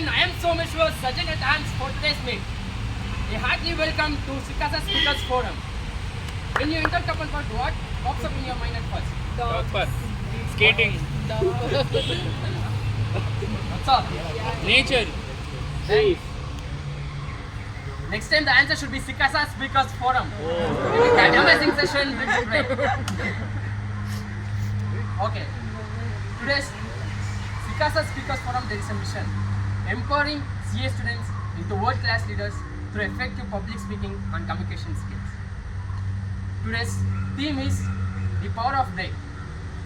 everyone, I am Someshwar, Sajjan at hands for today's meet. A hearty welcome to Sicasa Speakers Forum. When you enter Kapan Park, what pops up in your mind at first? Dog park. Skating. What's up? Nature. Then, next time the answer should be Sicasa Speakers Forum. That amazing session will be great. Okay. Today's Sicasa Speakers Forum, there is a mission. Empowering CA students into world-class leaders through effective public speaking and communication skills. Today's theme is the power of break.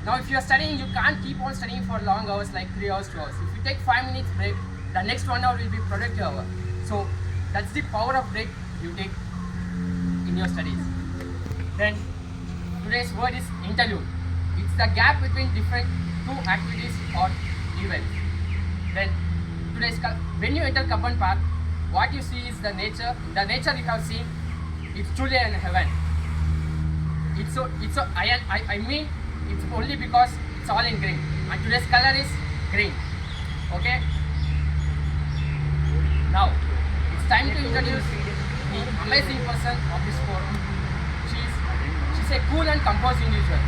Now if you are studying, you can't keep on studying for long hours like 3 hours, 2 hours. If you take 5 minutes break, the next 1 hour will be productive hour. So that's the power of break you take in your studies. Then today's word is interlude. It's the gap between different two activities or events. Then when you enter Kapan Park, what you see is the nature. The nature you have seen, it's truly an heaven. I mean, it's only because it's all in green. And today's color is green. Okay? Now, it's time to introduce the amazing person of this forum. She's a cool and composed individual.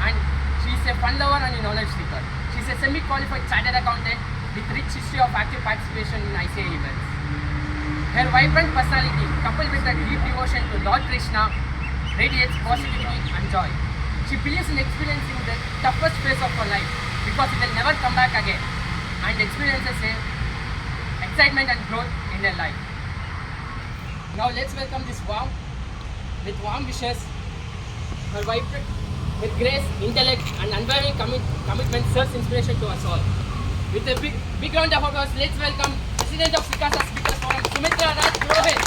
And she's a fun lover and a knowledge seeker. She's a semi-qualified chartered accountant with rich history of active participation in ICA events. Her vibrant personality, coupled with a deep devotion to Lord Krishna, radiates positivity and joy. She believes in experiencing the toughest phase of her life because it will never come back again, and experiences excitement and growth in her life. Now let's welcome this with warm wishes, her vibrant, with grace, intellect, and unwavering commitment serves inspiration to us all. With a big round of applause, let's welcome President of Sicasa Speakers Forum, Sumitra Raj Purohit.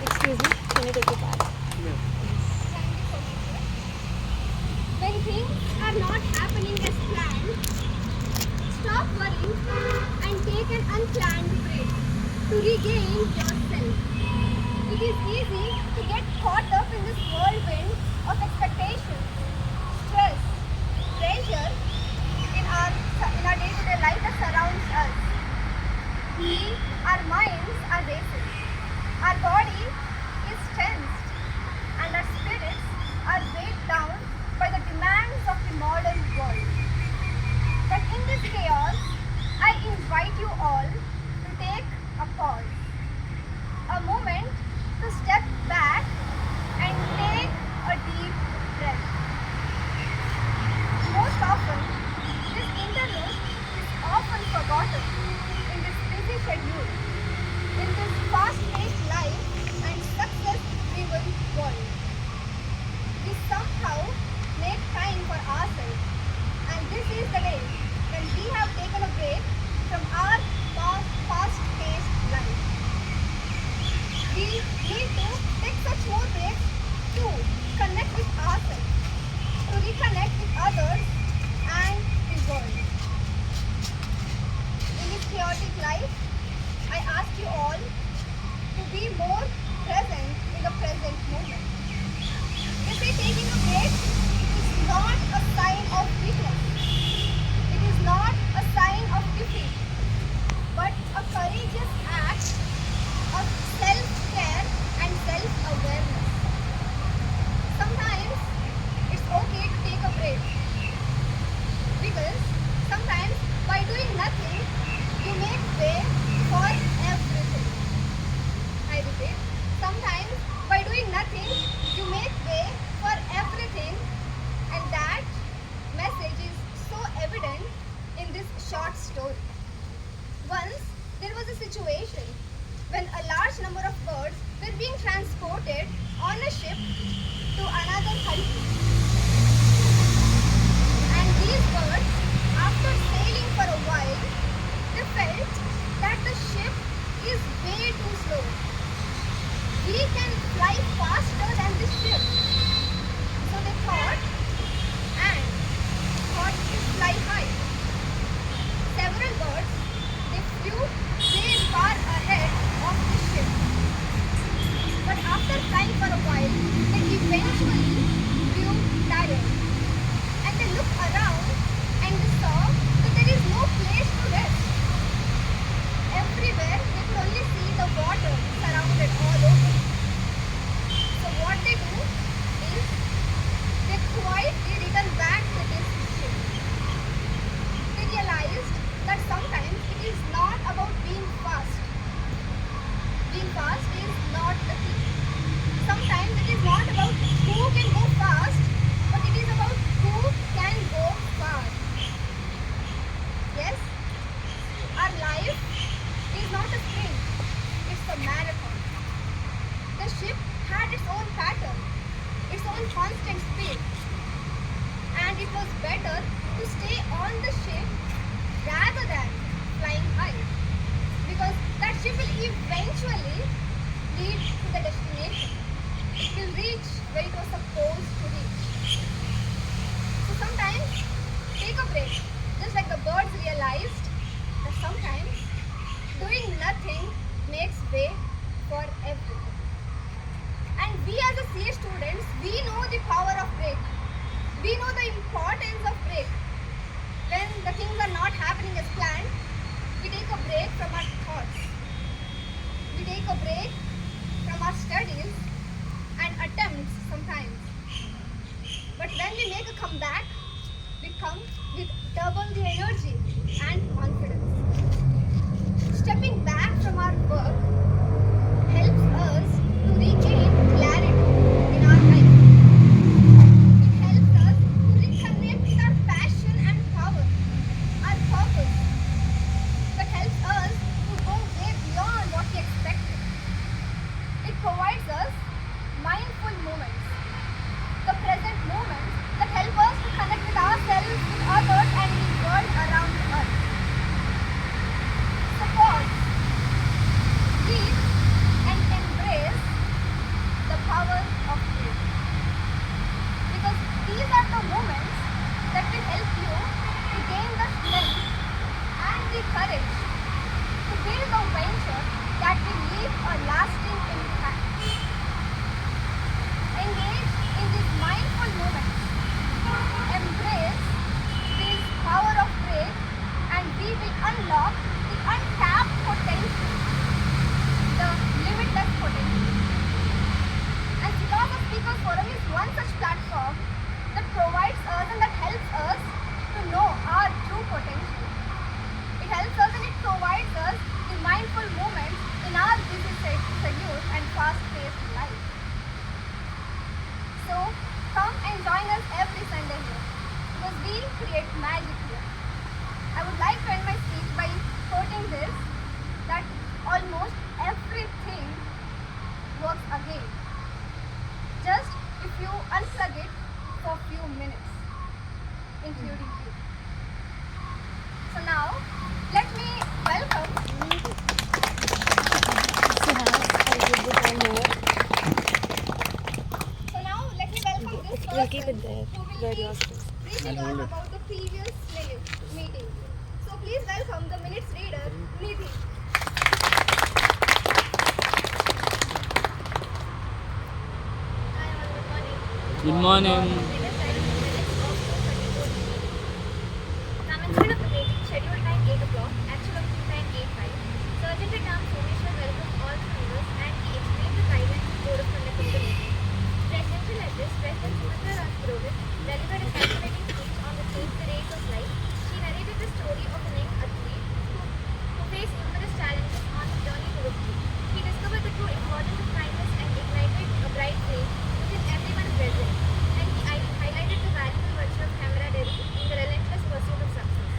Excuse me, can you take a part? When things are not happening as planned, stop worrying and take an unplanned break to regain yourself. It is easy to get caught up in this whirlwind of expectations, stress, pressure in our day-to-day life that surrounds us. Our minds are racing. Our body is tensed, and our spirits are weighed down by the demands of the modern world. But in this chaos, I invite you all to take a pause, a moment to step back and take a deep breath. Most often, this interlude is often forgotten in this busy schedule, in this fast-paced life and success-driven world. We somehow make time for ourselves, and this is the day when we have taken a break from our fast-paced life. We need to take such more breaks to connect with ourselves, to reconnect with others and the world. In this chaotic life, I ask you all to be more present in the present moment. They say taking a break is not a sign of weakness. It is not a sign of defeat, but a courageous act of self-care and self-awareness. Sometimes it's okay to take a break, because sometimes by doing nothing, you make way for everything. I repeat, sometimes by doing nothing, on constant speed. And it was better to stay on the ship rather than flying high, because that ship will eventually lead to the destination. It will reach where it was supposed to reach. So sometimes take a break, just like the birds realized that sometimes doing nothing makes way for everything. And we as a CA students, we know the power of break. We know the importance of break. When the things are not happening as planned, we take a break from our thoughts. We take a break from our studies and attempts sometimes. But when we make a comeback, we come with double the energy and confidence. Stepping back from our work helps us to regain clarity in our life. It helps us to reconnect with our passion and power, our purpose. That helps us to go way beyond what we expected. It provides us mindful moments, the present moments that help us to connect with ourselves, with others, and the world around us. So pause, breathe, and embrace the power of breath. Because these are the moments that will help you to gain the strength and the courage to build a venture that will leave a lasting impact. Engage in these mindful moments. Embrace this power of breath, and we will unlock the untapped potential, the limitless potential. And Sicasa Speakers Forum is one such platform that provides us and that helps us to know our true potential. It helps us and it provides us the mindful moments in our busy schedules and fast-paced life. So come and join us every Sunday here, because we create magic here. I would like to end my speech by quoting this, that almost everything works again, just if you unplug it for a few minutes, including you. So now, let me welcome this We'll keep person it there, who will where be yours is. briefing us about the previous meeting. So please welcome the minutes reader, Nidhi. Hi all, good morning. Good morning. Commencement of the meeting, scheduled time 8 o'clock, actual opening time 8:05. Sergeant at Arms Someshwar welcomed all the members and he explained the guidelines and code of conduct of the meeting. Presidential address, President Sumitra Raj Purohit delivered a fascinating speech on the Change the Race of Life. She narrated the story of a young athlete who faced numerous challenges on his journey to victory. He discovered the true importance of kindness and ignited a bright flame within everyone present. And he highlighted the valuable virtue of camaraderie in the relentless pursuit of success.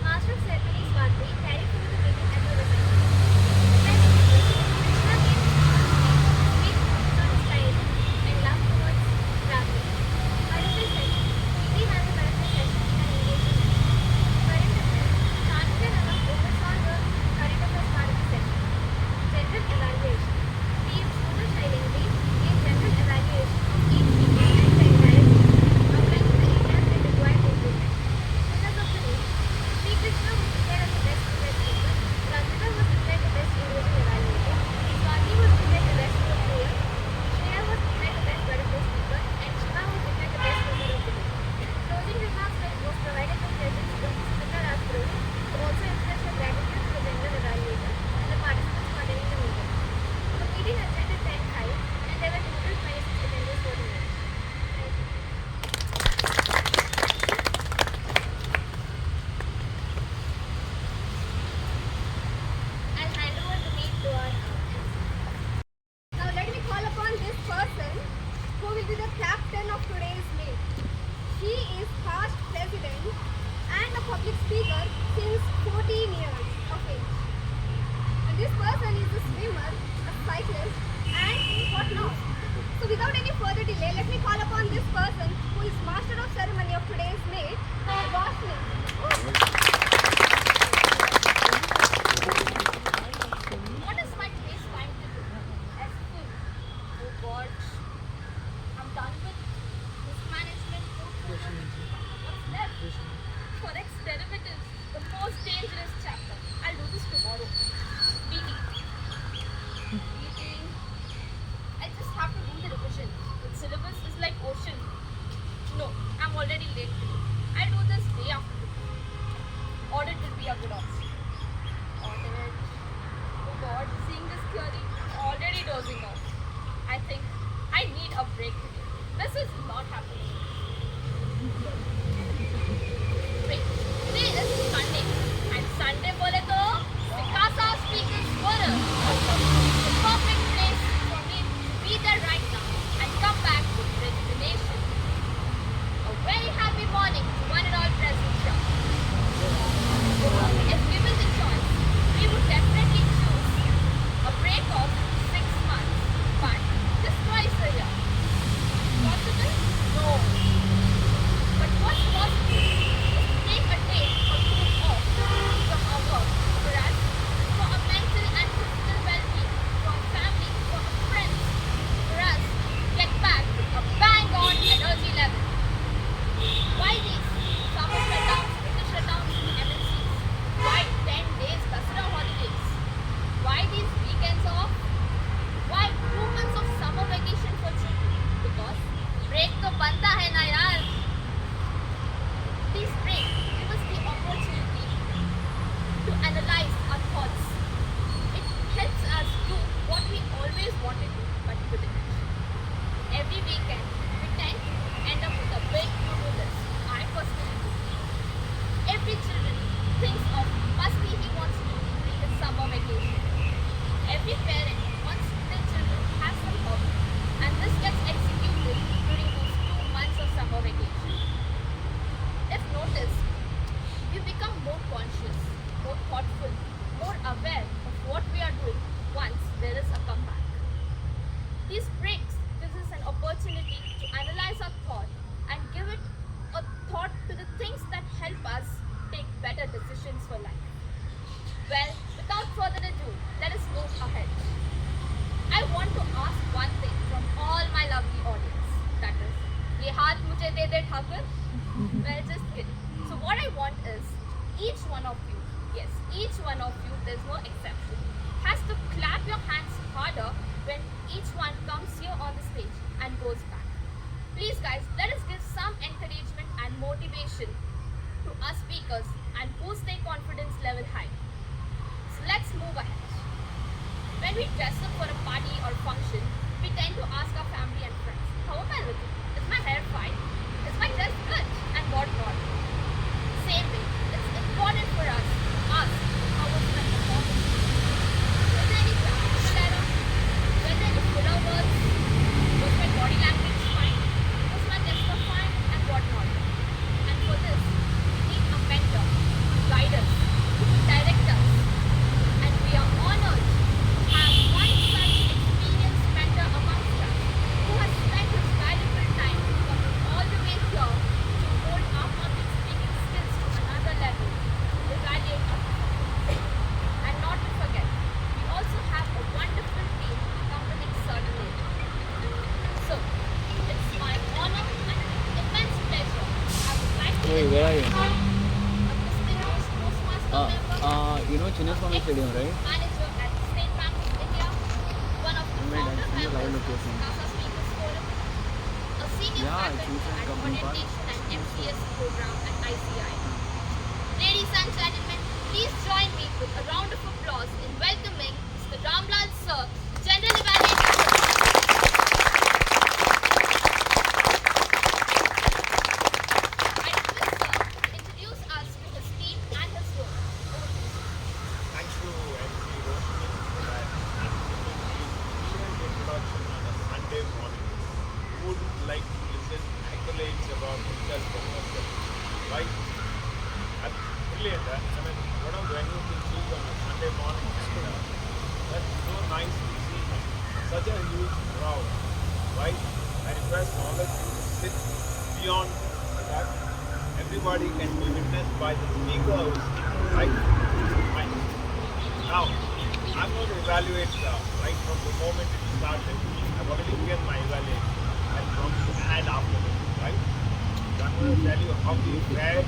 Master of Ceremonies Vatri carried through the meeting at the recital. This is not happening. Wait, today is Sunday. And Sunday bole to Sicasa speakers forum. The perfect place for me to be there right now and come back with resignation. A very happy morning to one and all present here. If given the choice, we would definitely choose a break of 6 months, but just twice a year. Possible? No. But what's possible is to take a day or two off from our work for us, for our mental and physical well-being, for our family, for our friends, for us to get back with a bang-on energy level. Why these summer shutdowns, winter shutdowns in the MNCs? Why 10 days Dasara holidays? Why these weekends off? Why 2 months of summer vacation for children? Because break to banta hai na yaar. These breaks give us the opportunity to analyze our thoughts. It helps us do what we always wanted to but couldn't. Every weekend we tend to end up with a big to-do list. I personally do. Every children thinks of must-be he wants to do during his summer vacation. Every parent wants their children to have some hobby, and this gets executed during those 2 months of summer vacation. If noticed, we become more conscious, more thoughtful, more aware of what we are doing once there is a comeback. These breaks gives us an opportunity to analyze our thought and give it a thought to the things that help us take better decisions for life. Well, without further ado, let us move ahead. I want to ask one thing from all my lovely audience. That is, ye haath mujhe de de Thakur? Well, just kidding. So what I want is, each one of you, yes, each one of you, there's no exception, has to clap your hands harder when each one comes here on the stage and goes back. Please guys, let us give some encouragement and motivation to us speakers and boost their confidence level high. So let's move ahead. When we dress up for a party or function, we tend to ask our family and friends, how am I looking? Is my hair fine? Is my dress good? And what not? Same way, it's important for us to ask, how was my performance? Was there any practical error? Were there any filler words? Was my body language fine? Was my gesture fine? And what not? And for this, we need a mentor to guide us, to direct us. And we are honored to have one such experienced mentor amongst us who has spent his valuable time coming all the way here to hold our public speaking skills to another level, to evaluate our performance. And not to forget, we also have a wonderful team accompanying Sir today. So, it's my honor and immense pleasure. I would like to Hey, where are you? invite a distinguished Toastmaster member, You know Chinnaswamy Stadium, right? manager at State Bank of India, one of the Made founder and see the live members of location. Sicasa Speakers Forum, a senior Yeah, faculty it's inside at company park. Orientation and MCS program at ICI. Ladies and gentlemen, please join me with a round of applause in welcoming Mr. Ramlal Sir, General Evaluator. I request Sir to introduce us to his team and his role. Over to you, sir. Thanks to MC Roshni for that excellent introduction on a Sunday morning. Who would like to listen accolades about himself or herself, right? That's brilliant. I mean, what a venue to choose on a Sunday morning. And, that's so nice to see such a huge crowd, right? I request all of you to sit beyond that. Everybody can be witnessed by the speakers, right? Fine. Now, I'm going to evaluate right from the moment it started. I've already given my evaluation and from and after that, right? So I'm going to tell you how we fared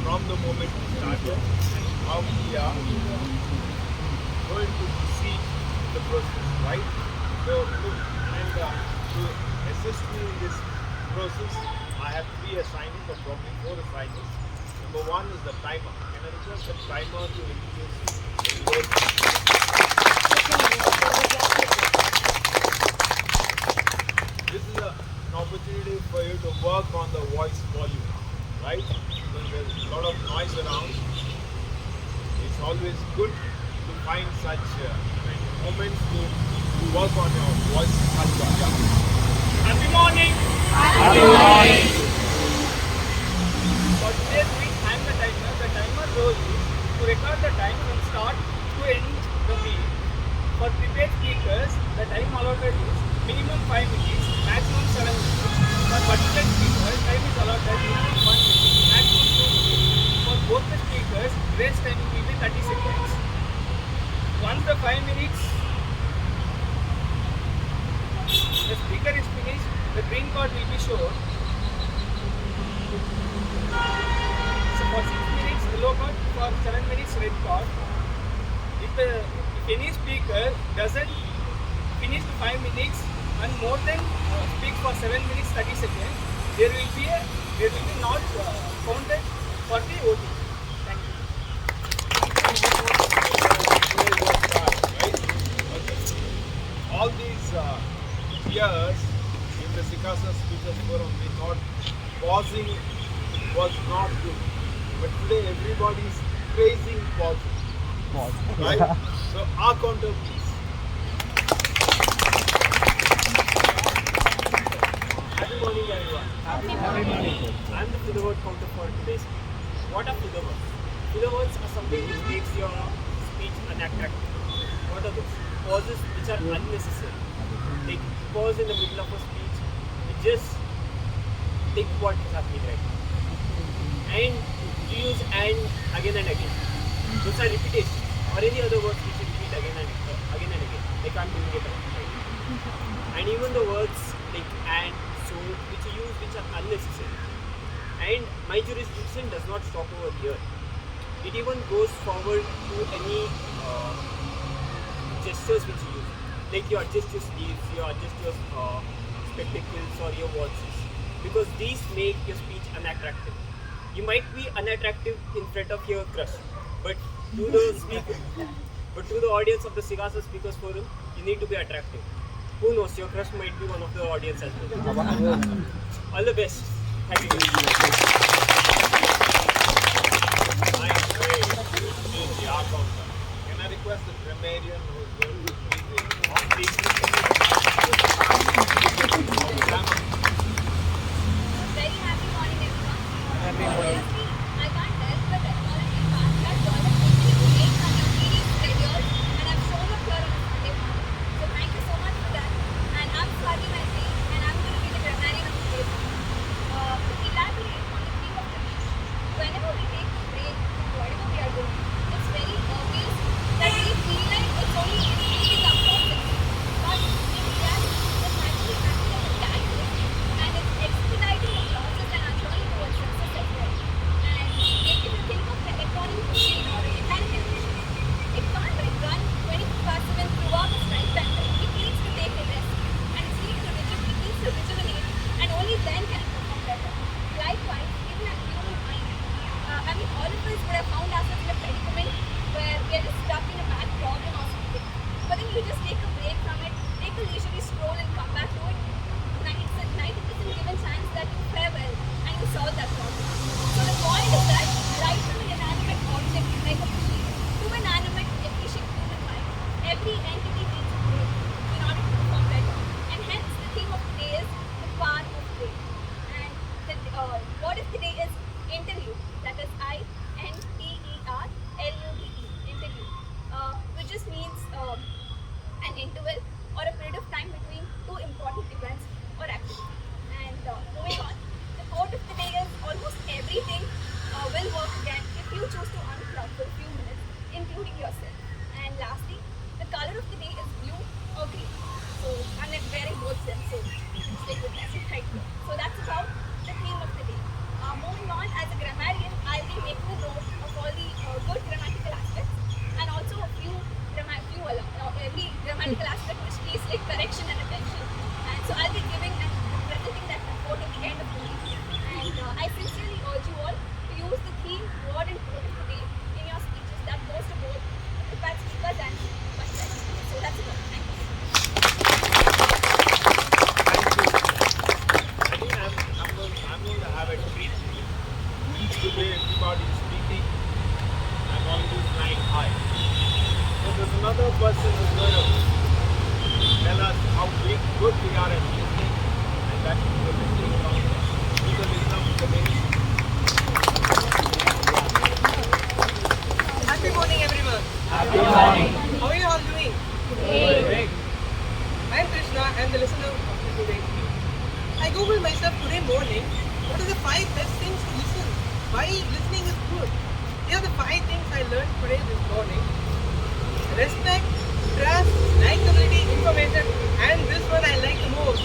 from the moment we started and how we are going to see the process, right? So, look, and to assist me in this process, I have 3 assignments or probably 4 assignments. Number 1 is the timer. Can I request the timer to introduce This is a opportunity for you to work on the voice volume, right? When there's a lot of noise around, it's always good to find such moments to work on your voice culture. Yeah. Happy morning! Happy morning. For today's week, I'm the timer. The timer role is to record the time from start to end the meal. For prepared speakers, the time allotted is minimum 5 minutes, maximum 7 minutes. For butterfly speakers, time is allotted minimum 1 minute, maximum 2 minutes. For both the speakers, grace timing will be 30 seconds. Once the 5 minutes, the speaker is finished, the green card will be shown. So for 6 minutes, yellow card. For 7 minutes, red card. If any speaker doesn't finish the 5 minutes and more than speaks for 7 minutes 30 seconds, there will be not counted for the OT. Thank you. Right? Okay. All these years in the Sicasa Speakers Forum, we thought pausing was not good. But today everybody is praising pausing. Right? So our counter please. Happy morning, everyone. Happy morning. I'm the filler word counter for today's speech. What are filler words? Filler words are something which makes your speech unattractive. What are those? Pauses which are unnecessary. Like pause in the middle of a speech, you just think what is happening right now. And you use and again and again. Those are repetitions or any other words which you repeat again and again. They can't doing it right. And even the words like and, so, which you use which are unnecessary. And my jurisdiction does not stop over here. It even goes forward to any gestures which you use. Like you adjust your sleeves, you adjust your spectacles or your watches. Because these make your speech unattractive. You might be unattractive in front of your crush, but to the audience of the Sicasa Speakers Forum, you need to be attractive. Who knows, your crush might be one of the audience as well. All the best. Thank you. Nice, great. This is the our counter. Can I request the grammarian who is going to be the on-speak? Very happy morning, everyone. Obviously, I can't help but acknowledge the fact that you all have taken a break from your meeting schedules and have shown up here on a Sunday morning. So thank you so much for that. And I'm Swati Maitri, and I'm going to be the grammarian of today's week. To elaborate on the theme of the week, whenever we take a break from whatever we are doing, it's very obvious that we feel like it's only increasing our profits. But in reality, it's actually acting as a catalyst and it's expediting the process and our journey towards success as well. And if you think of the electronic machine or a mechanical machine, it can't run 24/7 throughout its lifetime. It needs to take a rest and it needs to rejuvenate and only then can it perform better. Likewise, even a human mind. All of us would have found ourselves in a predicament where we are just stuck in a bad problem or something. But then you just take a break from it, take a leisurely stroll and come back to it. It's a 90% given chance that you fare well and you solve that problem. So the point is that right from an inanimate object like a machine to an animate, efficient human mind, every entity needs a break in order to perform better. And hence the theme of today is the power of break. And the word of today is interview. That is INTERLUE, interview, which just means an interval or a period of time between two important events or activities. And moving on, the quote of the day is almost everything will work again if you choose to unplug for a few minutes, including yourself. And lastly, the color of the day is blue or green. So I'm like wearing both them, so stick with that right here. So that's about the theme of the day. Moving on, as a grammarian, Googled myself today morning, what are the 5 best things to listen? Why listening is good? Here are the 5 things I learned today this morning. Respect, trust, likability, information, and this one I like the most.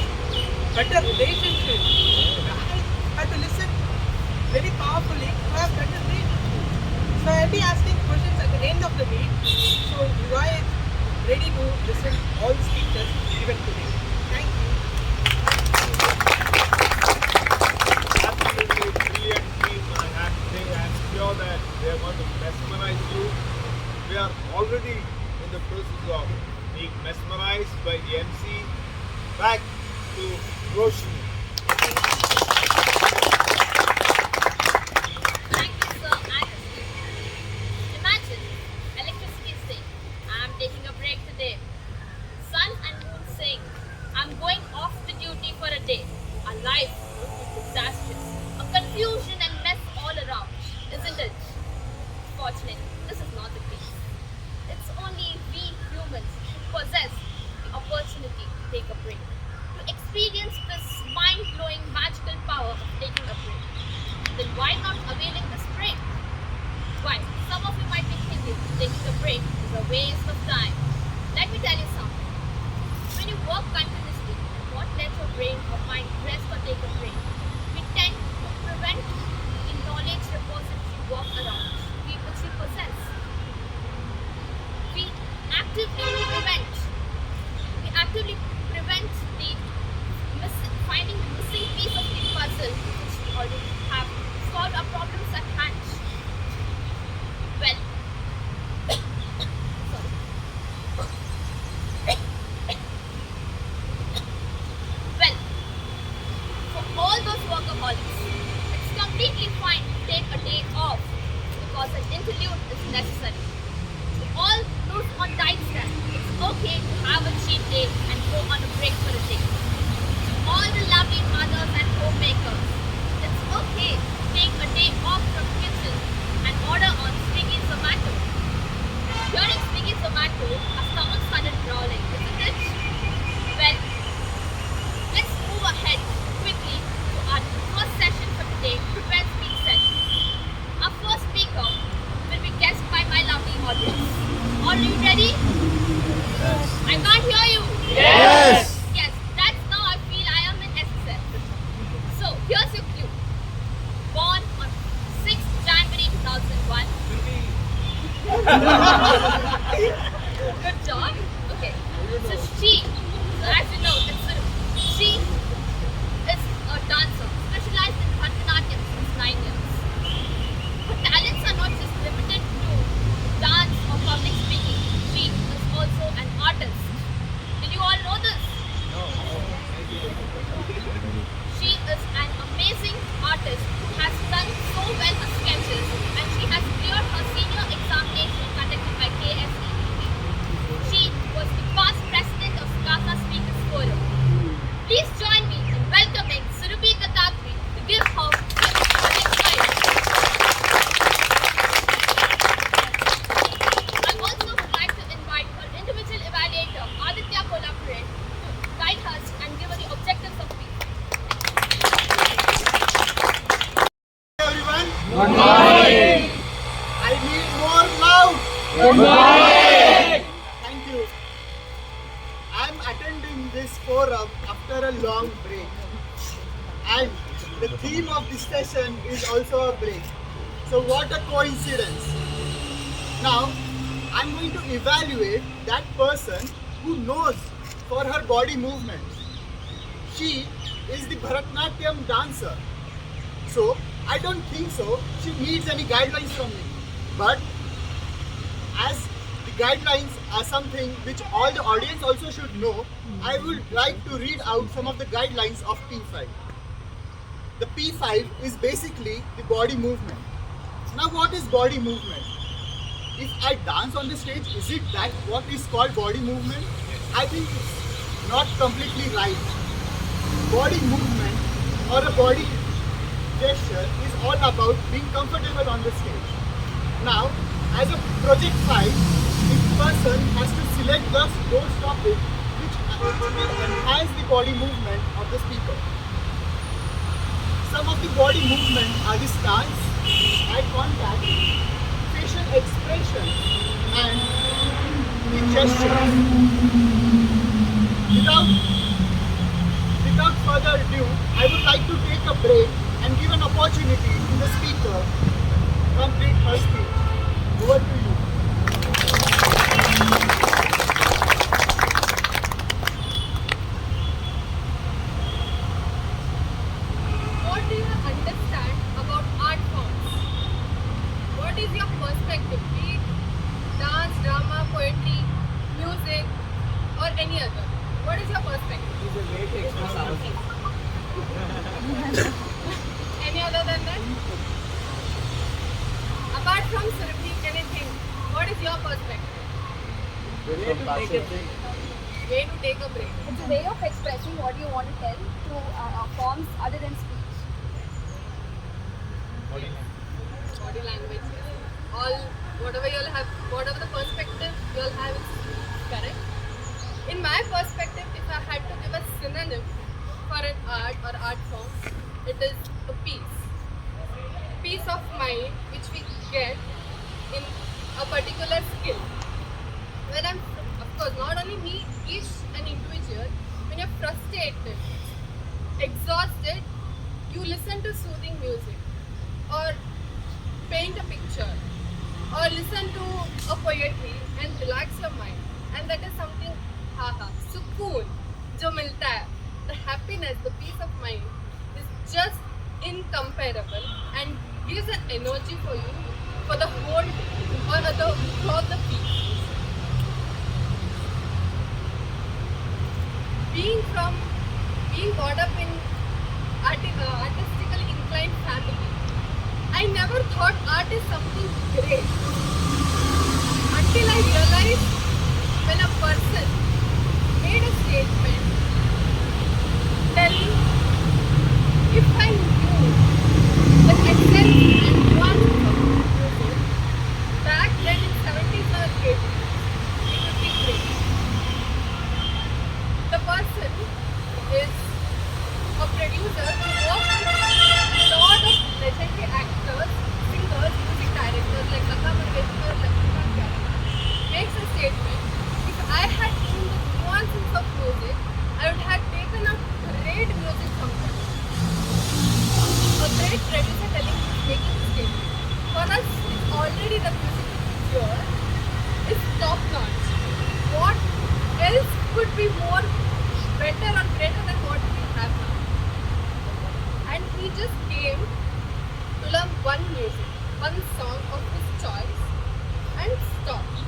Better relationship. I had to listen very powerfully to have better relationship. So I'll be asking questions at the end of the week. So you guys ready to listen all the speeches given today. Thank you. Absolutely brilliant team. I have to say, I'm sure that they are going to mesmerize you. We are already in the process of being mesmerized by the MC. Back to Roshni. Thank you, sir. Imagine electricity saying, I'm taking a break today. Sun and moon saying, I'm going off the duty for a day. Our life would be disastrous. A confusion and mess all around, isn't it? Fortunately, this is not the case. It's only we humans who possess the opportunity to take a break, to experience this mind-blowing magical power of taking a break. Then why not availing this break? Why? Some of you might be thinking taking a break is a waste of time. Let me tell you something. When you work continuously and not let your brain or mind rest or take a break, we tend to prevent the knowledge repository walk around which we possess. We actively prevent the finding the missing piece of the puzzle which we already have solved our problems at hand. Well, sorry. Well, for all those workaholics, it's completely fine to take a day off because an interlude is necessary. To all those on diet stand, it's okay to have a cheat day and go on a break for a day. To all the lovely mothers and homemakers, it's okay to take a day off from kitchen and order on Swiggy Zomato. During Swiggy Zomato, our stomachs started growling, isn't it? Well, let's move ahead quickly to our first session for today, Prepare Speech Session. Our first speaker will be guessed by my lovely audience. Are you ready? Yes. I can't hear you. Yes! Yes, that's now I feel I am in SSL. So, here's your clue. Born on 6th January 2001. Good job. Okay. So as you know, she is a dancer, specialized in Bharatanatyam since 9 years. Her talents are not just limited to dance or public speaking. She is also an artist. Did you all know this? She is an amazing artist who has done so well her sketches, and she has cleared her senior examination conducted by KSE. She was the past president of Sicasa Speakers Forum. Please join me in welcoming Surabhi Katagri to give her a next slide. I also would like to invite her individual evaluator, Aditya Kolapure, to guide us and give her the objectives of speech. Everyone. Good morning. I need more love. Good morning! Thank you. I'm attending this forum after a long break. And the theme of this session is also a break. So what a coincidence. Now, I'm going to evaluate that person who knows for her body movements. She is the Bharatanatyam dancer. So, I don't think so she needs any guidelines from me. But as the guidelines are something which all the audience also should know, I would like to read out some of the guidelines of P5. The P5 is basically the body movement. Now what is body movement? If I dance on the stage, is it that what is called body movement? I think it's not completely right. Body movement or a body gesture is all about being comfortable on the stage. Now, as a project 5, the person has to select those topics which will enhance the body movement of the speaker. some of the body movements are the stance, eye contact, facial expression, and the gestures. Without further ado, I would like to take a break and give an opportunity to the speaker to complete her speech. Over to you. What do you understand about art forms? What is your perspective? Be it dance, drama, poetry, music, or any other. What is your perspective? Any other than that? Apart from Surabhi, anything, what is your perspective? Way to take a break. It's a way of expressing what you want to tell through forms other than speech. Body language. All, whatever you'll have, whatever the perspective you'll have is correct. In my perspective, if I had to give a synonym for an art or art form, it is a peace. Peace of mind which we get in a particular skill. When I'm, of course, not only me, each an individual, when you're frustrated, exhausted, you listen to soothing music or paint a picture or listen to a poetry and relax your mind. And that is something, sukoon, jo milta hai. The happiness, the peace of mind is just incomparable and gives an energy for you for the whole day or throughout the week. Being brought up in artistically inclined family, I never thought art is something great until I realized when a person made a statement telling, if I knew the essence and nuance of music back then in 70s or 80s, it would be great. The person is a producer who works with a lot of legendary actors, singers, music directors like Lata Mangeshkar, Lakshmikant Kyarala, makes a statement. If I had known the nuances of music, I would have taken up great music from them. A great producer telling me, making a statement. For us, it's already the music here is top notch. What else could be more better or greater than what we have now? And he just came to learn one music, one song of his choice and stopped.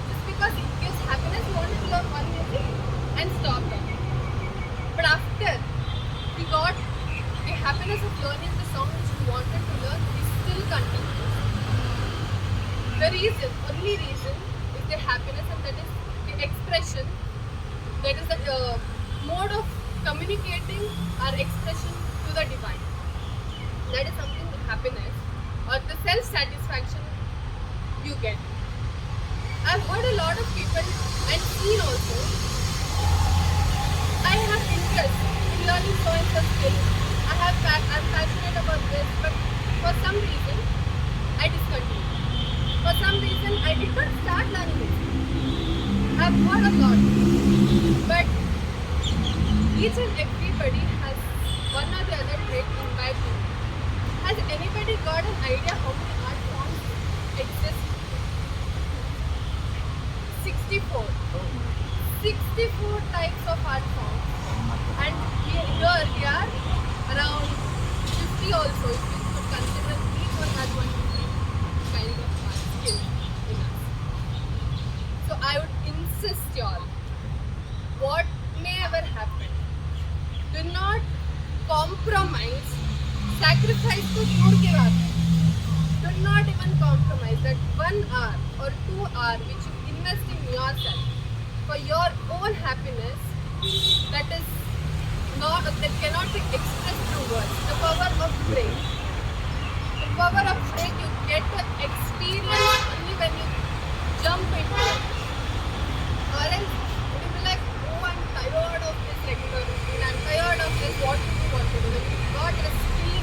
Just because it gives happiness, he wanted to learn one music and stop learning. But after he got the happiness of learning the song which he wanted to learn, he still continues. The reason, only reason is the happiness, and that is the expression, that is the mode of communicating our expression to the divine. That is something, the happiness or the self-satisfaction you get. I've heard a lot of people and seen also, I have interest in learning so and so skills. I'm passionate about this, but for some reason I discontinued. For some reason I did not start learning it. I've heard a lot, but each and everybody has one or the other trait imbibed in. Has anybody got an idea how many art forms exist? 64. 64 types of art forms. And here we are around 50 also, if you could consider each one has one different kind of art skill in us. So I would insist y'all, what may ever happen, do not compromise, sacrifice to दूर की बात है. Do not even compromise that 1 hour or 2 hours which you invest in yourself for your own happiness, that cannot be expressed through words. The power of brain. The power of brain you get to experience only when you jump into it. Or else you will be like, oh, I'm tired of this regular routine, I'm tired of this, what to do. When you got a skill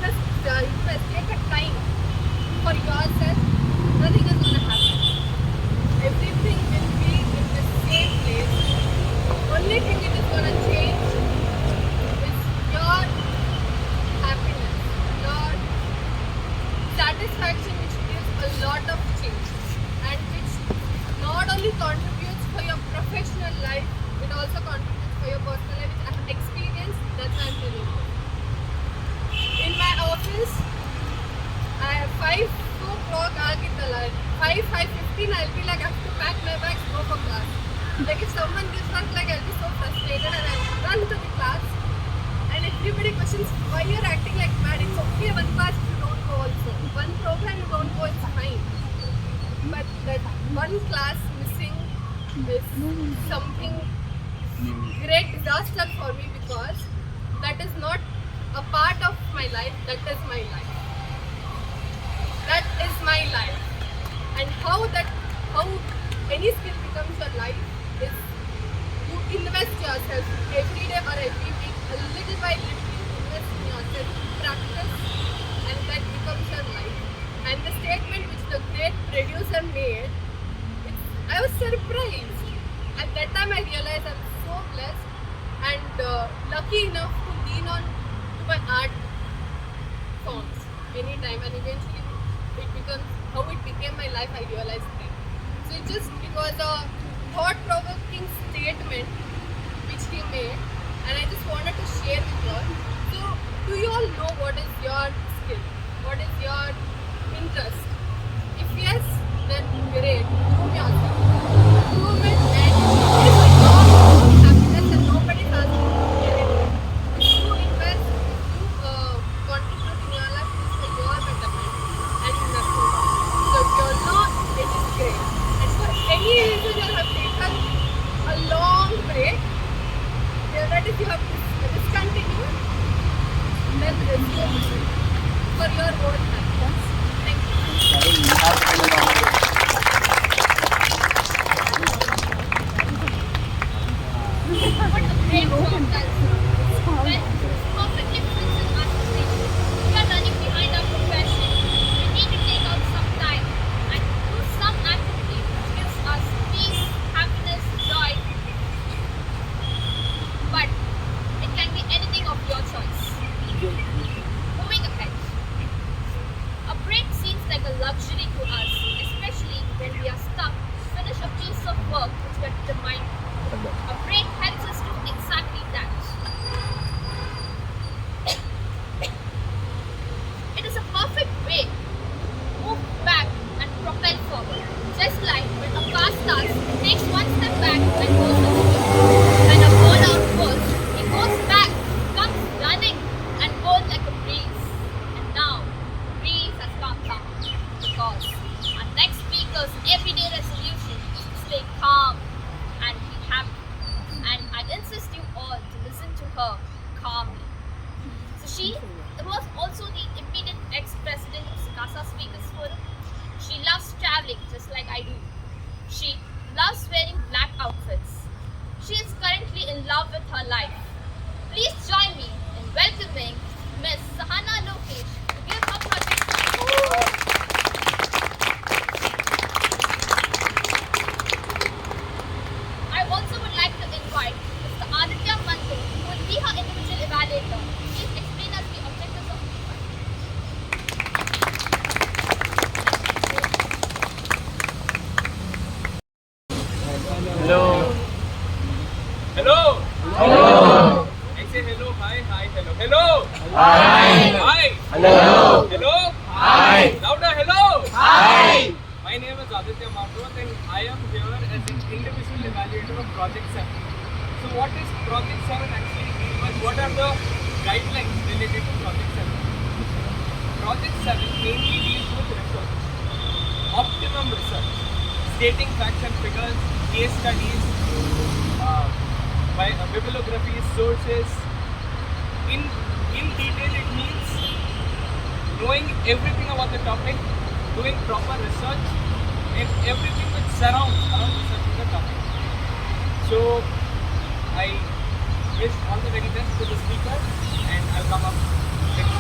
take a time for yourself, nothing is going to happen. Everything will be in the same place. Only thing it is going to change is your happiness, your satisfaction, which gives a lot of change and which not only contributes for your professional life, it also contributes for your personal life, which I have experienced. That's why I'm telling you. In my office, I have 2 o'clock ಆಗಿತ್ತಲ್ಲ 5:15 I'll be like I have to pack my bags, go for class. Like if someone gives work, like I'll be so frustrated and I'll run to the class and everybody questions why you're acting like mad. It's okay, one class you don't go also. One program you don't go, it's fine. But that one class missing is something great disaster for me because that is not a part of my life, that is my life. That is my life. And how any skill becomes your life is you invest yourself every day or every week, a little by little you invest in yourself, practice, and that becomes your life. And the statement which the great producer made, I was surprised. At that time I realized I'm so blessed and lucky enough to lean on to my art forms anytime, and eventually it becomes how it became my life. I realized that. So it was a thought-provoking statement which he made, and I just wanted to share with you all. So do you all know what is your skill? What is your interest? If yes, then great. Groom yourself. Groom it, and it is your own happiness and nobody is asking you to get it. If you invest, if you contribute in your life, it is for your betterment and nothing. So if you're not, it is great. And for any reason you have taken a long break, that is you have discontinued, then resume for your own happiness. Thank you. What a great job that's well, perfectly fits in our situation. We are running behind our profession. We need to take out some time and do some activity which gives us peace, happiness, joy. But it can be anything of your choice. Moving ahead. A break seems like a luxury to us, especially when we are stuck to finish a piece of work which we are determined to. A break helps us do exactly that. It is a perfect way to move back and propel forward. Just like when a car starts, it takes one step back and goes to the When a ball out goes, it goes back, comes running and goes like a breeze. And now, breeze has come down because our next speaker's everyday resolution is to stay calm and be happy. And I insist you all to listen to her calmly. So she was also the immediate ex-president of Sicasa Speakers Forum. She loves traveling just like I do. She loves wearing black outfits. She is currently in love with her life. Please join me in welcoming Miss Sahana Lokesh to give her project. I also would like to invite Mr. Aditya Mantu, who will be her individual evaluator. Please explain us the objectives of the event. Hello. Hello. Hello. I say hello, hi, hello. Hello. Hi. Hi. Hello. Hello. Hi. Louder, hello. Hi. My name is Aditya Marwat and I am here as an individual evaluator of Project 7. So what is Project 7 actually mean? What are the guidelines related to Project 7? Project 7 mainly deals with research, optimum research, stating facts and figures, case studies, by bibliographies, sources. In detail, it means knowing everything about the topic, doing proper research, and everything which surrounds around researching the topic. So I wish all the very best to the speaker, and I'll come up next.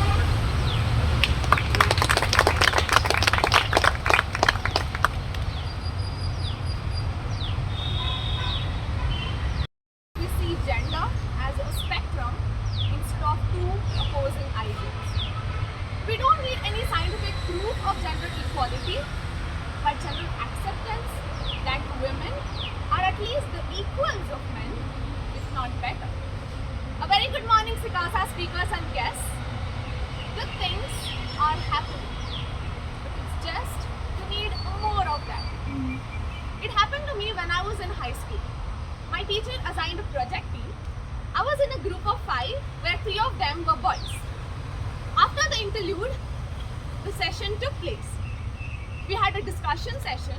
of gender equality, but general acceptance that women are at least the equals of men, if not better. A very good morning, Sicasa speakers and guests. Good things are happening, but it's just we need more of that. It happened to me when I was in high school. My teacher assigned a project team. I was in a group of 5 where 3 of them were boys. After the interlude, the session took place. We had a discussion session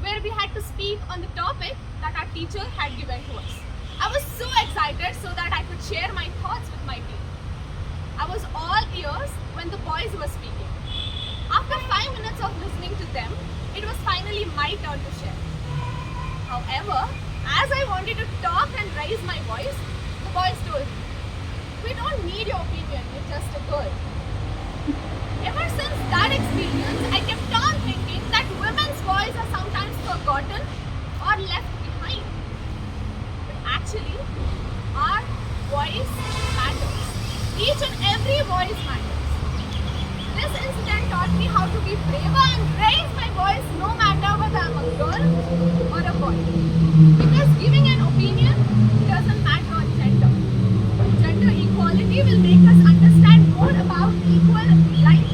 where we had to speak on the topic that our teacher had given to us. I was so excited so that I could share my thoughts with my team. I was all ears when the boys were speaking. After 5 minutes of listening to them, it was finally my turn to share. However, as I wanted to talk and raise my voice, the boys told me, "We don't need your opinion, you're just a girl." Ever since that experience, I kept on thinking that women's voice are sometimes forgotten or left behind. But actually, our voice matters. Each and every voice matters. This incident taught me how to be braver and raise my voice no matter whether I'm a girl or a boy. Because giving an opinion doesn't matter on gender. Gender equality will make us understand more about equal life.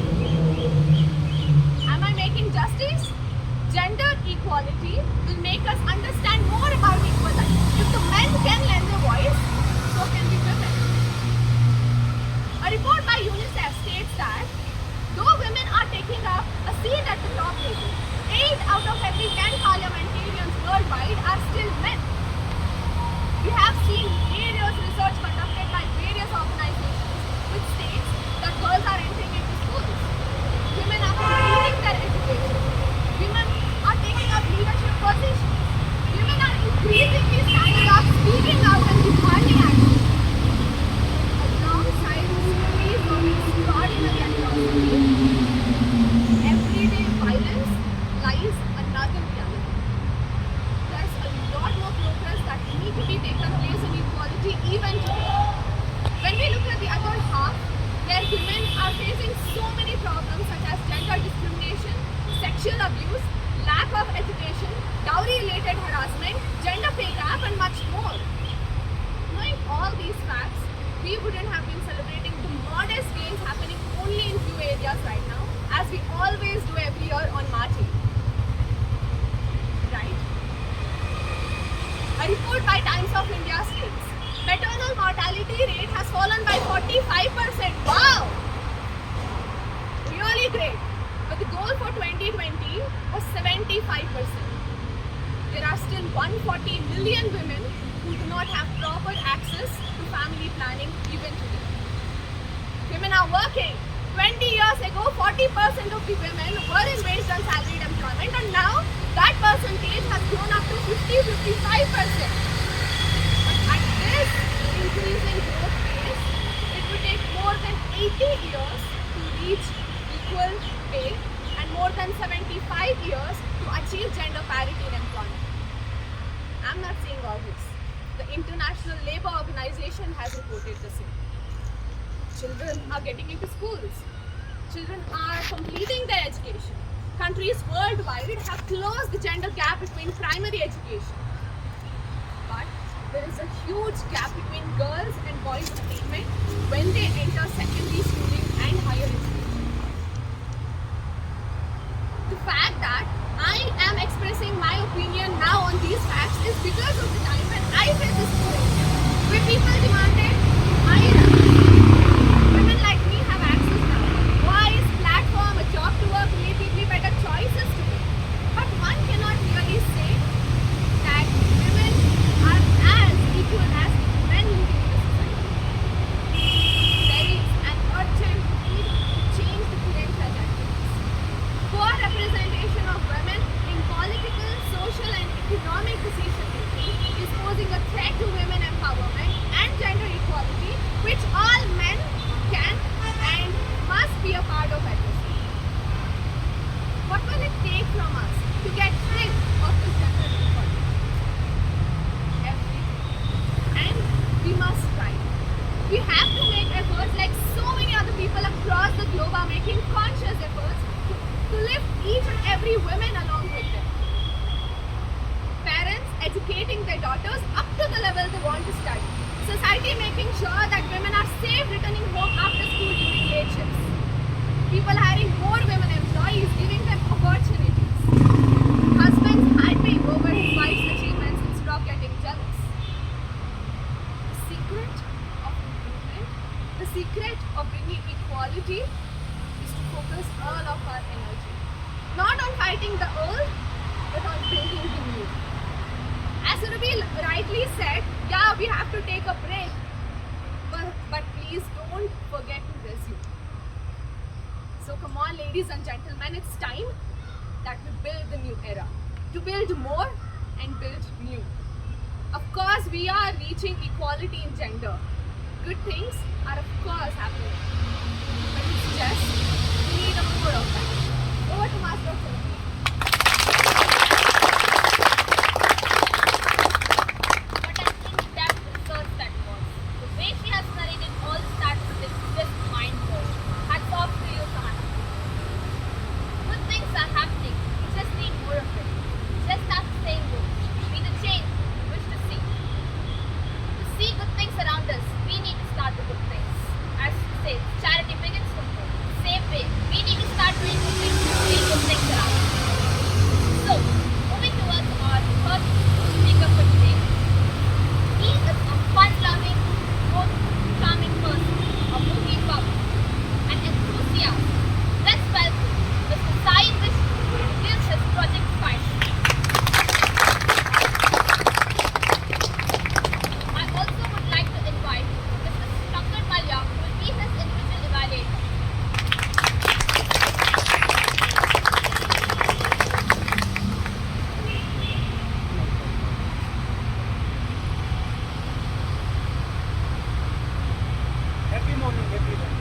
Am I making justice? Gender equality will make us understand more about equal life. If the men can lend their voice, so can the women. A report by UNICEF states that though women are taking up a seat at the top table, 8 out of every 10 parliamentarians worldwide are still men. We have seen various research conducted by various organizations which states that girls are entering into schools. Women are completing their education. Women are taking up leadership positions. Women are increasingly standing up, speaking out and demanding action. Alongside stories of extraordinary atrocity, everyday violence lies another reality. There's a lot more progress that need to be taken place in equality even today. When we look at the other half, where women are facing so many problems such as gender discrimination, sexual abuse, lack of education, dowry-related harassment, gender pay gap and much more. Knowing all these facts, we wouldn't have been celebrating the modest gains happening only in few areas right now, as we always do every year on March 8th. Right? A report by Times of India states, maternal mortality rate has fallen by 45%. Wow! Really great. But the goal for 2020 was 75%. There are still 140 million women who do not have proper access to family planning even today. Women are working. 20 years ago, 40% of the women were in wage and salaried employment, and now that percentage has grown up to 50-55%. But at this increasing growth pace, it would take more than 80 years to reach equal pay and more than 75 years to achieve gender parity in employment. I'm not saying all this. The International Labour Organization has reported the same. Children are getting into schools. Children are completing their education. Countries worldwide have closed the gender gap between primary education. But there is a huge gap between girls and boys' attainment when they enter secondary schooling and higher education. The fact that I am expressing my opinion now on these facts is because of the time when I faced this situation, where people demanded my rights. Women like me have access now. Voice, platform, a job to work, relatively better choices to make. But one cannot really say that women are as equal as men living in the society. There is an urgent need to change the current trajectories. Poor representation of women in political, social and economic decision making is posing a threat to women empowerment and gender equality, which all men can and must be a part of addressing. What will it take from us to get rid of this gender inequality? Everything. And we must try. We have to make efforts like so many other people across the globe are making conscious efforts to each and every woman along with them. Parents educating their daughters up to the level they want to study. Society making sure that women are safe returning home after school during late shifts. People hiring more women employees, giving them opportunities. Husbands hyping over his wife's achievements instead of getting jealous. The secret of improvement, the secret of bringing equality is to focus all of our energy. Not on fighting the old, but on building the new. As Ruby rightly said, yeah, we have to take a break, but please don't forget to resume. So come on, ladies and gentlemen, it's time that we build the new era. To build more and build new. Of course, we are reaching equality in gender. Good things are of course happening. But it's just, we need a more of that. Over to Master of Ceremony. What an in-depth research that was. The way she has narrated all the statistics is just mind-blowing. Hats off to you, Sahana. Good things are happening. We just need more of it. Just as the saying goes, be the change we wish to see. To see good things around us, we need to start with good things. As we say, charity begins from home. Same way, we need to start doing good things to see good things around us. So, moving towards our first speaker for today. He is a fun-loving, both charming person, a movie buff, an enthusiast. Let's welcome Mr. Sai Vishnu, who gives his project spice. I also would like to invite Mr. Shankar Malya, who will be his individual evaluator. Happy morning, everyone.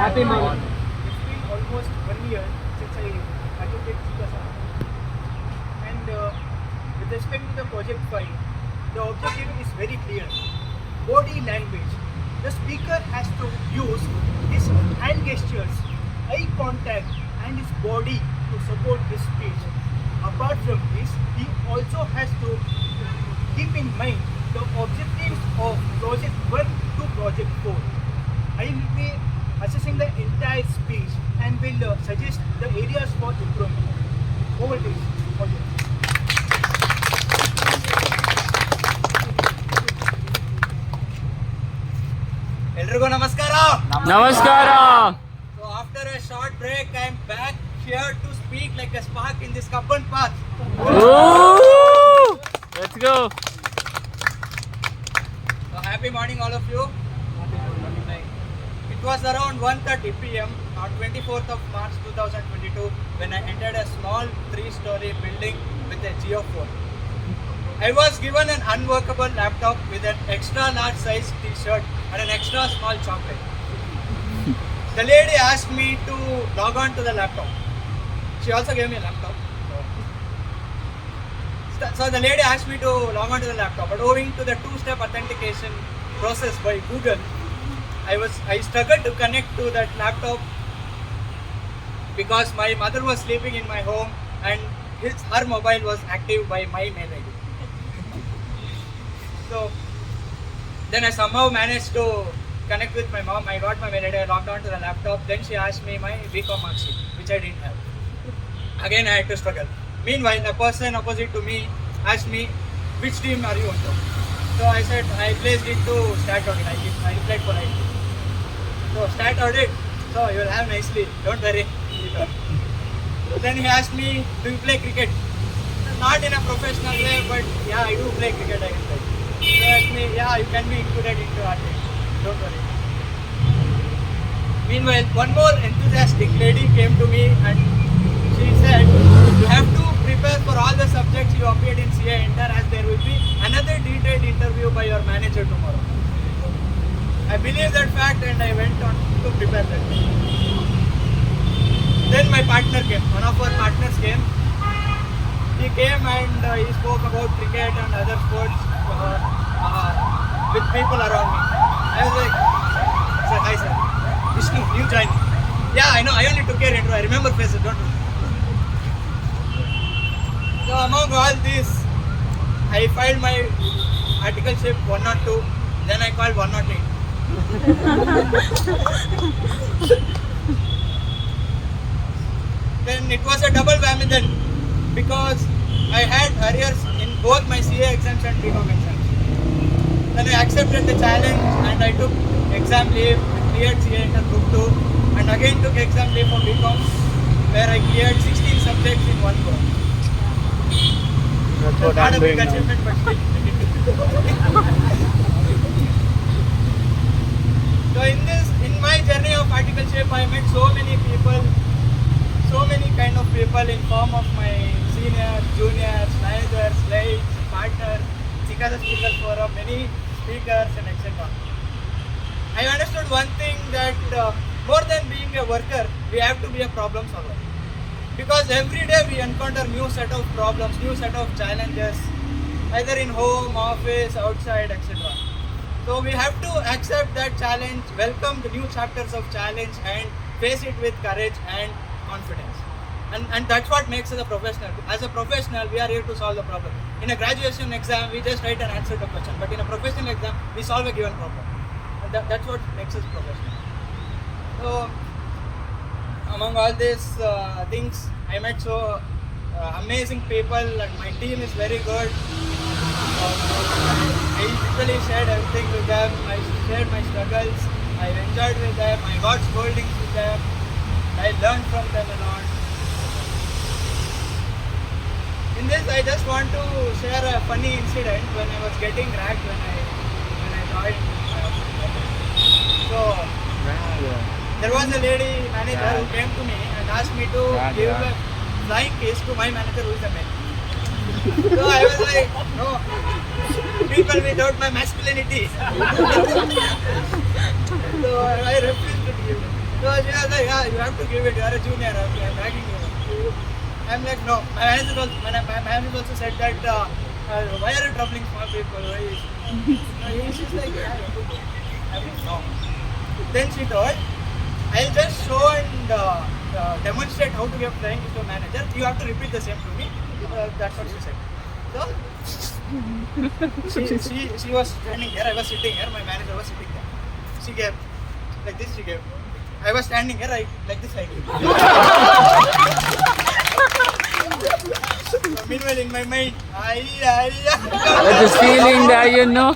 Happy morning. It's been almost 1 year since I attended Sicasa. And with respect to the project 5, the objective is very clear. Body language. The speaker has to use his hand gestures, eye contact, and his body to support his speech. Apart from this, he also has to keep in mind the objectives of project 1 to project 4. I will be assessing the entire speech and will suggest the areas for improvement. Over to you. ಎಲ್ರಿಗೂ ನಮಸ್ಕಾರ. ನಮಸ್ಕಾರ. So after a short break, I am back here to speak like a spark in this carbon path. Let's go. So happy morning, all of you. It was around 1:30 p.m. on 24th of March 2022 when I entered a small 3-story building with a Geo phone. I was given an unworkable laptop with an extra large size t-shirt and an extra small chocolate. The lady asked me to log on to the laptop. She also gave me a laptop. So the lady asked me to log on to the laptop, but owing to the 2-step authentication process by Google, I struggled to connect to that laptop because my mother was sleeping in my home and her mobile was active by my mail ID. So then I somehow managed to connect with my mom. I got my mail ID, I logged on to the laptop. Then she asked me my BCom mark sheet, which I didn't have. Again I had to struggle. Meanwhile, a person opposite to me asked me, which team are you into? So I said, I placed it to stat audit. I replied politely. So stat audit, so you will have nicely, don't worry. Then he asked me, do you play cricket? Not in a professional way, but yeah, I do play cricket, I can play. So he asked me, yeah, you can be included into our team, don't worry. Meanwhile, one more enthusiastic lady came to me and she said, you have to prepare for all the subjects you appeared in CA Inter, as there will be another detailed interview by your manager tomorrow. I believe that fact and I went on to prepare that. Then my partner came, one of our partners came. He came and he spoke about cricket and other sports with people around me. I was like, sir, hi sir, Vishnu, you joined. Yeah, I know, I only took your intro, I remember faces, don't you? So among all these, I filed my articleship 102, then I called 108. Then it was a double whammy then, because I had arrears in both my CA exams and BCom exams. Then I accepted the challenge and I took exam leave, cleared CA inter group 2, and again took exam leave for BCom, where I cleared 16 subjects in one go. That's what Not I'm a big doing now. achievement, but still. So in my journey of articleship, I met so many people, so many kind of people in form of my seniors, juniors, managers, slaves, partners, Sicasa Speaker Forum, many speakers and etc. I understood one thing, that more than being a worker, we have to be a problem solver. Because every day we encounter new set of problems, new set of challenges, either in home, office, outside, etc. So we have to accept that challenge, welcome the new chapters of challenge and face it with courage and confidence. And that's what makes us a professional. As a professional, we are here to solve the problem. In a graduation exam, we just write an answer to a question. But in a professional exam, we solve a given problem. And that's what makes us professional. So among all these things, I met so amazing people, and my team is very good. I literally shared everything with them. I shared my struggles. I enjoyed with them. I got scoldings with them. I learned from them a lot. In this, I just want to share a funny incident when I was getting ragged when I joined. So there was a lady manager who came to me and asked me to give a flying kiss to my manager who is a man. So I was like, no, people without my masculinity. So I refused to give it. So she was like, yeah, you have to give it, you are a junior, I'm dragging you. I'm like, no. My manager also said that, why are you troubling small people? She's like, yeah, you have to go. I'm like, no. Then she told, I'll just show and demonstrate how to be a flying kiss to a manager. You have to repeat the same to me. That's what she said. So she was standing here, I was sitting here, my manager was sitting there. She gave, like this she gave. I was standing here, like this I gave. So meanwhile in my mind, This feeling that you know.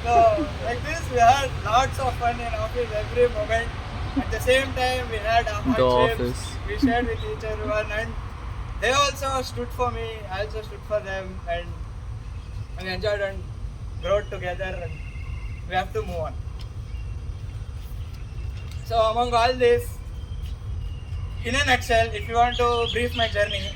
So like this we had lots of fun in office every moment. At the same time we had our The hardships, office. we shared with each other, and they also stood for me, I also stood for them, and we enjoyed and grew together, and we have to move on. So among all this, in a nutshell, if you want to brief my journey,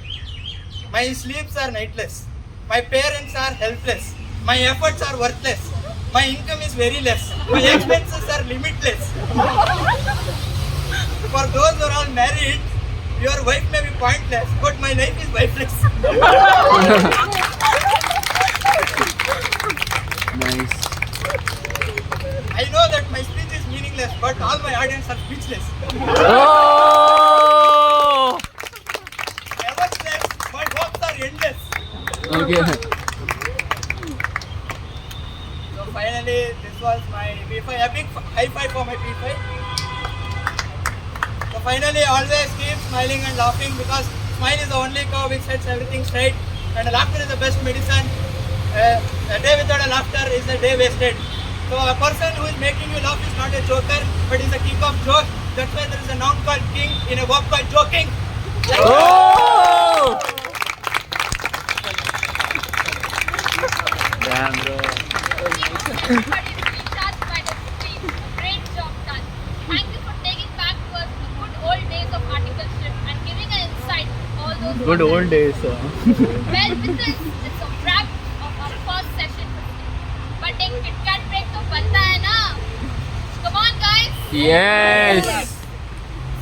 my sleeps are nightless, my parents are helpless, my efforts are worthless, my income is very less, my expenses are limitless. For those who are all married, your wife may be pointless, but my life is wifeless. Nice. I know that my speech is meaningless, but all my audience are speechless. Oh! Effortless, my hopes are endless. Okay. So finally, this was my P5. A big high five for my P5. So finally, always keep smiling and laughing, because smile is the only curve which sets everything straight, and laughter is the best medicine. A day without a laughter is a day wasted. So a person who is making you laugh is not a joker, but is a king of jokes. That's why there is a noun called king in a verb called joking. Oh! Damn, bro. Everybody recharged by the stream. Great job done. Thank you for taking back to us the good old days of articleship and giving an insight to all those Good old days. Well, with this, it's a wrap of our first session. But एक Kit Kat break तो बनता है ना? Come on, guys. Yes.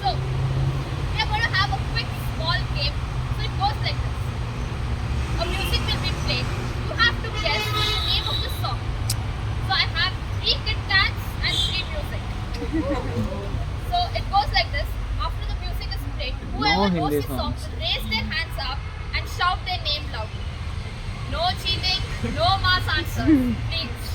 So, we are going to have a quick small game. So it goes like this. A music will be played. You have to guess the name of the song. So I have 3 Kit Kats and 3 music. So it goes like this. After the music is break, whoever knows Hindi this song songs. will raise their hands up and shout their name loudly. No cheating, no mass answers, please.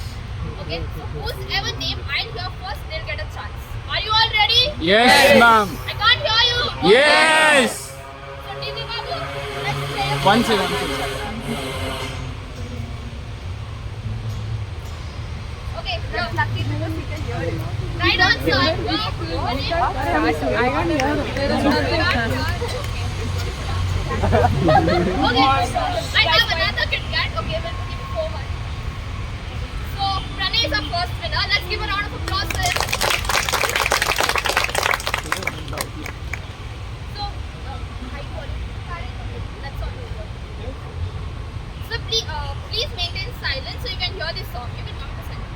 Okay, so whoever name I'll hear first, they'll get a chance. Are you all ready? Yes, ma'am. I can't hear you. Yes. So DJ Babu, let's play a One song. second. Okay, you're lucky because we can hear it. Right answer. Ready? I can't hear. There is nothing. Okay, I have another Kit Kat. Okay, we'll give it 4 1. So, Pranay is our first winner. Let's give a round of applause for him. So, high quality. Let's all do it. So, please maintain silence so you can hear this song. You can come to center.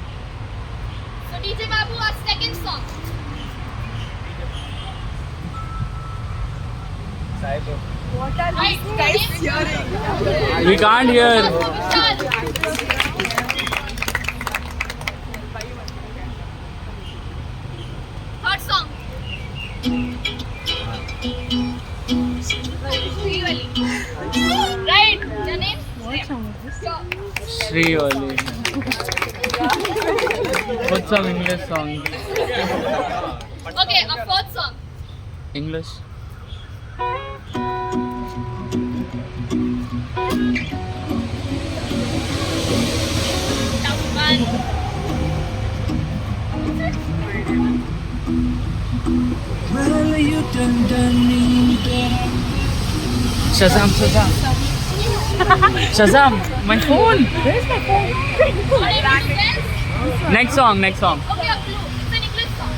So, DJ Babu, our second song. What are Right, these guys ready? hearing? We can't hear. Third song. Right, your name? What song is this? Sri only. What's some English song? Okay, our fourth song. English. Tough one. Shazam, Shazam. Shazam, my phone. Are you able to guess? Next song, next song. Okay, a clue. It's an English song.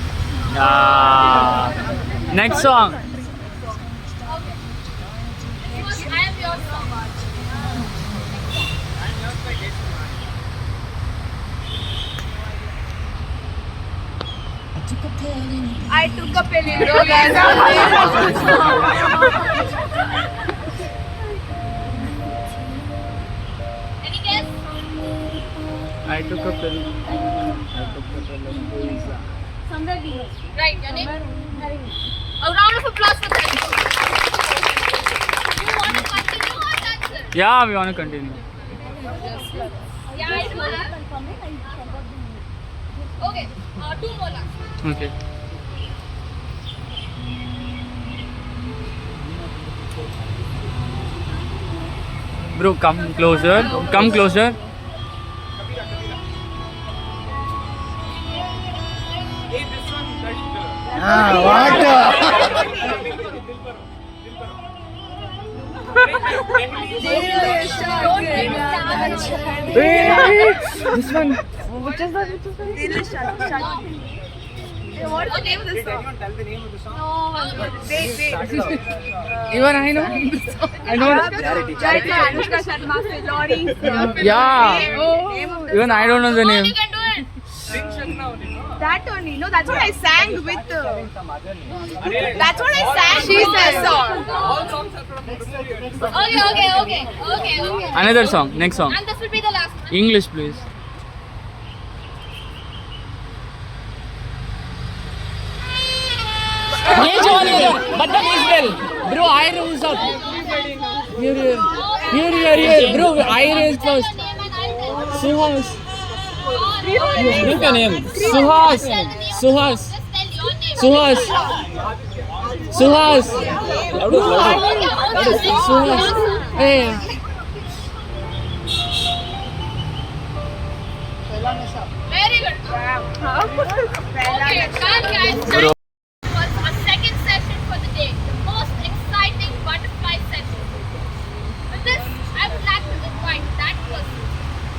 Next song. Okay. This was I Am Your Song. I took a pill in Any guess? I took a pill. Right, your name? A round of applause for them. You want to continue or that's it? Yeah, we want to continue. Yeah, I do have. Okay, 2 more last. Okay. Bro, come closer. Come closer. Hey, this one, This one. What's the name of this song? Even I know. I know. Anushka Sharma से Lori. Yeah. Even I don't know the You name. can do it. That only. No, that's what I sang with. That's what I sang. She says song. Okay. Another song. Next song. And this will be the last one. English, please. Button is well. Bro, I rose up. Here. Bro, I raised first. Suhas. Look at him. Suhas. Hey. Very good. Okay, done guys. Time was our second session for the day. The most exciting butterfly session. With this, I would like to invite that person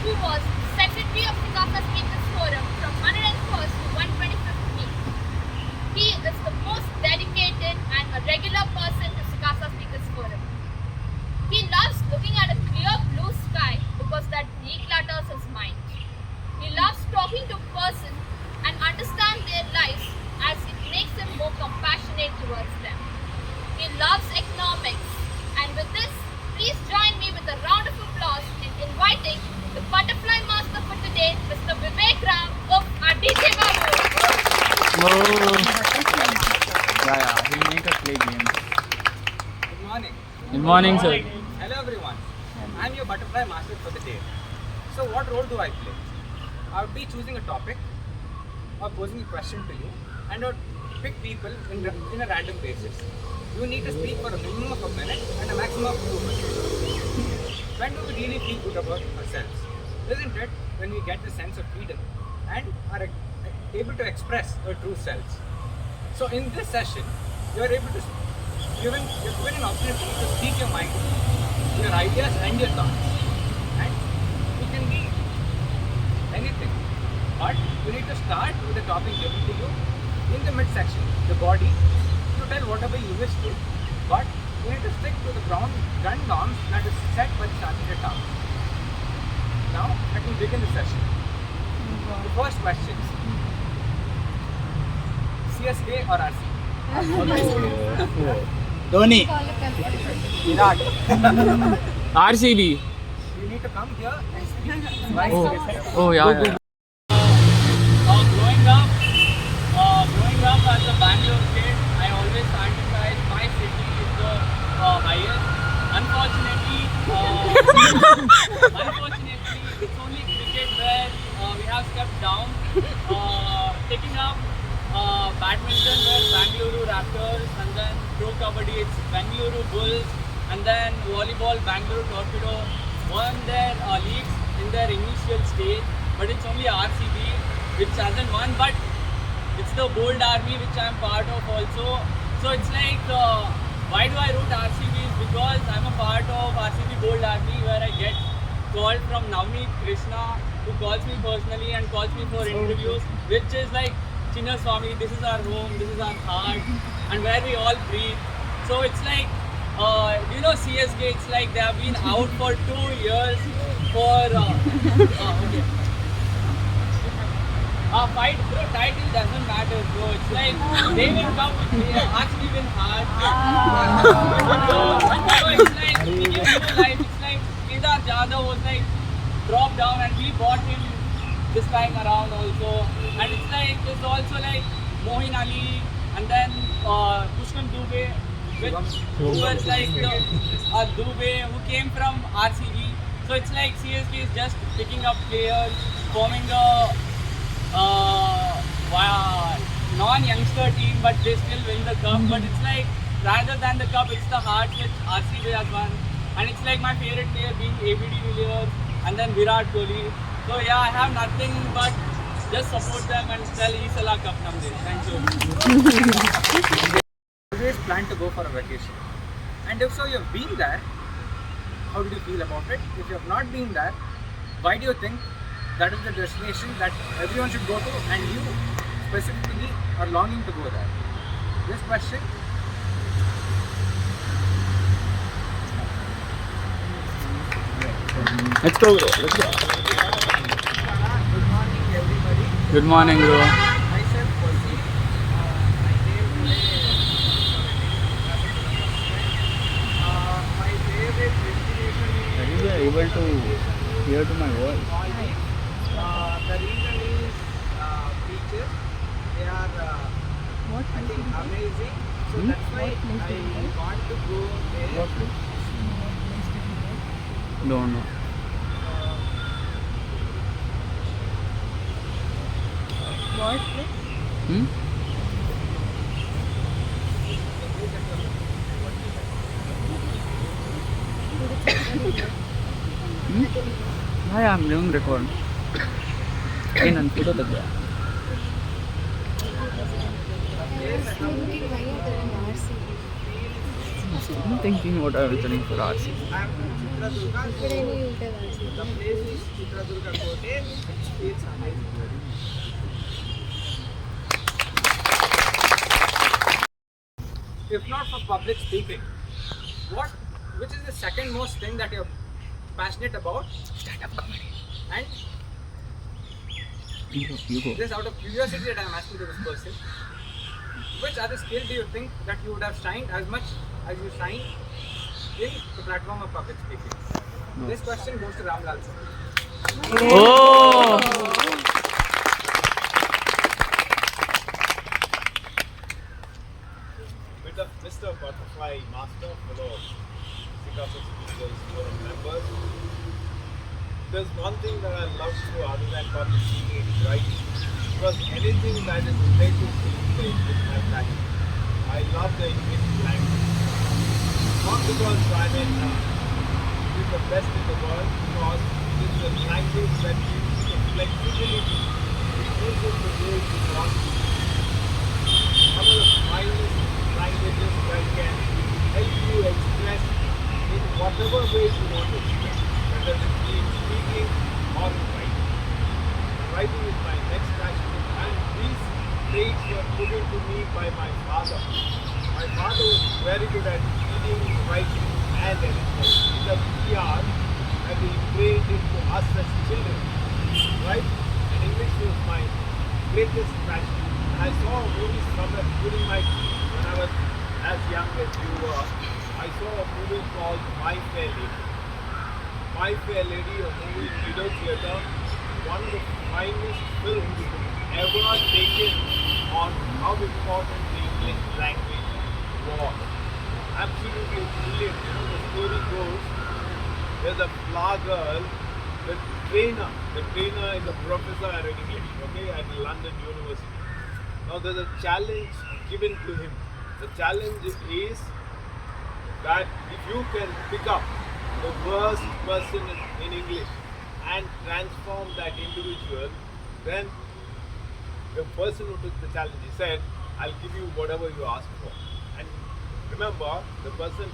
who was Secretary of Sicasa Speakers Forum from 101st to 125th meet. He is the most dedicated and a regular person to Sicasa Speakers Forum. He loves looking at a clear blue sky because that declutters his mind. He loves talking to a person and understand their lives as it makes him more compassionate towards them. He loves economics, and with this, please join me with a round of applause in inviting the butterfly master for today, Mr. Vivek Ram of our DJ Babu. Yeah, he'll make us play games. Good morning, sir. Hello everyone, I am your butterfly master for the day. So what role do I play? I would be choosing a topic or posing a question to you and I would pick people in a random basis. You need to speak for a minimum of a minute and a maximum of 2 minutes. When do we really feel good about ourselves? Isn't it when we get the sense of freedom and are able to express our true selves? So in this session, you are able to you're given an opportunity to speak your mind, your ideas and your thoughts. And it can be anything. But you need to start with the topic given to you in the midsection, the body, to tell whatever you wish to. But you need to stick to the gun norms that is set by the Chartered Town. Now, let me begin the session. The first question: CSK or RC? Dhoni. Virat. RCB. You need to come here and speak. Oh yeah. Growing up as a Bangalore kid, I always fantasize my city is the highest. Unfortunately, it's only cricket where we have stepped down. Taking up badminton where Bengaluru Raptors, and then pro kabaddi it's Bengaluru Bulls, and then volleyball Bengaluru Torpedo won their leagues in their initial stage, but it's only RCB which hasn't won, but it's the bold army which I'm part of also. So it's like why do I root RCB is because I'm a part of RCB bold army where I get called from Navneet Krishna, who calls me personally and calls me for interviews, which is like Chinna Swami, this is our home, this is our heart, and where we all breathe. So it's like, you know, CSK, it's like they have been out for 2 years for, okay. Fight, bro, title doesn't matter, bro. It's like, they will come, RCB win hard. So it's like, we give new life. It's like, Kedar Jadhav was like, dropped down and we bought him this time around also, and it's like there's also like Mohin Ali and then Pushkar Dubey, who was like Dubey who came from RCB. So it's like CSK is just picking up players, forming a non-youngster team, but they still win the cup. But it's like rather than the cup, it's the heart which RCB has won, and it's like my favorite player being ABD Villiers and then Virat Kohli. So yeah, I have nothing but just support them and tell Isala Cup Namde. Thank you. Always plan to go for a vacation. And if so, you have been there, how did you feel about it? If you have not been there, why do you think that is the destination that everyone should go to and you specifically are longing to go there? This question. Let's go, bro. Let's go. Good morning, everybody. Good morning, bro. Myself, Percy. My name my favorite destination is. Are you able to hear to my voice? The reason is beaches. They are I think amazing. So that's why I want to go there. What place? Don't know. What place? Hmm? Hi, I'm doing record. Hey, nan photo tak gaya. I'm thinking what I was doing for RC. I am from Chitradurga. The place is Chitradurga Kote. It's amazing. If not for public speaking, which is the second most thing that you're passionate about? Stand-up comedy. And You go. just out of curiosity that I'm asking to this person, which other skill do you think that you would have shined as much as you shine in the platform of public speaking? No. This question goes to Ramlal sir. Oh! Mr. Butterfly Master, hello. Sicasa Speakers Forum members. There's one thing that I love to do other than public speaking, right? Because anything that is related to English is my passion. I love the English language. Not because it is the best in the world, because it is the language that gives you the flexibility to use it the way you want. One of the finest languages that can help you express in whatever way you want to express, whether it be in speaking or in writing. Writing is my next passion, and these traits were put into me by my father. My father was very good at reading, writing, and everything. He's a PR, and he ingrained into us as children, right? And English was my greatest passion. And I saw movies somewhere during when I was as young as you were. I saw a movie called My Fair Lady. My Fair Lady, a movie in Lido Theatre, one of the finest films ever taken on how important the English language was. Absolutely brilliant. You know, the story goes, there's a flower girl, the trainer. The trainer is a professor at English, okay, at London University. Now there's a challenge given to him. The challenge is that if you can pick up the worst person in English and transform that individual, then the person who took the challenge, he said, I'll give you whatever you ask for. And remember, the person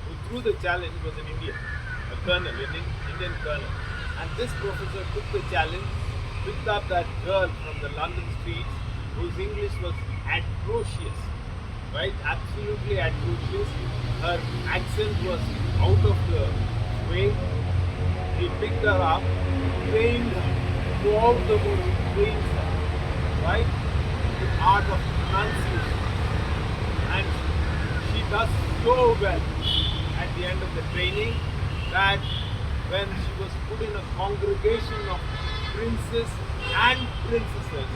who threw the challenge was an Indian, a colonel, an Indian colonel. And this professor took the challenge, picked up that girl from the London streets whose English was atrocious, right? Absolutely atrocious. Her accent was out of the way. He picked her up, trained her, throughout the movie, trained her, right? The art of pronunciation. And she does so well at the end of the training that when she was put in a congregation of princes and princesses,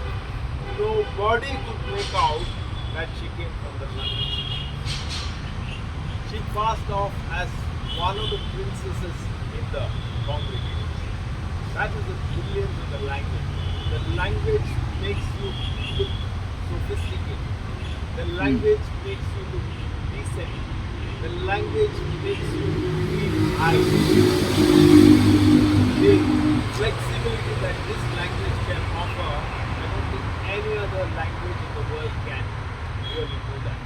nobody could make out that she came from the London. She passed off as one of the princesses in the congregation. That is the brilliance of the language. The language makes you look sophisticated. The language makes you look decent. The language makes you feel high. The flexibility that this language can offer, I don't think any other language in the world can really do that.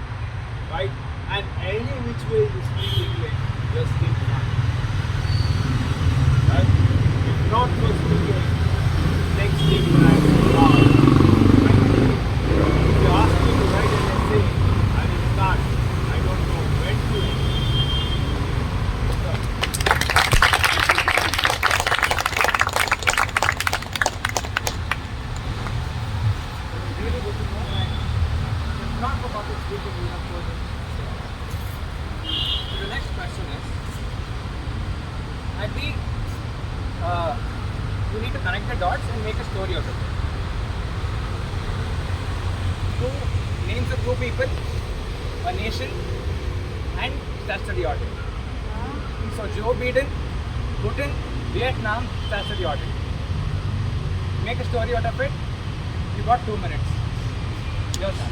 Right? And any which way you speak English, you're still fine. Right? If not for speaking, next thing you have to start. Right? If you ask me to write an essay, I will start. I don't know when to. Really good to know, and it's not for public speaking, we have chosen. So the next question is, you need to connect the dots and make a story out of it. Two names of two people, a nation, and that's the order. So Joe Biden, Putin, Vietnam, that's the order. Make a story out of it. You got 2 minutes. Your turn.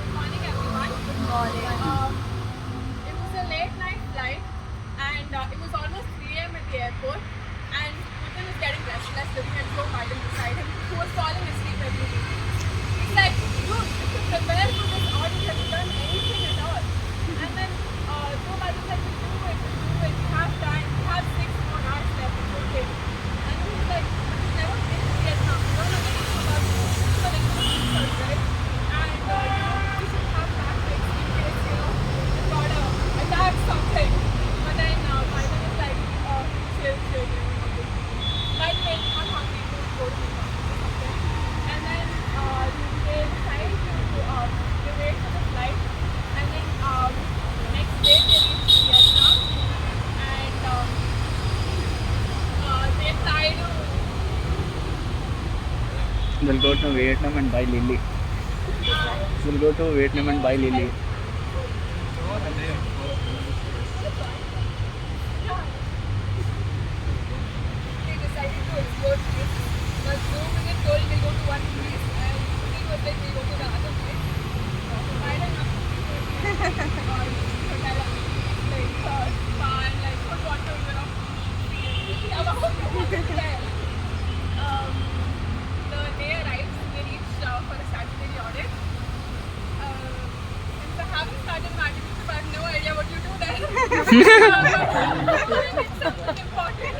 Good morning, everyone. Good morning. It was a late night flight, and it was almost 3 a.m. at the airport. And Putin is getting restless, looking at Joe Biden beside him, who was falling asleep every day. He's like, dude, to prepare for this audit, have you done anything at all? And then Joe Biden's like, do it. You have time. You have 6 more hours left. It's okay. And he's like, he's never been to Vietnam. You don't know anything about it. So like, research, right? And you should have tactics in case, you got to attack something. But then Biden is like, chill. By the way, I'm hungry to go to McDonald's or something. And then they decided to go We'll go to Vietnam and buy lily. We'll go to Vietnam and buy lily. They decided to explore places, but no minute told they go to one place and he was like they go to the other place. I don't know. Fun, like good water, the day arrives, they reach for a statutory audit. Since I haven't started my activity, I have no idea what you do there. It's important.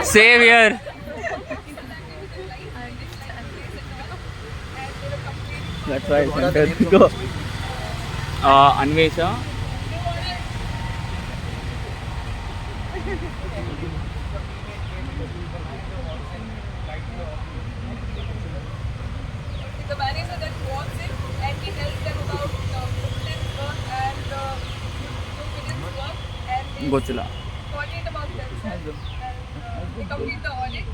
Savior. That's why I sent her to go. Anvesha. The manager then walks in and he tells them about his work and his work and they Godzilla. coordinate about themselves and they complete the audit.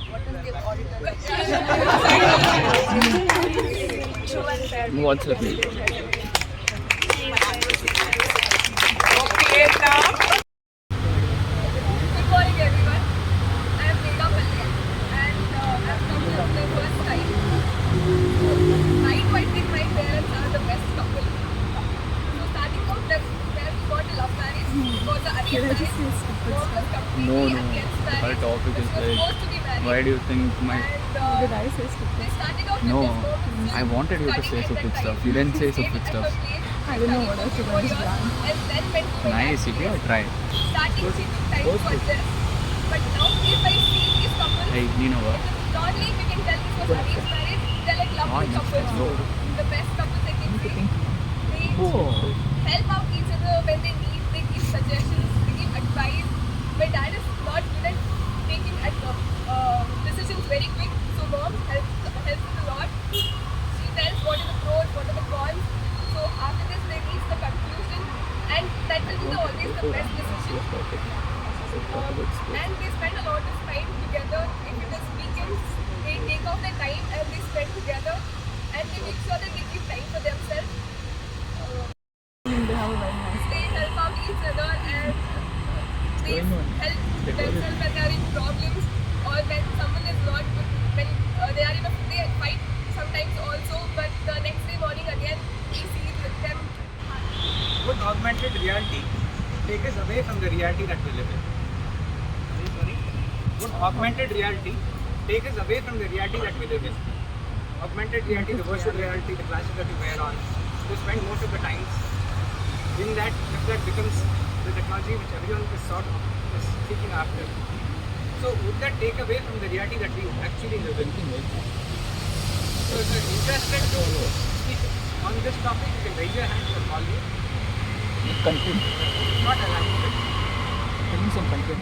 What is the audit? What's up? Good morning everyone. I am Megha Palle and I have come here for the first time. I might think my parents are the best couple. So starting out, we got a love marriage, was the arranged marriage. Mom was completely against marriage. Her topic She is was like, supposed to be married. why do you think my... And they started out with No, this mom I wanted you to studying say at stupid that stuff. time. You didn't say Stayed stupid at stuff. her place, studied for 4 years, and then went to my Nice, if you try. starting she took time to adjust. But now if I see these couples, Hey, you know what? not only we can tell this was arranged marriage, they're like lovely couples. The best couples I can say. They help out each other when they need, they give suggestions, they give advice. My dad is not good at taking decisions very quick, so mom helps him a lot. She tells what are the pros, what are the cons. So after this they reach the conclusion and that will be always the best decision. And they spend a lot of time together. If it is weekends, they take out their time and they spend together and they make sure that they give time for themselves. They help out each other and they help themselves when they are in problems or when someone is not good, when they are in a they fight sometimes also, but the next day morning again we see with them. Would augmented reality take us away from the reality that we live in? Would augmented reality take us away from the reality that we live in? Augmented reality, the virtual reality, the glasses that we wear on, we spend most of the time in that, if that becomes the technology which everyone is sort of is seeking after. So would that take away from the reality that we actually live in? So if you're interested to speak on this topic, you can raise your hand or call me. Content. Not aligned. Tell me some content.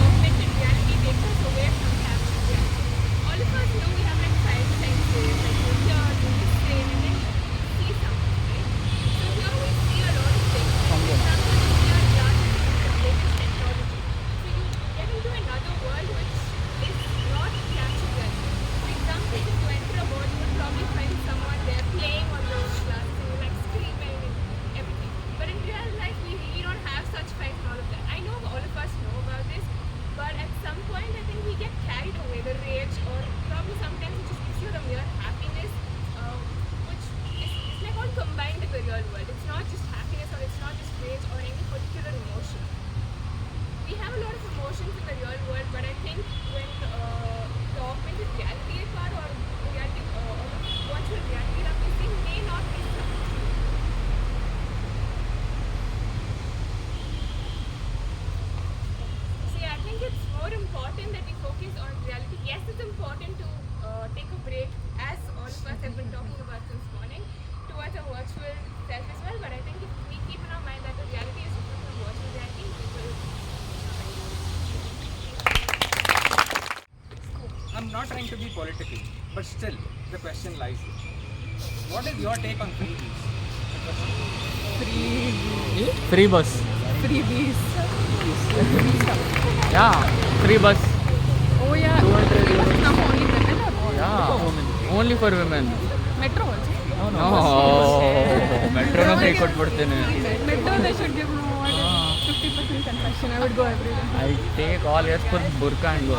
Augmented reality takes us away from having reality. All of us know we have like 5 senses, like we hear, we listen, and then we see something, right? So here we see a lot of things. For example, we are glasses with the latest technology. So you get into another world which is not the actual reality. For example, if you enter a mall, you would probably find someone there playing on those glasses and you're like screaming and everything. But in real life, we really don't have such fights and all of that. I know all of us know about this, but at some point, I think we get carried away, the rage, or probably sometimes it just gives you the mere happiness, which is like all combined in the real world. It's not just happiness or it's not just rage or any particular emotion. We have a lot of emotions in the real world, but I think when the augmented reality part or reality or virtual reality that we see may not be something. See, I think it's more important that we focus on reality. Yes, it's important to take a break, as all of us have been talking about since morning, towards a virtual self as well. But I think if we keep in our mind that the reality is different from virtual reality, we will. I'm not trying to be political, but still, the question lies here. What is your take on freebies? Free bus. Freebies. Yeah. free bus. Oh yeah. 200 Free bus euros. is now for only women or what? Yeah, only for women. Metro also. No, metro no free ಕೊಟ್ಬಿಡ್ತೀನಿ. Metro they should give no what 50% concession. I would go every day. I take all years for burqa and go.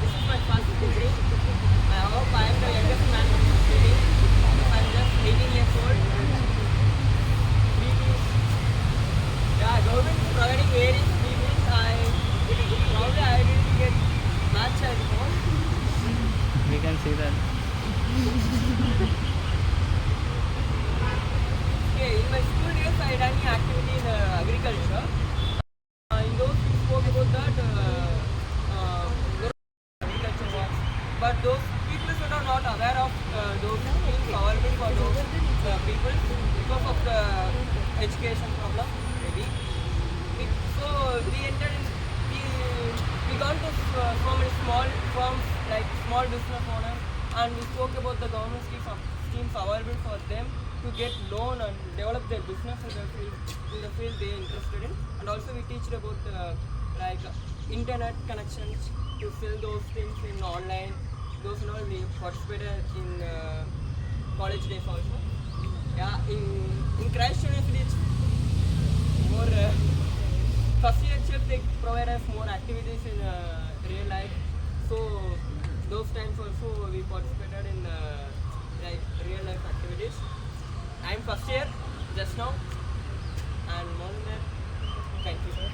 This is my first degree. I hope I am the youngest man sitting. I'm just 18 years old. Yeah, government is providing various degrees. I didn't get much at all. We can see that. Okay, in my school days, I done an activity in agriculture. In those we spoke about that agriculture works, but those people are not aware of those things available for those people because of the education problem, maybe. So we entered in, we got to so many small firms like small business owners, and we spoke about the government schemes available for them to get loan and develop their business in the field they are interested in. And also we teach about like internet connections to sell those things in online. Those and all we participated in college days also. Yeah, in Christ University it's more first year itself they provide us more activities in real life. So those times also we participated in like real life activities. I am first year just now, and more than that, thank you, sir.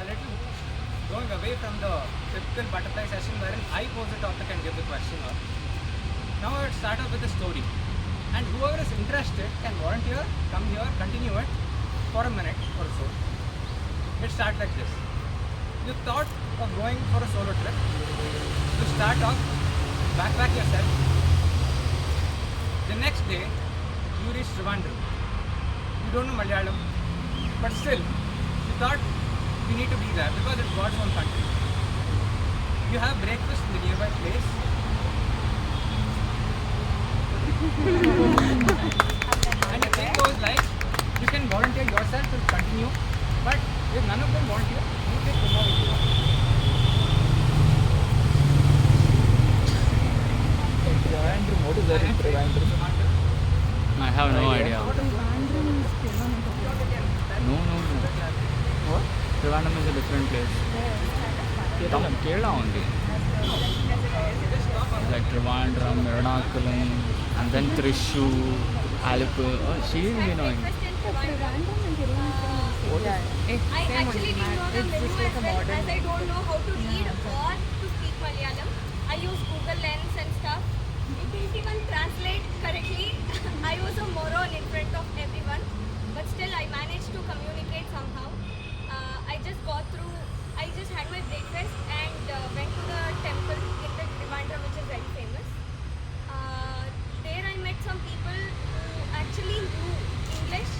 A little going away from the typical butterfly session wherein I pose the topic and give the question up. Now I would start off with a story, and whoever is interested can volunteer, come here, continue it for a minute or so. It starts like this. You thought of going for a solo trip. You start off, backpack yourself. The next day, you reach Trivandrum. You don't know Malayalam, but still, you thought you need to be there because it's God's own country. You have breakfast in the nearby place. And the thing goes like, you can volunteer yourself to continue, but if none of them volunteer, you take tomorrow if you want. What is there in Trivandrum? I have no idea. No. What? Trivandrum is a different place. Kerala only. Like Trivandrum, Ernakulam, and then Thrissur, Alipur. Oh, she will be knowing. I actually didn't know the menu as well, as I don't know how to read or to speak Malayalam. I use Google Lens and stuff. It didn't even translate correctly. I was a moron in front of everyone, but still I managed to communicate somehow. I just got through. I just had my breakfast and went to the temple in the Trivandrum, which is very famous. There I met some people who actually knew English.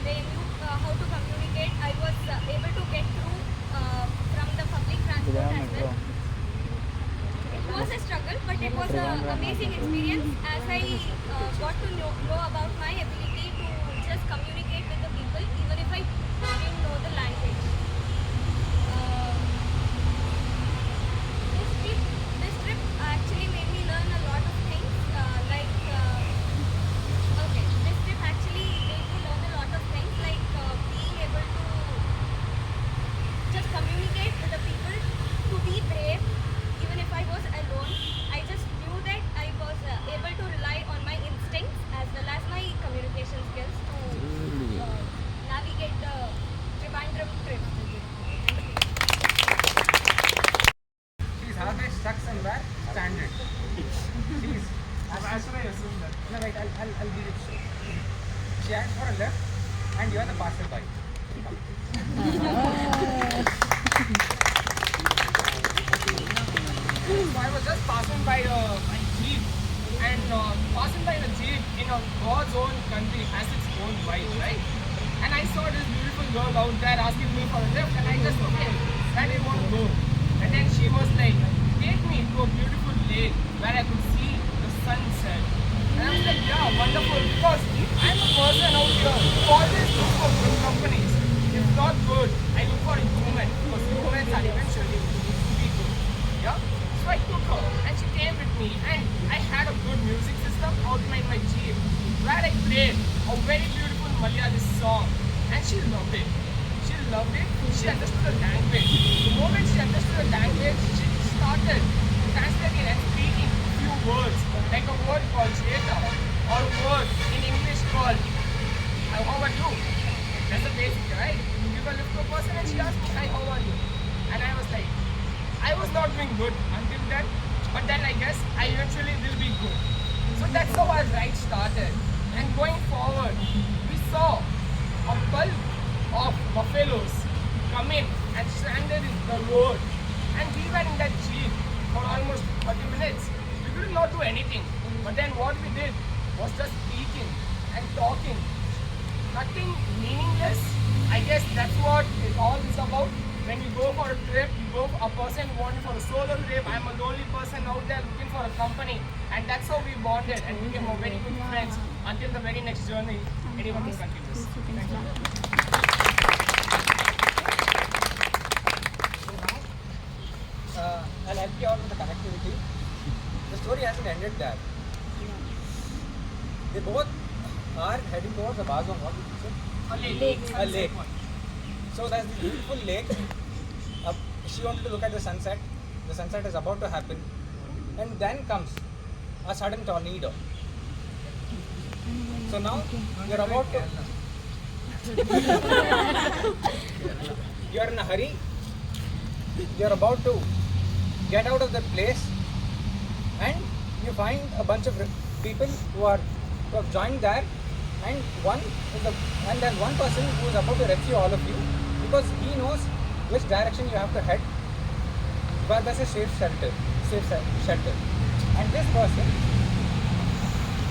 They knew how to communicate. I was able to get through from the public transport as well. It was a struggle, but it was an amazing experience as I got to know about my ability to just communicate with the people, even if I didn't know the language. This trip actually made me learn a lot of things. This trip actually made me learn a lot of things, like being able to just communicate with the people, to be brave, even if I was alone. I just knew that I was able to rely on my instincts as well as my communication skills to navigate the Trivandrum trip. She's always stuck somewhere standard. She's as soon as I assume that. No, wait, I'll give it straight. She asks for a left, and you are the passerby. So I was just passing by my jeep, and passing by the jeep in God's own country has its own vibe, right? And I saw this beautiful girl out there asking me for a lift, and I just okay, where do you want to go? And then she was like, take me to a beautiful lake where I could see the sunset. And I was like, yeah, wonderful, because I'm a person out here who always looks for good companies. If not good, I look for improvement because humans are eventually to be good. Yeah? So I took her and she came with me and I had a good music system outside my Jeep where I played a very beautiful Malayali song and she loved it. She loved it. She understood the language. The moment she understood the language, she started translating and speaking a few words like a word called Jeta or a word in English called how are you? That's the basic, right? You give a lift to a person and she asked me, hi, how are you? And I was like, I was not doing good until then, but then I guess I eventually will be good. So that's how our ride started. And going forward, we saw a bulk of buffaloes come in and stranded in the road. And we were in that jeep for almost 30 minutes. We could not do anything. But then what we did was just speaking and talking. Nothing meaningless. I guess that's what it all is about. When you go for a trip, you go a person wanting for a solo trip. I'm a lonely person out there looking for a company. And that's how we bonded and became a very good friends until the very next journey. Anyone can continue this. Thank you. I'll help you out with the connectivity. The story hasn't ended there. They both are heading towards a Bazon. What did you say? A lake. So there's this beautiful lake. She wanted to look at the sunset. The sunset is about to happen. And then comes a sudden tornado. So now you're about to... you're in a hurry. You're about to get out of that place. And you find a bunch of people who have joined there. And then one person who is about to rescue all of you because he knows which direction you have to head, but there's a safe shelter. And this person,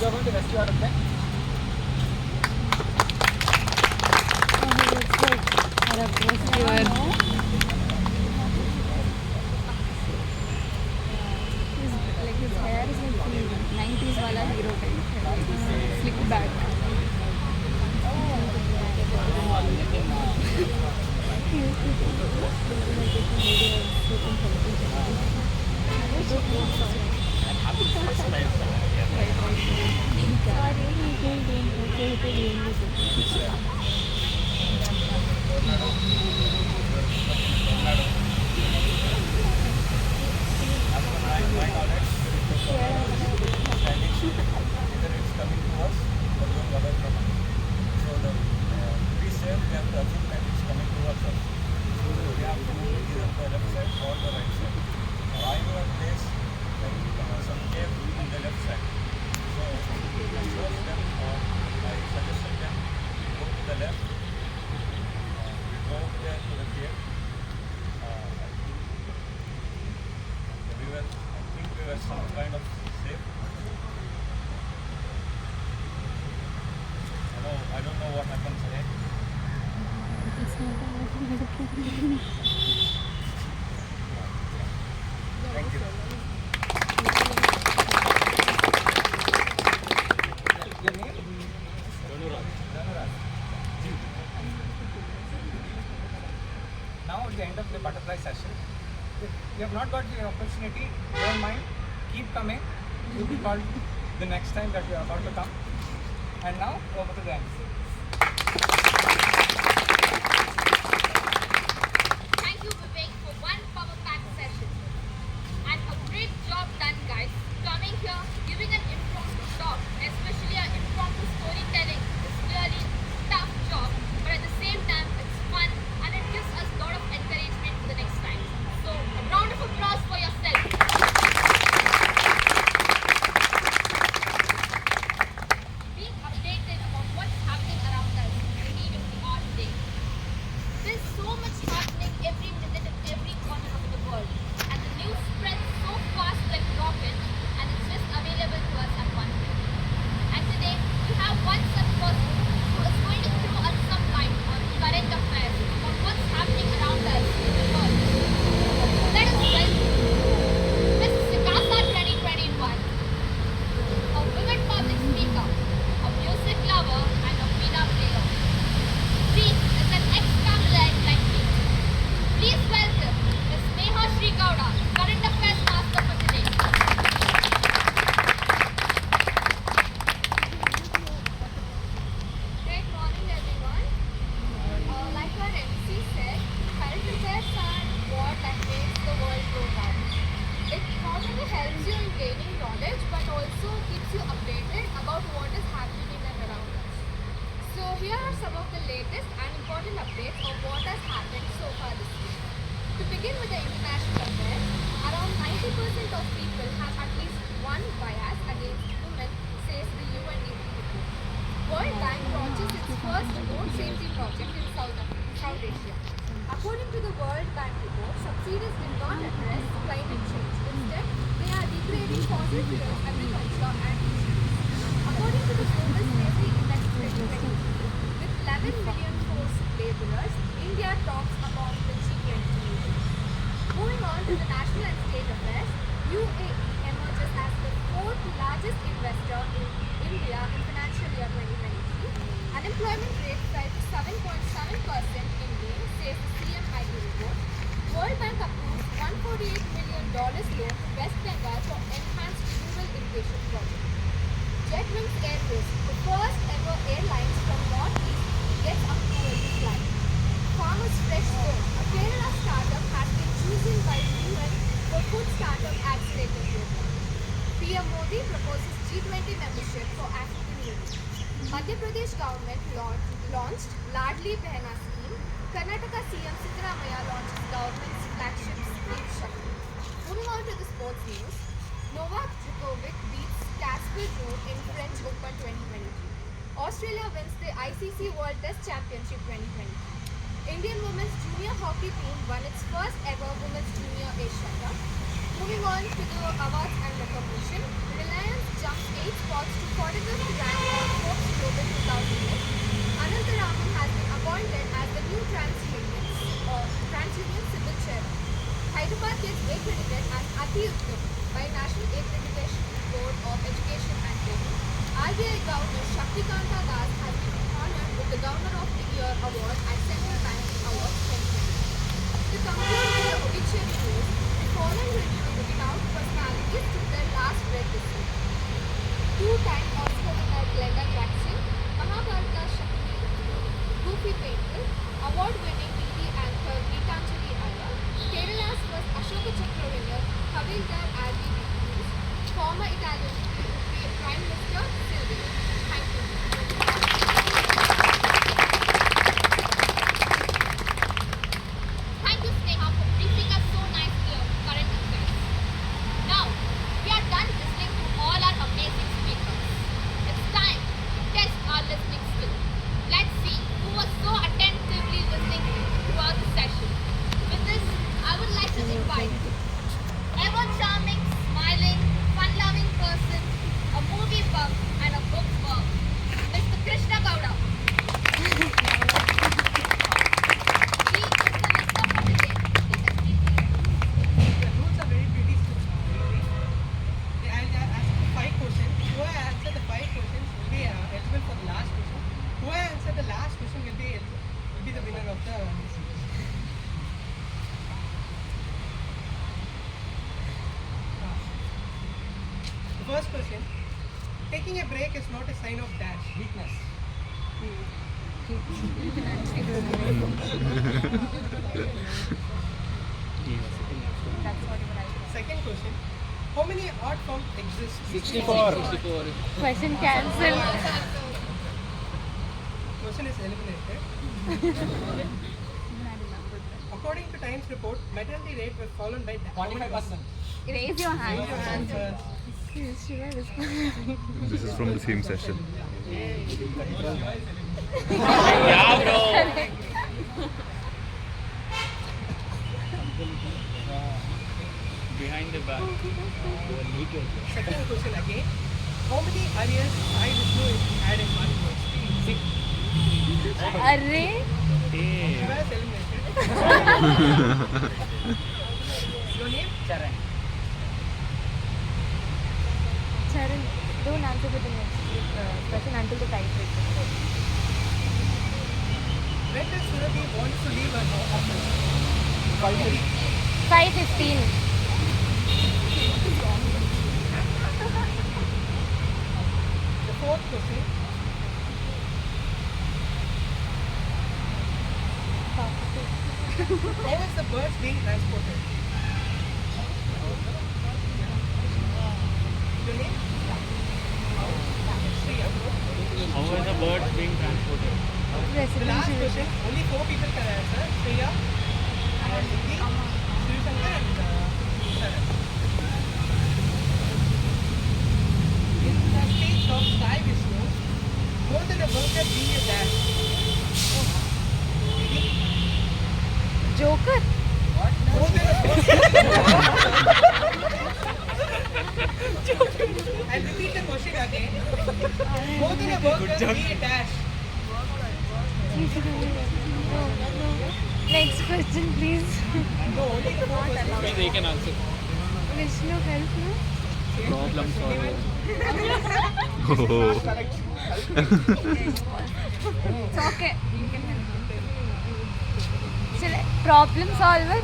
you're going to rescue out of them. His hair is like 90s wala hero type. Slick back. I don't know what happens ahead. Thank you. Your name? Now at the end of the butterfly session, if you have not got the opportunity, don't mind, keep coming. You'll be called the next time that you are about to come. And now over to the MC. Thank you, Vivek, for one power-packed session. And a great job done, guys. Coming here, giving an impromptu talk, especially an impromptu storytelling, is really a tough job. But at the same time, it's fun and it gives us a lot of encouragement for the next time. So, a round of applause for yourself. Being updated about what's happening here are some of the latest and important updates of what has happened so far this year. To begin with the international affairs, around 90% of people have at least one bias against women, says the UNDP report. World Bank launches its first road safety project in South Asia. According to the World Bank report, subsidies did not address climate change. Instead, they are degrading fossil fuels, agriculture and fisheries. According to the Global Safety Index 2023, with 11 million forced laborers, India tops among the G20 nations. Moving on to the national and state affairs, UAE emerges as the fourth largest investor in India in financial year 2023. Unemployment rate fell to 7.7% in May, says the CMIB report. World Bank approves $148 million loan to West Bengal for enhanced rural irrigation project. Jetwings Airways, the first ever airlines from Northeast, gets approval to fly. Farmers Fresh Zone, a Kerala startup, has been chosen by the UN for Food Startup Accelerator Program. PM Modi proposes G20 membership for African Union. Madhya Pradesh government launched Ladli Behna scheme. Karnataka CM Siddaramaiah launches government's flagship scheme Shakti. Moving on to the sports news, Novak Djokovic beats Casper Ruud in French Open 2023. Australia wins the ICC World Test Championship 2023. Indian women's junior hockey team won its first ever women's junior Asia Cup. Moving on to the awards and recognition, Reliance jumped 8 spots to 45th rank on Forbes Global 2008. Anantaraman has been appointed as the new TransUnion Civil Chair. Hyderabad gets accredited as Ati Uttam by National Accreditation Board of Education and Training. RBI Governor Shaktikanta Das has been honored with the Governor of the Year Award at Central Banking Awards 2020. To conclude with the obituary news, the following review the renowned personalities took their last breath this week. Two-time Oscar winner Glenda Jackson, Mahabharata Shakti, Goofy Painter, award-winning TV anchor Geetanjali Iyer, Kerala's first Ashoka Chakra winner Havildar R.B. News, former Italian Prime Minister Silvio. Thank you. Thank you, Sneha, for briefing us so nicely on current affairs. Now, we are done listening to all our amazing speakers. It's time to test our listening skill. Let's see who was so attentively listening throughout the session. With this, I would like to invite ever charming, smiling, fun-loving person, a movie buff and a book buff, Mr. Krishna Gowda. The rules are very pretty strict. I'll ask you 5 questions. Whoever answer the 5 questions will be eligible for the last question. Whoever answer the last question will be the winner of the The first question. Taking a break is not a sign of dash. Weakness. Second question. How many art forms exist? 64. Question cancelled. Question is eliminated. According to Times report, maternity rate was fallen by 45%. Raise your hand. Raise your hand first. This is from the same session. Yeah, bro. Behind the back. Second question again. How many areas I Vishnu had in one word? Speak. Array? Shiva is eliminated. Your name? Charan. Charan, don't answer for the next question until the time break. When does Surabhi want to leave her office? 5:15. The fourth question. How is the birds being transported? Your name? Shriya. were the birds being transported? The last question, only 4 people can answer. Shreya, and Vicky, Srisankar and Sharan. In the speech of Sai Vishnu, go to the bunker, be a dash. Vicky? Joker. Go to the I'll repeat the question again. Go to the bunker, be a dash. Next question, please. No, only the 4 questions. They can answer. Vishnu, help me. Problem solver. It's okay. You can help me. Problem solver.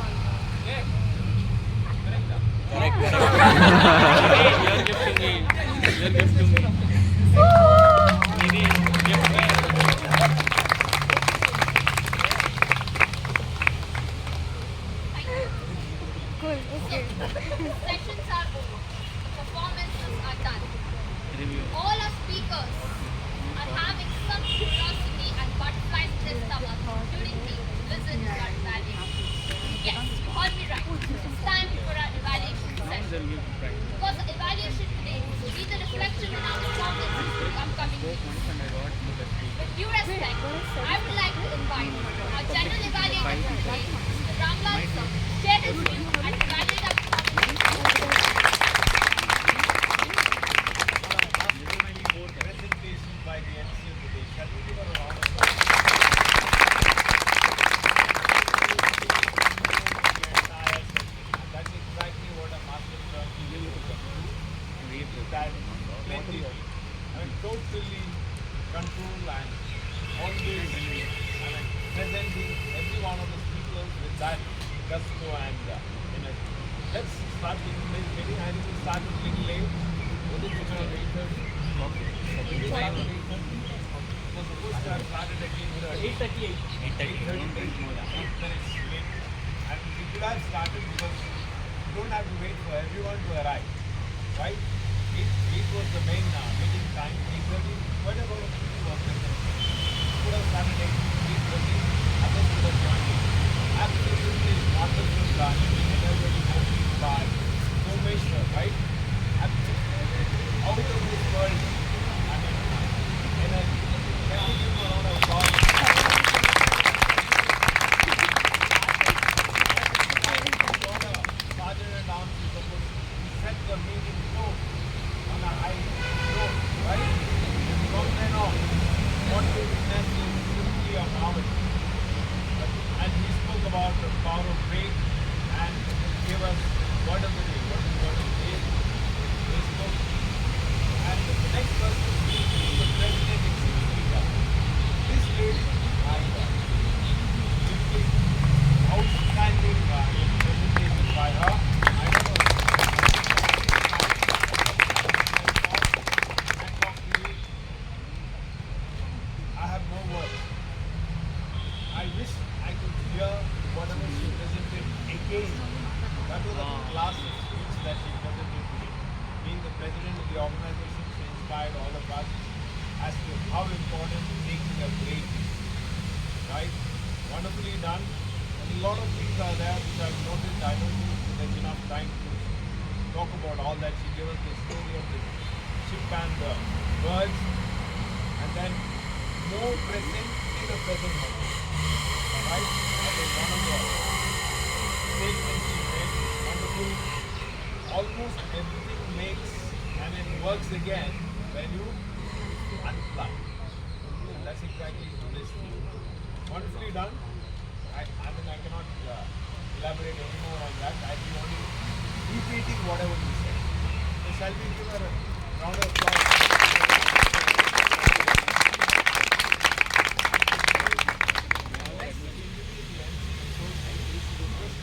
Correct. Your gift to me. Your gift to me. Maybe gift me. Cool. Okay. Sessions are over. The performances are done. Review. All our speakers are having some curiosity and butterflies in their stomach during the listen to our evaluation. Yes, you heard me right. It's time for our evaluation session. They'll give practice. Because the evaluation today will be the reflection in our performances in the upcoming weeks. With due respect, I would like to invite our general evaluator today, Mr. Ramlal sir, share his view and evaluate our performance. Presentation by the MC of the day. Shall we give her a round of applause? That's exactly what a master learning will do. That plenty, totally control and always, presenting every one of the speakers with that gusto and energy. Let's start with the meeting. I think we start a little late. What is it around 8:30? We start at 8:30. We're supposed to have started at 8:38. 8:38 minutes late. And we could have started because you don't have to wait for everyone to arrive. Right? 8 was the main meeting time. 8:30, quite a lot of people were present. Could have started at 8:30, others could have joined. Absolutely wonderful planning. Everybody hosted by Someshwar, right? Absolutely out of this world. I mean, energy. Can you give a round of applause? Sergeant at Arms is supposed to set the meeting tone on a high note, right? From then on, what we witnessed is simply a marvel. And he spoke about the power of faith and gave us word of the day. What is word of the day? He spoke. And the next person is the president executive. This lady, my God, simply outstanding presentation by her. I don't know. I have no words. I wish I could hear whatever she presented again. That was a class speech that she presented today. Being the president of the organization, she inspired all of us as to how important taking a break is. Right? Wonderfully done. And a lot of things are there which I've noticed. I don't think there's enough time to talk about all that. She gave us the story of the ship and the birds. And then more present in the present moment. Right? That is one of the statements she made. Wonderful. Almost everything makes and it works again when you unplug. That's exactly this thing. Wonderfully done. I mean, I cannot elaborate any more on that. I'll be only repeating whatever you said. So shall we give her a round of applause?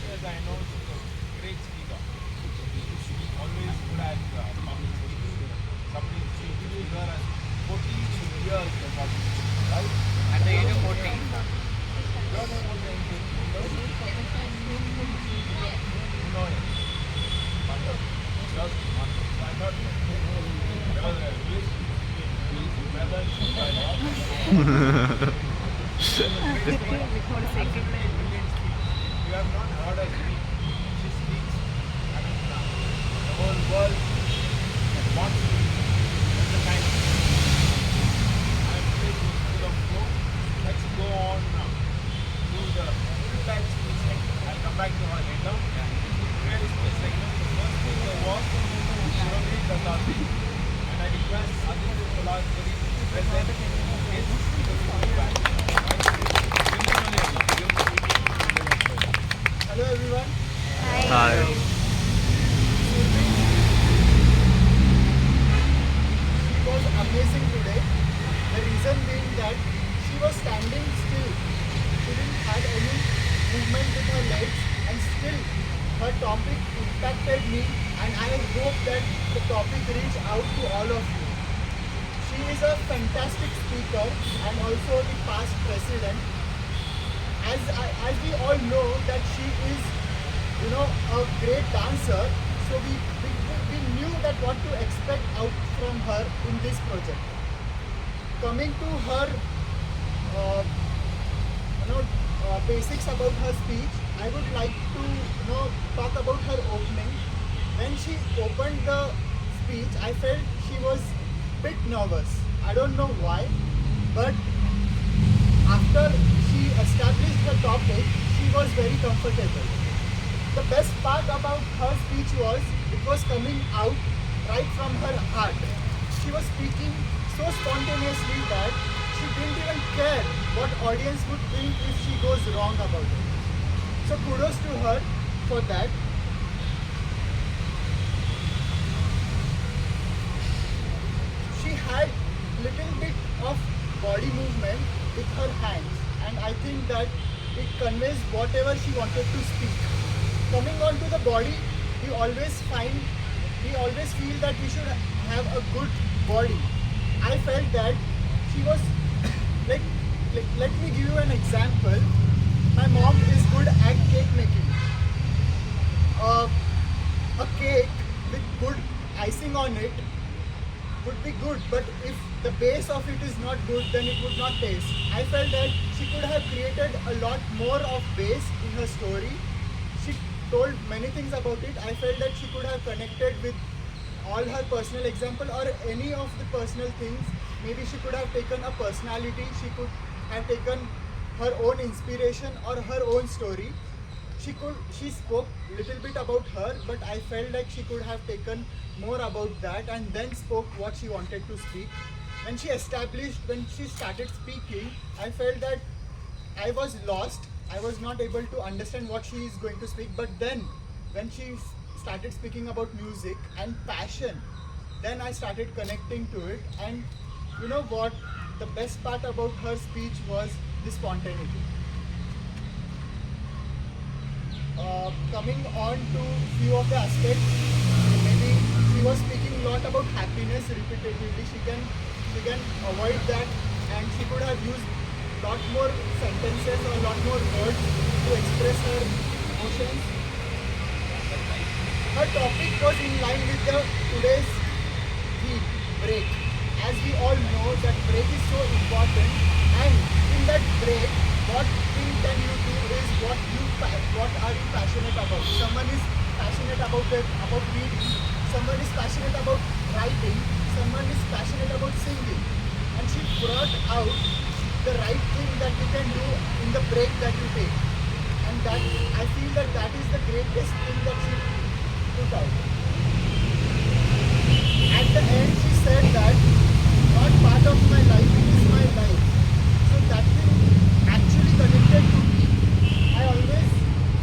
As I know, she's a great speaker. She's always good at public speaking. Somebody she interviewed her as 14 years of public speaking, right? At the age of 14. No. Just one. I thought there was a list between brothers. You have not heard her speak. She speaks and the whole world wants to at the time. I'm playing full of flow. Let's go on now to the feedback speech segment. I'll come back to her later. Here is speech segment. The first speaker was Shravani Prathapi, and I request Aditya Kolashwari to present his feedback. Hello everyone. Hi. She was amazing today. The reason being that she was standing still. She didn't have any movement with her legs, and still her topic impacted me, and I hope that the topic reach out to all of you. She is a fantastic speaker and also the past president. As we all know that she is, a great dancer, so we knew that what to expect out from her in this project. Coming to her, basics about her speech, I would like to, talk about her opening. When she opened the speech, I felt she was a bit nervous. I don't know why, but after she established the topic, she was very comfortable. The best part about her speech was it was coming out right from her heart. She was speaking so spontaneously that she didn't even care what audience would think if she goes wrong about it. So kudos to her for that. She had little bit of body movement with her hands, and I think that it conveys whatever she wanted to speak. Coming on to the body, we always feel that we should have a good body. I felt that she was like let me give you an example. My mom is good at cake making. A cake with good icing on it would be good, but if the base of it is not good, then it would not taste. I felt that she could have created a lot more of base in her story. She told many things about it. I felt that she could have connected with all her personal example or any of the personal things. Maybe she could have taken a personality, she could have taken her own inspiration or her own story. She spoke little bit about her, but I felt like she could have taken more about that and then spoke what she wanted to speak. When she started speaking, I felt that I was lost. I was not able to understand what she is going to speak. But then, when she started speaking about music and passion, then I started connecting to it. And you know what? The best part about her speech was the spontaneity. Coming on to few of the aspects, maybe she was speaking a lot about happiness repetitively. She can avoid that, and she could have used lot more sentences or lot more words to express her emotions. Her topic was in line with today's theme, break. As we all know that break is so important, and in that break, what thing can you do is what are you passionate about. Someone is passionate about reading, someone is passionate about writing, someone is passionate about singing, and she brought out the right thing that you can do in the break that you take, and that I feel that is the greatest thing that she put out. At the end, she said that not part of my life, it is my life. So that thing actually connected to me. I always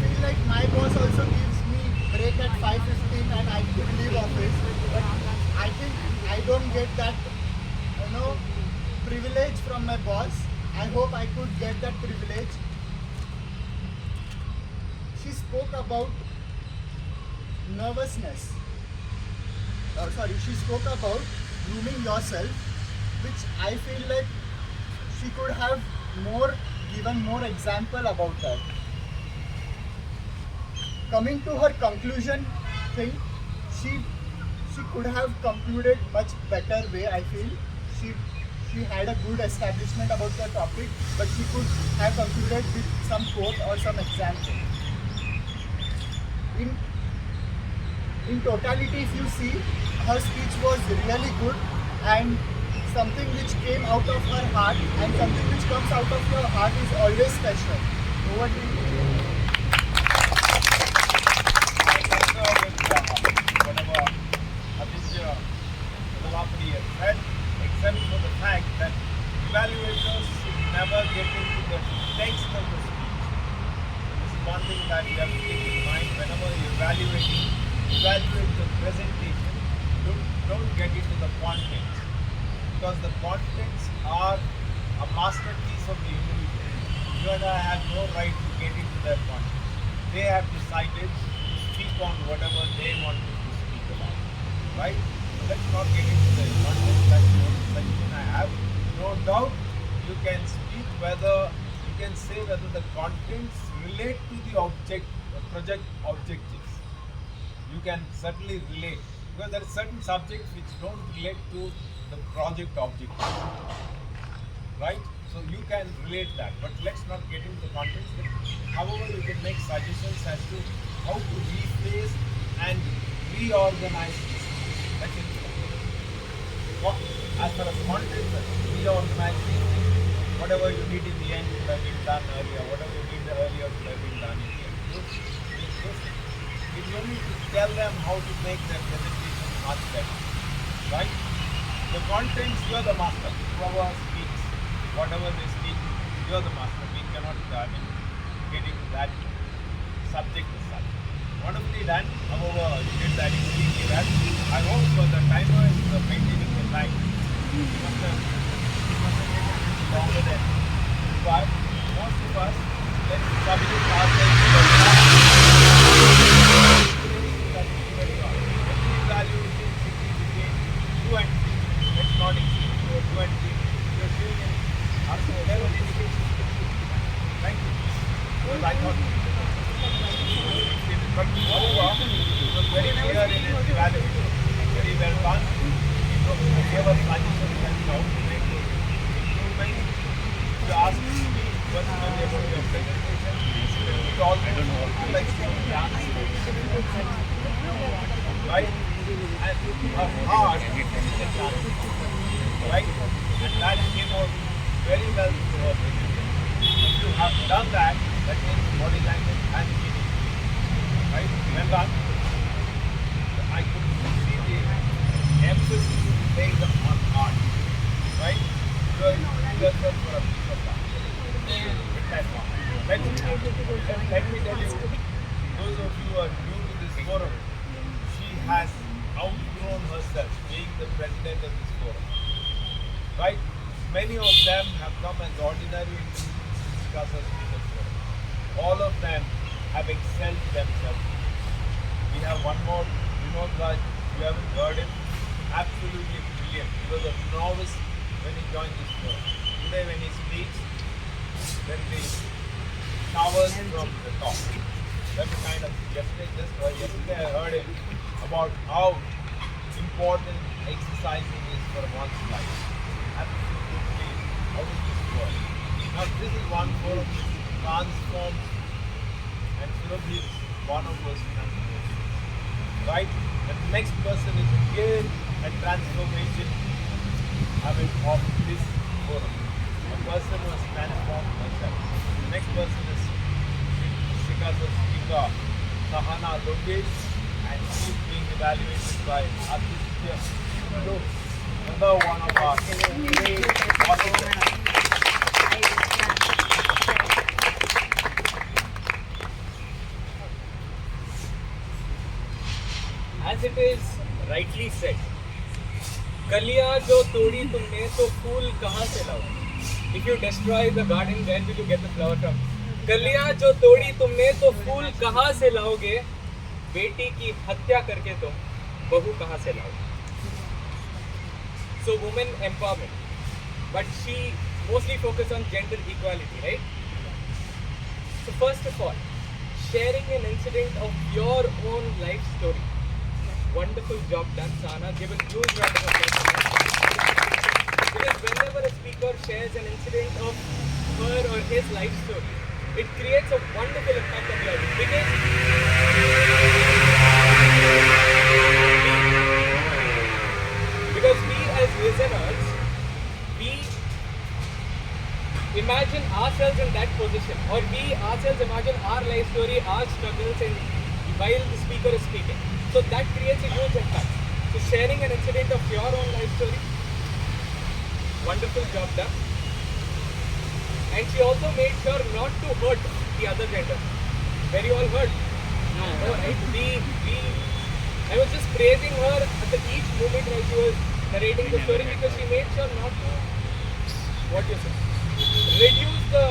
feel like my boss also gives me break at 5:15 and I could leave office, but I think I don't get that, privilege from my boss. I hope I could get that privilege. She spoke about nervousness. She spoke about grooming yourself, which I feel like she could have given more example about that. Coming to her conclusion thing, she could have concluded much better way. I feel she we had a good establishment about the topic, but she could have concluded with some quote or some example. In totality, if you see, her speech was really good and something which came out of her heart, and something which comes out of your heart is always special. Over to you. I concur with whatever Aditya Dalapadi has said, except for the fact that evaluators should never get into the text of the speech. This is one thing that you have to keep in mind whenever you evaluate the presentation. Don't get into the content, because the contents are a masterpiece of the individual. You and I have no right to get into their content. They have decided to speak on whatever they wanted to speak about, right? So let's not get into the content. That's the only suggestion I have. No doubt you can speak whether, you can say whether the contents relate to the project objectives. You can certainly relate, because there are certain subjects which don't relate to the project objectives, right? So you can relate that, but let's not get into the contents. However, you can make suggestions as to how to rephrase and reorganize this. That's it. As far as content, reorganizing, whatever you did in the end could have been done earlier, whatever you did earlier could have been done in the end. You only to tell them how to make their presentation much better, right? The contents, you are the master. Whoever speaks, whatever they speak, you are the master. We cannot get into that subject as such. Wonderfully done. However, you did that extremely well. I hope the timer is maintaining the time. You must have taken longer than required. Most of us, let's submit ourselves to the evaluation between 2 and 3. Let's not exceed 2 and 3. You are doing it. Level indication. Thank you. Because I thought but however, it was very clear in his evaluation. Very well done. He gave us suggestions as to how to make those improvements. You asked me personally about your presentation. It always like right? And a heart, right? And that came out very well to our presentation. If you have done that, that means body language and meaning. Right? Well done. I could see the emphasis placed on art. Right? You are yourself for a piece of art. With that one. Let me tell you, those of you who are new to this forum, she has outgrown herself being the president of this forum. Right? Many of them have come as ordinary Sicasa speakers forum. All of them have excelled themselves. We have one more, Raj, you haven't heard him. Absolutely brilliant. He was a novice when he joined this forum. Today when he speaks, then the showers from the top. That's the kind of, yesterday I heard him about how important exercising is for one's life. Absolutely out of this world. Now this is one forum which transforms, and Surabhi is one of those transformations. Right? The next person is again a transformation, of this forum. A person who has transformed herself. The next person is Sicasa speaker Sahana Lokesh, and she is being evaluated by Aditya Dalapadi, another one of our officers. As it is rightly said, कलियां जो तोड़ी तुमने तो फूल कहाँ से लाओ? If you destroy the garden, where will you get the flower from? कलियां जो तोड़ी तुमने तो फूल कहाँ से लाओगे? बेटी की हत्या करके तुम बहू कहाँ से लाओगे? So women empowerment, but she mostly focused on gender equality, right? So first of all, sharing an incident of your own life story. Wonderful job done, Sana. Give a huge round of applause. Because whenever a speaker shares an incident of her or his life story, it creates a wonderful impact on the audience. Because we as listeners, we imagine ourselves in that position, or we ourselves imagine our life story, our struggles while the speaker is speaking. So that creates a huge impact. So sharing an incident of your own life story, wonderful job done. And she also made sure not to hurt the other gender. Were you all hurt? No, right? I was just praising her at each moment while she was narrating the story, because she made sure not to, reduce the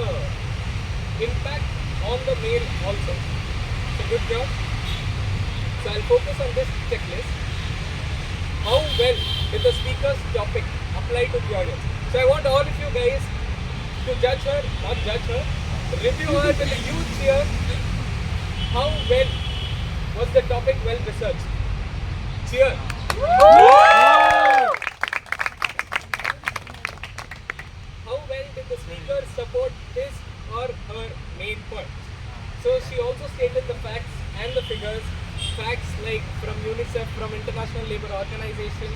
impact on the male also. So good job. So I'll focus on this checklist. How well did the speaker's topic apply to the audience? So I want all of you guys to judge her, not judge her, review her with a huge cheer. How well was the topic well researched? Cheer. How well did the speaker support his or her main point? So she also stated the facts and the figures. Facts like from UNICEF, from International Labour Organization,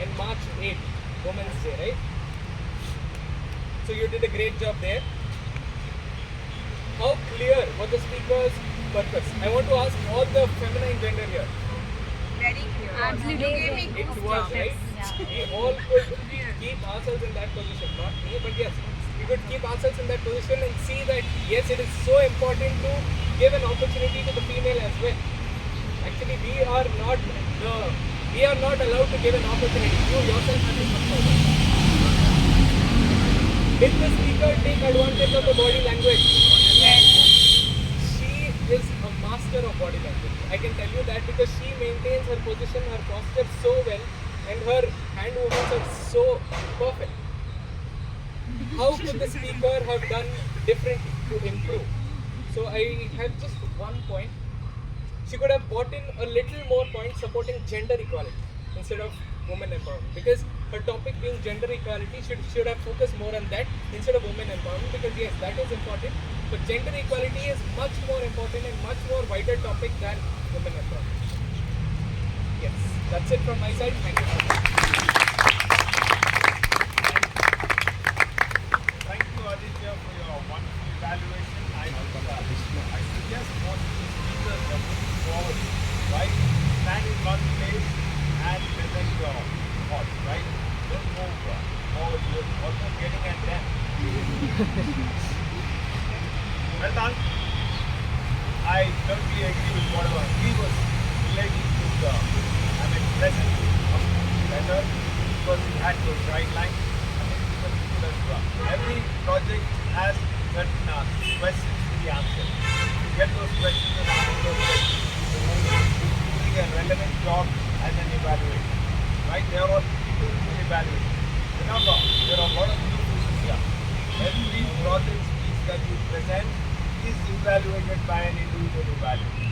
and March 8th, Women's Day, right? So you did a great job there. How clear was the speaker's purpose? I want to ask all the feminine gender here. Very clear. Absolutely. It was, right? We all could keep ourselves in that position, not me, but yes, we could keep ourselves in that position and see that yes, it is so important to give an opportunity to the female as well. Actually, we are not allowed to give an opportunity. You yourself have to come forward. Did the speaker take advantage of the body language? Yes. She is a master of body language. I can tell you that, because she maintains her position, her posture so well, and her hand movements are so perfect. How could the speaker have done differently to improve? So I have just one point. She could have brought in a little more point supporting gender equality instead of women empowerment, because her topic being gender equality should have focused more on that instead of women empowerment, because yes, that is important, but gender equality is much more important and much more wider topic than women empowerment. Yes, that's it from my side. Thank you so much. Thank you, Aditya, for your wonderful evaluation. I suggest most speakers are moving forward, right? Stand in one place and present your thoughts, right? Don't move forward. You're almost getting at them. Well done. I totally agree with whatever he was relating to the, present better, because he had those guidelines. Every project has certain questions to be answered. You get those questions and answer those questions. Doing a relevant job as an evaluator. Right? They are all people who evaluate. Remember, there are a lot of new pieces here. Every project piece that you present is evaluated by an individual evaluator.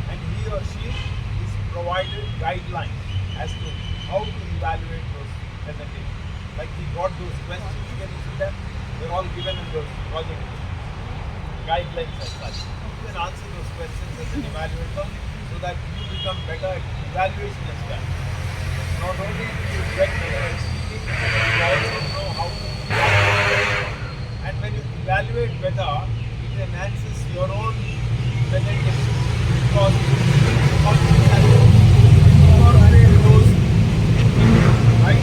And he or she is provided guidelines as to how to evaluate those presentations. Like he got those questions, can you see them? They're all given in those project guidelines as such. You can answer those questions as an evaluator so that you become better at evaluation as well. Not only do you get better at speaking, you also know how to evaluate. And when you evaluate better, it enhances your own presentation, because you always have to incorporate those, right?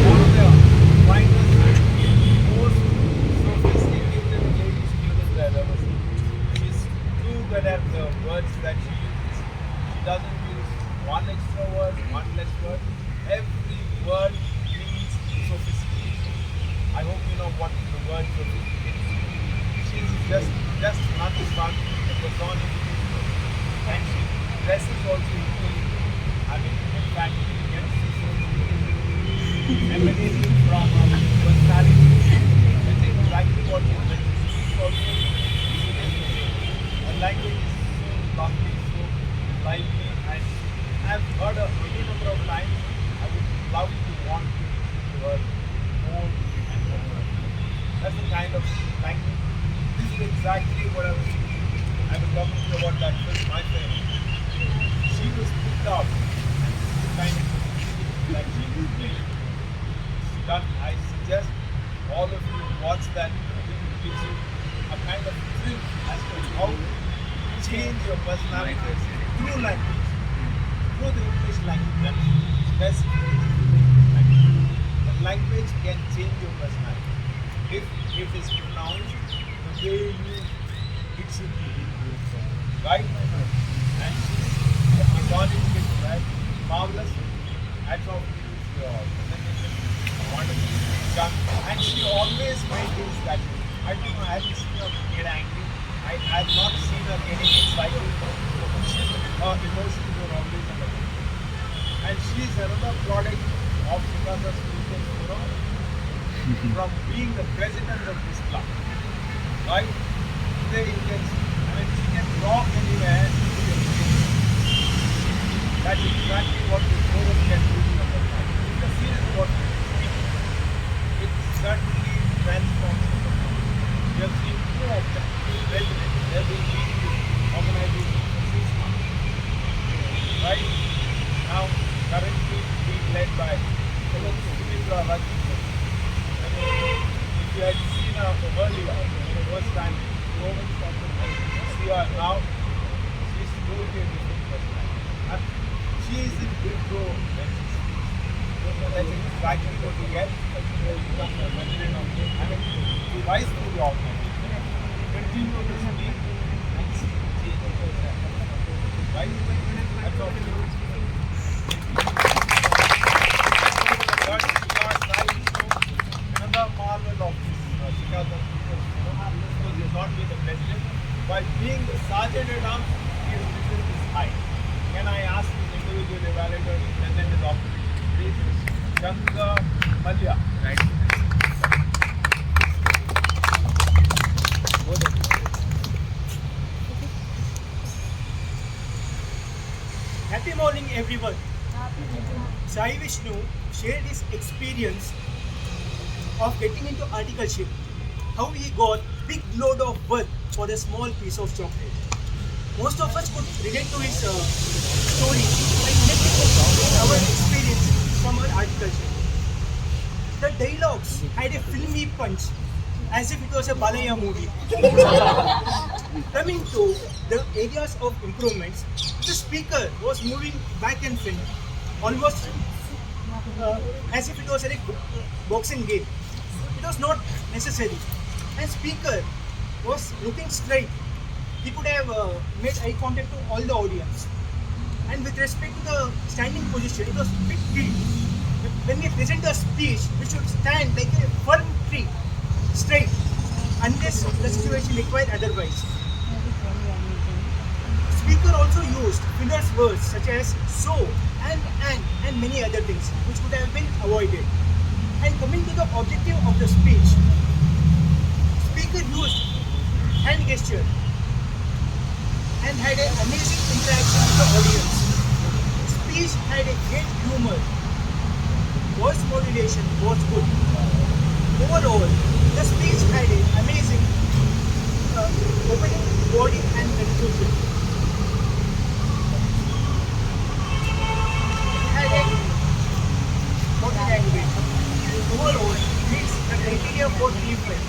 One of the finest, most sophisticated lady students I've ever seen. She's too good at the words that she uses. She doesn't use one extra word, one less word. Every word means sophistication. I hope you know what the word sophistication is. She's just nothing but a personification. And she dresses also equally. In fact, she gets emanating from her personality. That's exactly what she meant. She's also her language is so lovely, so lively, and I've heard her any number of times. I exactly what I was talking to you about that film, my friend. She was picked up and the kind of that she was playing. It's done. I suggest all of you watch that. I think it gives you a kind of thrill as to how to change your personality through language, through the English language, and specifically through the English language. The language can change your personality if it's pronounced the way it should be. Right, my friend? And she's gone into it, right? Marvelous. Hats off to you, presentation. Wonderful. Done. And she always maintains that. I don't know, I haven't seen her get angry. I have not seen her getting excited. Her emotions are always under control. And she is another product of Sicasa's movement, from being the president of this club. Right? Today you can see, she can rock anywhere. That's exactly what this forum can do to your personality. It's a serious what it certainly transforms the personality. We have seen two of them. President, they have been leading this organization for 6 months. Right? Now, currently being led by Sumitra Rajput. If you had seen her earlier, the first time, see her now, she's totally a different personality. And she is in control when she speaks. That's exactly what we get. To rise through the organization, continue to speak and see change in personality. Right? That's all. Another marvel of this Sicasa because he has not been the president. While being the sergeant at arms, he has risen this high. Can I ask this individual evaluator to present his opposition? Please, Chandra Malya. Right. Happy morning, everyone. Sai Vishnu shared his experience of getting into articleship, how he got big load of work for a small piece of chocolate. Most of us could relate to his story by connecting our experience from our articleship. The dialogues had a filmy punch as if it was a Balaya movie. Coming to the areas of improvements, the speaker was moving back and front, almost as if it was a boxing game. It was not necessary. And speaker was looking straight. He could have made eye contact to all the audience. And with respect to the standing position, it was a bit tilt. When we present a speech, we should stand like a firm tree, straight, unless the situation required otherwise. Speaker also used fillers words such as so, and many other things, which could have been avoided. And coming to the objective of the speech, speaker used hand gesture and had an amazing interaction with the audience. Speech had a great humor. Voice modulation was good. Overall, the speech had an amazing opening, body and conclusion. It had a body language. Overall, meets the criteria for treatment.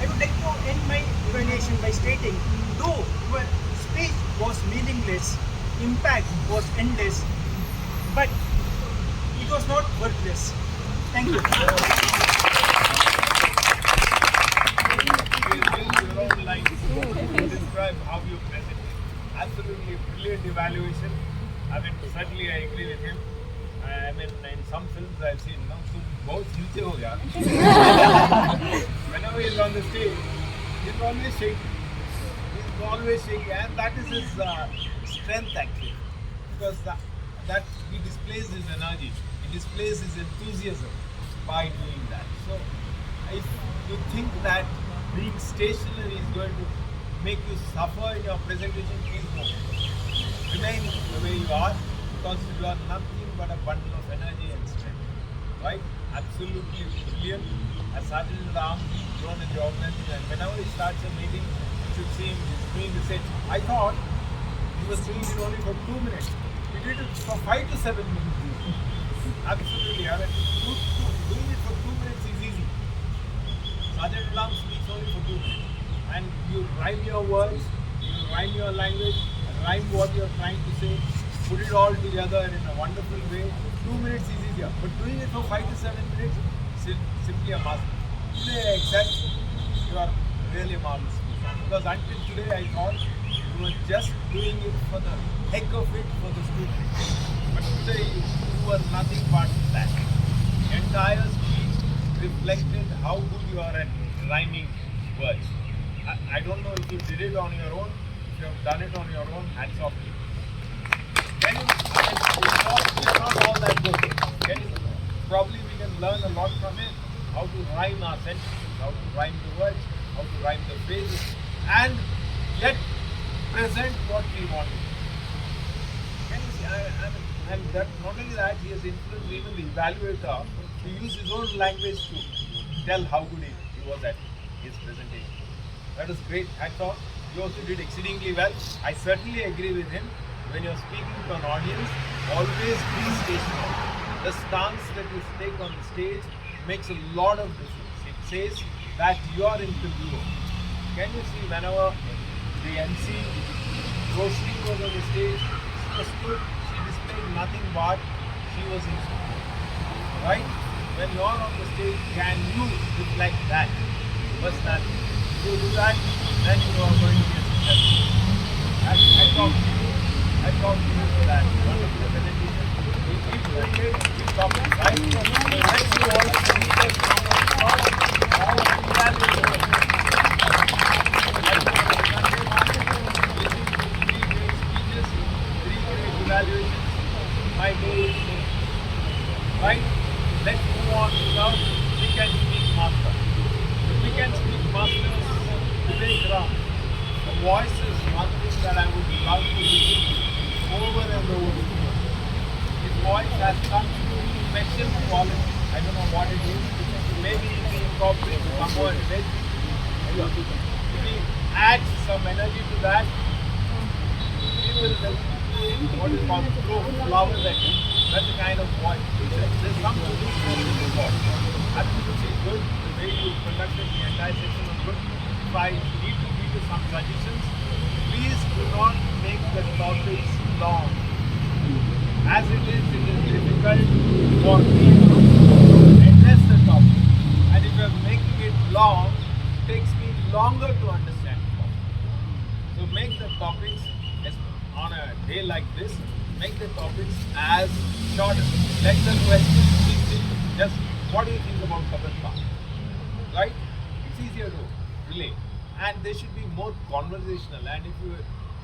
I would like to end my explanation by stating, though your speech was meaningless, impact was endless, but it was not worthless. Thank you. Your own lines to describe how you present it. Absolutely brilliant evaluation. Certainly I agree with him. In some films I've seen, both नीचे हो गया. Whenever he's on the stage, he's always shaking. He's always shaking, and that is his strength actually, because that he displays his energy, he displays his enthusiasm by doing that. So, if you think that being stationary is going to make you suffer in your presentation, please don't. Remain the way you are, because you are nothing but a bundle of energy and strength. Right? Absolutely brilliant. As Sergeant at Arms, grown in the organization, and whenever he starts a meeting, should seem doing the same. I thought he was doing it only for 2 minutes. He did it for 5 to 7 minutes. Absolutely. I mean, doing it for 2 minutes is easy. Sergeant Lam speaks only for 2 minutes. And you rhyme your words, you rhyme your language, rhyme what you're trying to say, put it all together in a wonderful way. 2 minutes is easier. But doing it for 5 to 7 minutes is simply a must. Today I accept you are really marvelous. Because until today I thought you were just doing it for the heck of it for the students. But today you were nothing but that. Entire speech reflected how good you are at rhyming words. I don't know if you did it on your own. If you have done it on your own, hats off to you. Can you, it's not all that good. Can you, probably we can learn a lot from it. How to rhyme our sentences, how to rhyme the words, how to rhyme the phrases, and yet present what we want to. Can you see? And that, not only that, he has influenced even the evaluator to use his own language to tell how good he was at his presentation. That was great. Hats off. You also did exceedingly well. I certainly agree with him. When you're speaking to an audience, always be stationary. The stance that you take on the stage makes a lot of difference. It says that you are in control. Can you see whenever the MC Roshni was on the stage, she stood, she displayed nothing but she was in control. Right? When you are on the stage, can you reflect that personality? If you do that, then you are going to be a successful. I talk to you for that wonderful presentation. We keep doing it, keep talking, right? So next you all meet us from all evaluations. Three great evaluations. My day is finished. Right? Let's move on to now Pick and Speak Master. The Pick and Speak Masters today ground. The voice is one thing that I would love to listen to over and over again. His voice has some special quality. I don't know what it is. Maybe if we incorporate some more in it, if we add some energy to that, we will what is called flowers at him. That's the kind of voice. There's some solution in this voice. Absolutely good. The way you conducted the entire session was good. If I need to give you some suggestions, please do not make the topics long. As it is difficult for me to address the topic. And if you are making it long, it takes me longer to understand the topic. So make the topics, on a day like this, make the topics as short as possible. Let the questions be simple. Just what do you think about Kabir? Right? It's easier to relate. And they should be more conversational. And if you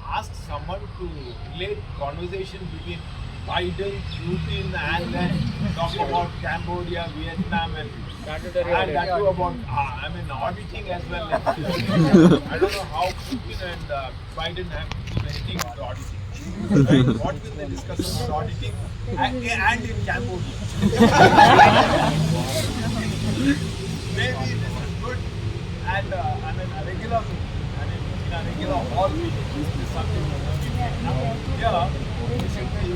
ask someone to relate conversation between Biden, Putin, and then talk about Cambodia, Vietnam, and that too about auditing as well. I don't know how Putin and Biden have to do anything with auditing. Right? What will they discuss about auditing and in Cambodia? Maybe this is good and a regular meeting. In a regular hall meeting, this is something now here we should be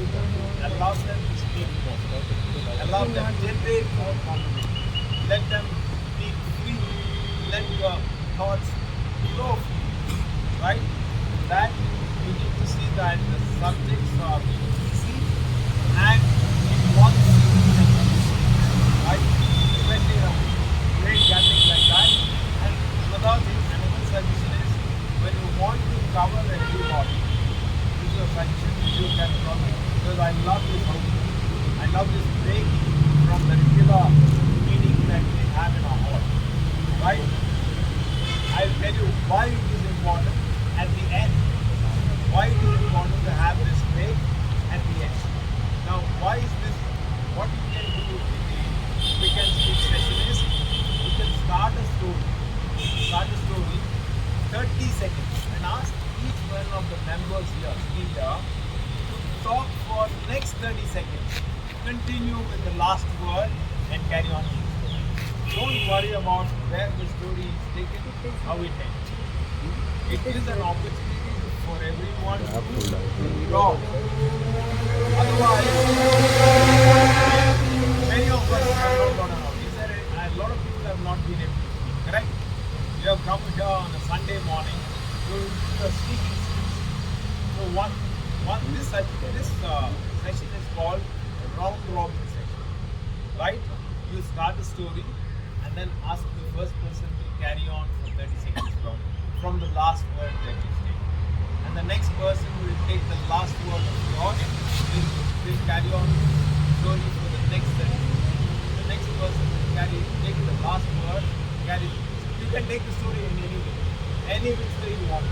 allow them to speak more. Allow them to generate more conversation. Let them be free. Let your thoughts flow. Right? That you need to see that the subjects are easy and it wants right? Especially in a great gathering like that. And without it, another suggestion is when you want to cover a new body, this is a suggestion you can follow. Because I love this output. I love this break from the regular meeting that we have in our hall. Right? I'll tell you why it is important at the end. Why it is important to have this break at the end. Now, why is this? What you can do in the Pick and Speak session is you can start a story. 30 seconds and ask each one of the members here to talk for next 30 seconds. Continue with the last word and carry on with the story. Don't worry about where the story is taken, how it ends. It is an opportunity for everyone to talk. Otherwise, many of us have not got an opportunity. And a lot of people have not been able to speak, correct? You have come here on a Sunday morning to the speaking skills. So this session is called a round robin session, right? You start the story and then ask the first person to carry on for 30 seconds from the last word that you say. And the next person will take the last word of yours, will carry on the story for the next 30 seconds. The next person will take the last word, you can take the story in any which way you want.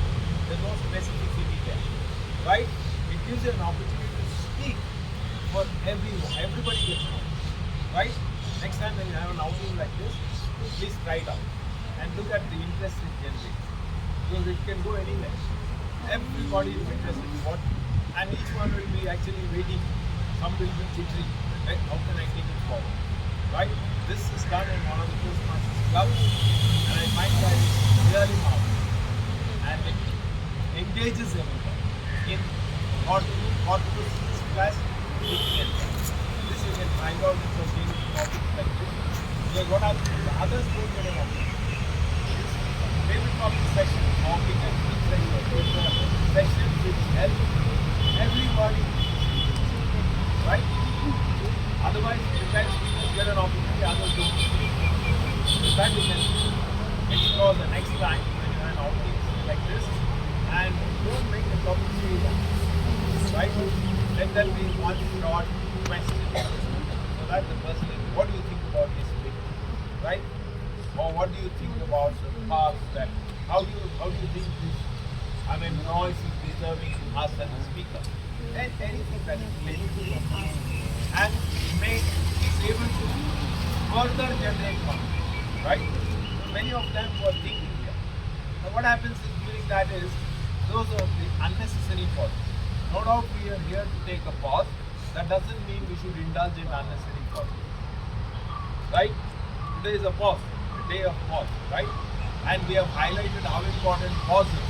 There's no specificity there, right? It gives you an opportunity to speak for everyone. Everybody gets one, right? Next time when you have an outing like this, please try it out and look at the interest it generates, because it can go anywhere. Everybody is interested in what, and each one will be actually waiting. Some will be jittery, right? How can I take it forward, right? This is done in one of the Toastmasters clubs, and I find that it's really marvelous, and it engages everybody in what this class this you can find out if you're seeing topics like this. Because what happens is others don't get an opportunity. This favorite topic session or weekend session is a session which helps everybody, right? Otherwise, you can get an opportunity, others don't. So that you can explore the next time when you have an outing like this, and don't make the topic too long, right? Let that be one short question, so that the person is, what do you think about this thing, right? Or what do you think about the past, that how do you think this noise is disturbing us as a speaker, and anything that is related to the past, and is able to further generate confidence, right? So many of them were thinking here. Now what happens is during that is, those are the unnecessary pauses. No doubt we are here to take a pause. That doesn't mean we should indulge in unnecessary pauses, right? Today is a pause, a day of pause, right? And we have highlighted how important pauses.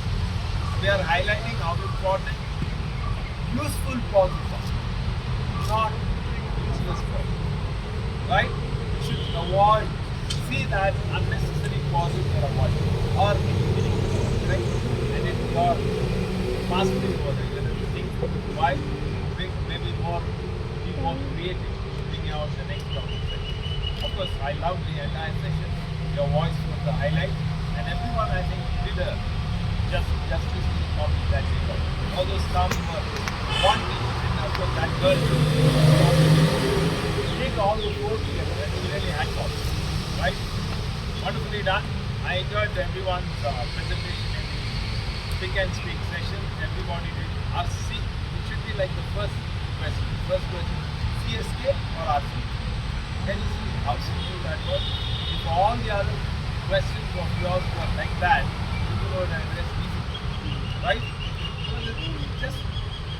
We are highlighting how important useful pauses are, not useless pauses, right? We should avoid, see that unnecessary pauses are avoided, or right? And if you are fasting for it, then you think why maybe be more creative, bring out the next topic session. Of course, I love the entire session. Your voice was the highlight, and everyone I think did a justice to the topic that they got. Although some were wanting, and of course that girl take all the four together and really hats off, right? Wonderfully done. I enjoyed everyone's presentation in the Pick and Speak session. Everybody did RC. It should be like the first question. First question, CSK or RC? Can you see how simple that was? If all the other questions of yours were like that, people would address easily, right? So it just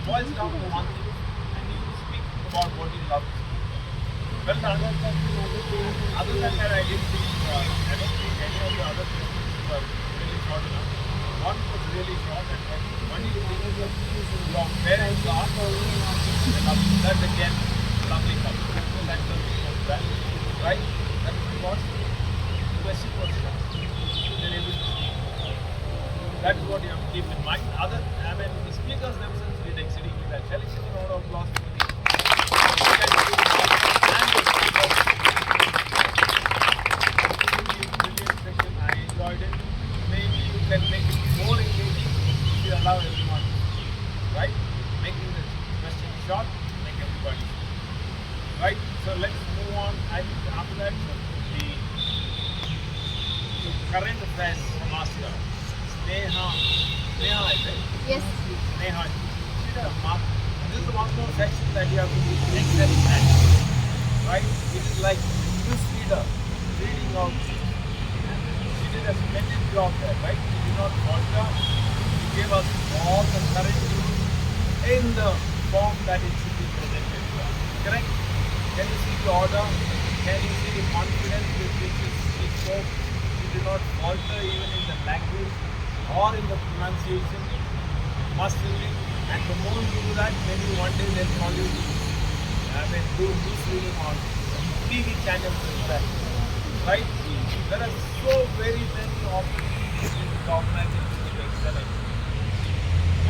boils down to one thing, and you speak about what you love to speak. Well done. Other than that, I didn't think, I don't think any of the other questions were really short enough. One was really short, and what do you think your parents are? That again, lovely couple. That couple was well, right? That was the question was short. They're able to speak. That is what you have to keep in mind. The speakers themselves did exceedingly well. Shall I give a round of applause for the brilliant session? I enjoyed it. Maybe you can make it more engaging if you allow everyone to speak, right? Making the question short, make everybody speak, right? So let's move on. I think after that, the current affairs master, Sneha, I think. Yes. Sneha, this is one more section that you have to do excel at, right? It is like newsreader reading out. She did a splendid job there, right? She did not falter. She gave us all the current news in the form that it should be presented to us. Correct? Can you see the order? Can you see the confidence with which she spoke? She did not falter even in the language or in the pronunciation, mastery, and the more you do that, maybe one day they'll call you to, do news reading on TV channels as well, right? There are so very many opportunities in organizations to excel at.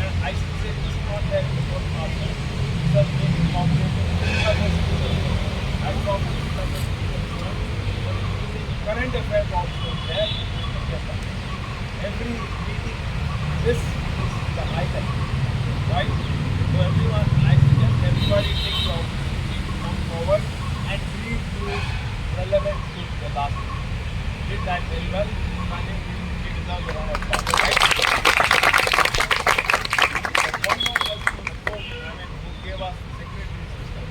And I should say this is not that the whole master, these are maybe cooperative, and probably current affairs also there. Every meeting, this is the highlight, right? So everyone, I suggest everybody take the opportunity to come forward and read news relevant to the last week. Did that very well. I think we deserve a round of applause, right? One more person, of course, who gave us the secretary system.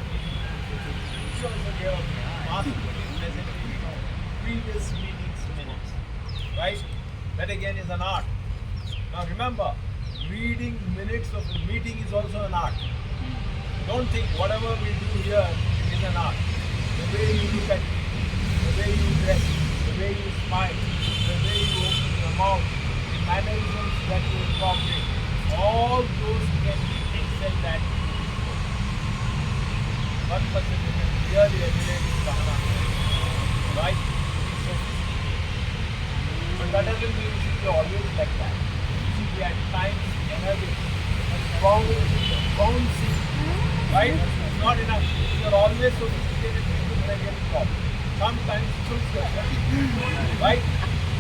She also gave us master presentation of previous meetings minutes, right? That again is an art. Now remember, reading minutes of a meeting is also an art. Don't think whatever we do here is an art. The way you look at people, the way you dress, the way you smile, the way you open your mouth, the mannerisms that you incorporate, all those can be excelled at. One person who can really emulate Sahana, right? But that doesn't mean you should be always like that. You should be at times energetic, bouncing, right? It's not enough. If you're always sophisticated, people will get involved. Sometimes choose yourself, right?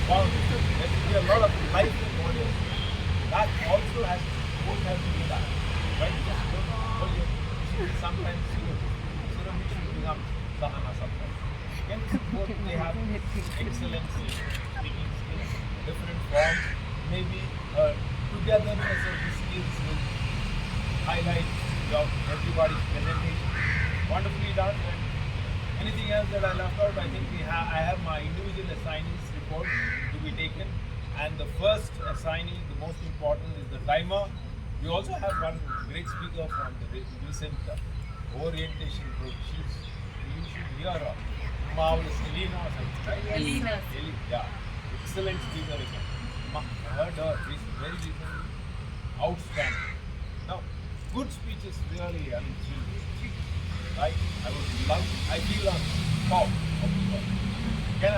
Bouncing. There should be a lot of life in what you're doing. That also has to be done, right? Just don't hold your, you should be sometimes serious. So we should become Sahana sometimes. Again, both they have excellence in speaking skills, different forms, maybe togetherness of the skills will highlight everybody's presentation. Wonderfully done. And anything else that I left out, I think I have my individual assignees report to be taken. And the first assignee, the most important, is the timer. We also have one great speaker from the recent orientation group. You should hear her. Marvelous, Elena or something, right? Elena. Yeah, excellent speaker again. I heard her very recently. Outstanding. Now, good speeches really, right? I feel on top of the world. Can I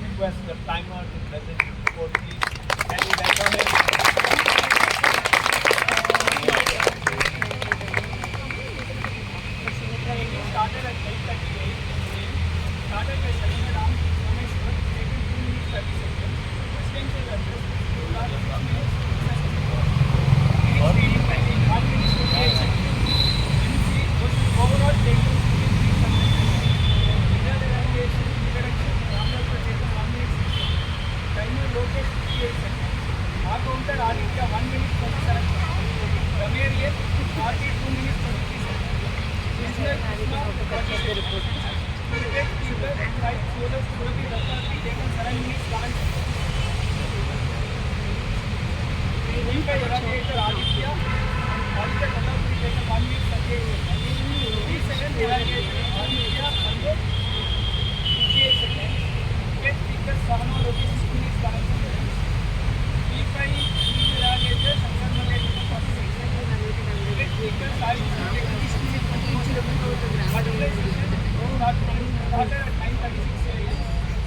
request the timer to present the report, please? Can you welcome him? Started at 8:38. Started by setting it down. Next one, taken 2 minutes 30 seconds. Presidential address, 2 minutes. Reading time, 1 minute 58 seconds. MC versus overall taken 53 seconds. Result evaluation, introduction, Ramdas were taken 1 minute 60. Timer Lokesh 58 seconds. R counter Aditya 1 minute 27 seconds. Ramarian RT 2 minutes 23 seconds. Listener Krishna 40 seconds. Cricket keeper right shoulder Surabhi Dattati taken 7 minutes 11 seconds. Reading by evaluator Aditya Kalapuri taken 1 minute 38 seconds. 3 seconds evaluator Aditya 58 seconds. Cricket keeper Sahana Rogi 6 minutes 11 seconds. P5 evaluator Shankar Malay taken 40 seconds. Cricket keeper Sai taken 6 minutes 24 seconds. Butterfly session started at 9:36 a.m.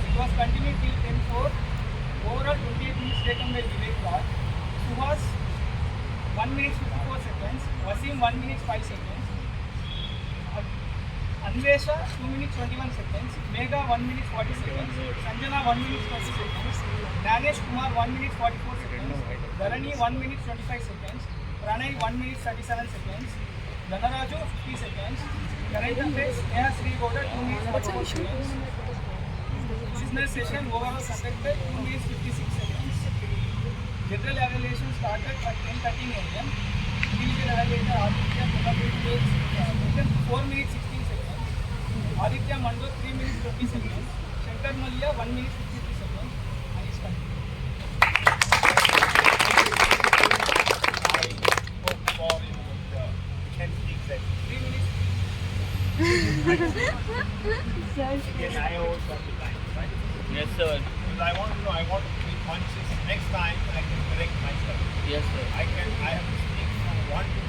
It was continued till 10:04. Overall 28 minutes taken by Vivek Raj. Suhas 1 minute 54 seconds. Wasim 1 minute 5 seconds. Anvesha 2 minutes 21 seconds. Megha 1 minute 40 seconds. Sanjana 1 minute 30 seconds. Nagesh Kumar 1 minute 44 seconds. Dharani 1 minute 25 seconds. Pranay 1 minute 37 seconds. Dhanaraju 50 seconds. Current affairs Neha Sri Gowda 2 minutes 44 seconds. Business session overall conducted 2 minutes 56 seconds. General evaluation started at 10:13 a.m. Individual evaluator Aditya Kalapuri taken 4 minutes 16 seconds. Aditya Mando 3 minutes 20 seconds. Shankar Malia 1 minute 53 seconds. And is continued. I hope for you can speak that 3 minutes. Again, I always have the time, right? Yes, sir. Because I want to know, I want to conscious. Next time I can correct myself. Yes, sir. I have to speak from 1 to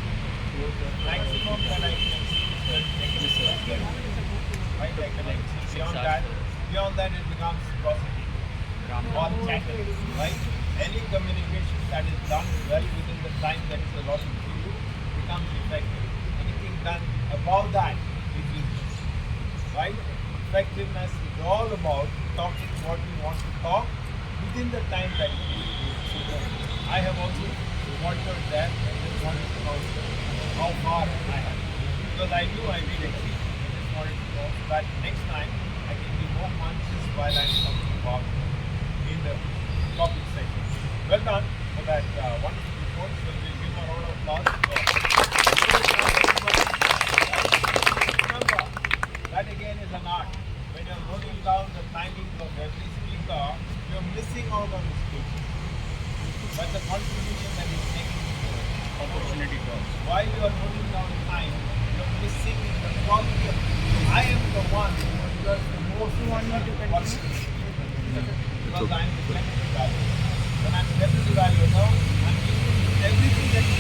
2. Maximum that I can see is the negative. Right? I can see beyond that it becomes gossiping or chatter. Right? Any communication that is done well within the time that is allotted to you becomes effective. Anything done above that is useless. Right? Effectiveness is all about talking what you want to talk within the time that is given. I have also monitored that and just wanted to know how far I have. Because I knew I did exceed. I just wanted to know so that next time I can be more conscious while I'm talking about in the topic section. Well done for that wonderful report. So we'll give a round of applause. Remember, that again is an art. When you're noting down the timings of every speaker, you're missing out on the speech. But the contribution that is making to the opportunity cost. While you are noting down time, you're missing the quality of I am the one who does the most quality. Because I am the technical value. When I'm the technical value now, I'm giving everything that you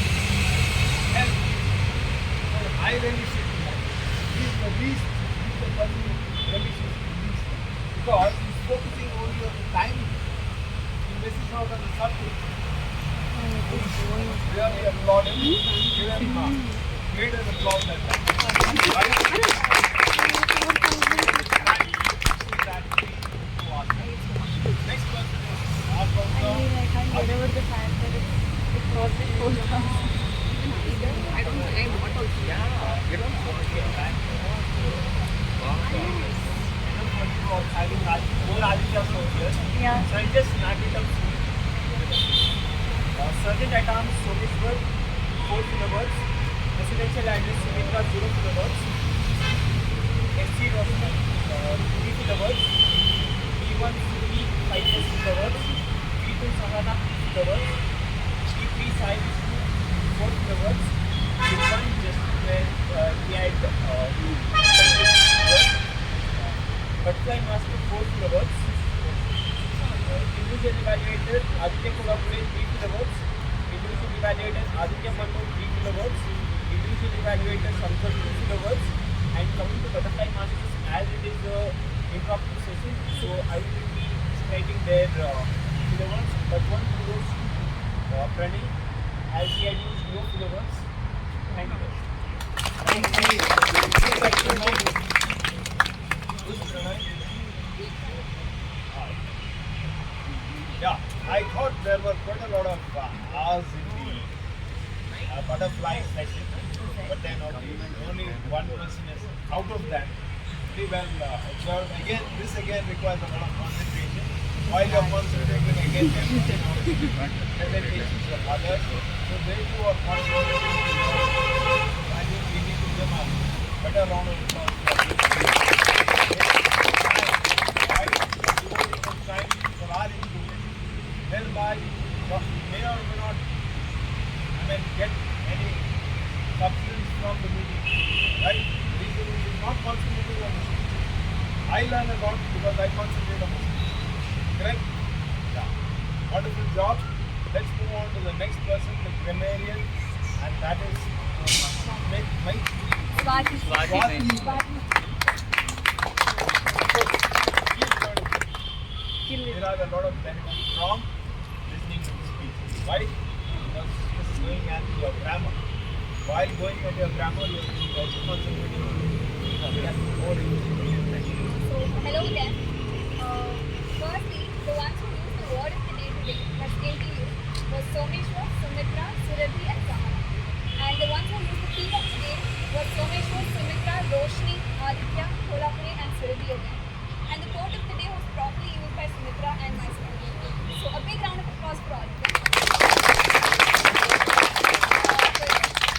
help. So I really should do that. He's the least, he's the person who really should do the least. Because he's focusing only on the time. He misses out on the subject. Really applaud him. Give him greater applause than that. Next person is Oswald. I can't get over the fact that it was the 4,000. I don't know. I'm not also. Yeah, you don't want to get back. Having whole Aditya soldiers. Yeah. So I just snap it up. Sergeant at Arms Someshwar 4 kilovolts. Residential address Sumitra 0 kilovolts. SC Rosman 3 kilovolts. P1 Sumi 5 kilovolts. P2 Sahana 3 kilovolts. P3 Sai Vishnu 4 kilovolts. P1 just where he had Butterfly Master 4 kilovolts. Individual evaluator Aditya Kolapure 3 kilovolts. Individual evaluator Aditya Mando 3 kilovolts. Individual evaluator Samsung 2 kilovolts. And coming to Butterfly Masters, as it is impromptu session, so I will be writing their kilovolts, but one goes to Pranay, as he had used no kilovolts. Thank you. Who's Pranay? Yeah, I thought there were quite a lot of hours in the butterfly session, but then only one person is out of that. Pretty well observed. Again, this requires a lot of concentration. While you're concentrating, again, there are presentations of others. So they too are concentrating. I think we need to give a better round of applause. Time for our improvement. Thereby, may or may not get any substance from the meeting. Right? Reason is not concentrating on the speech. I learn a lot because I concentrate on the speech. Correct? Yeah. Wonderful job. Let's move on to the next person, the grammarian, and that is Mike. Swati. There are a lot of benefits from listening to the speech. Why? Because this is going at your grammar. While going at your grammar, you are also concentrating on more information. So, hello there. Firstly, the ones who used the word of the day today, that's NTU, was Someshwar, Sumitra, Surabhi and Sahana. And the ones who used the theme of today was Someshwar, Sumitra, Roshni, Aditya, Kolapure and Surabhi again. And the quote of the day was properly used by Sumitra and myself. So a big round of applause for Aditya.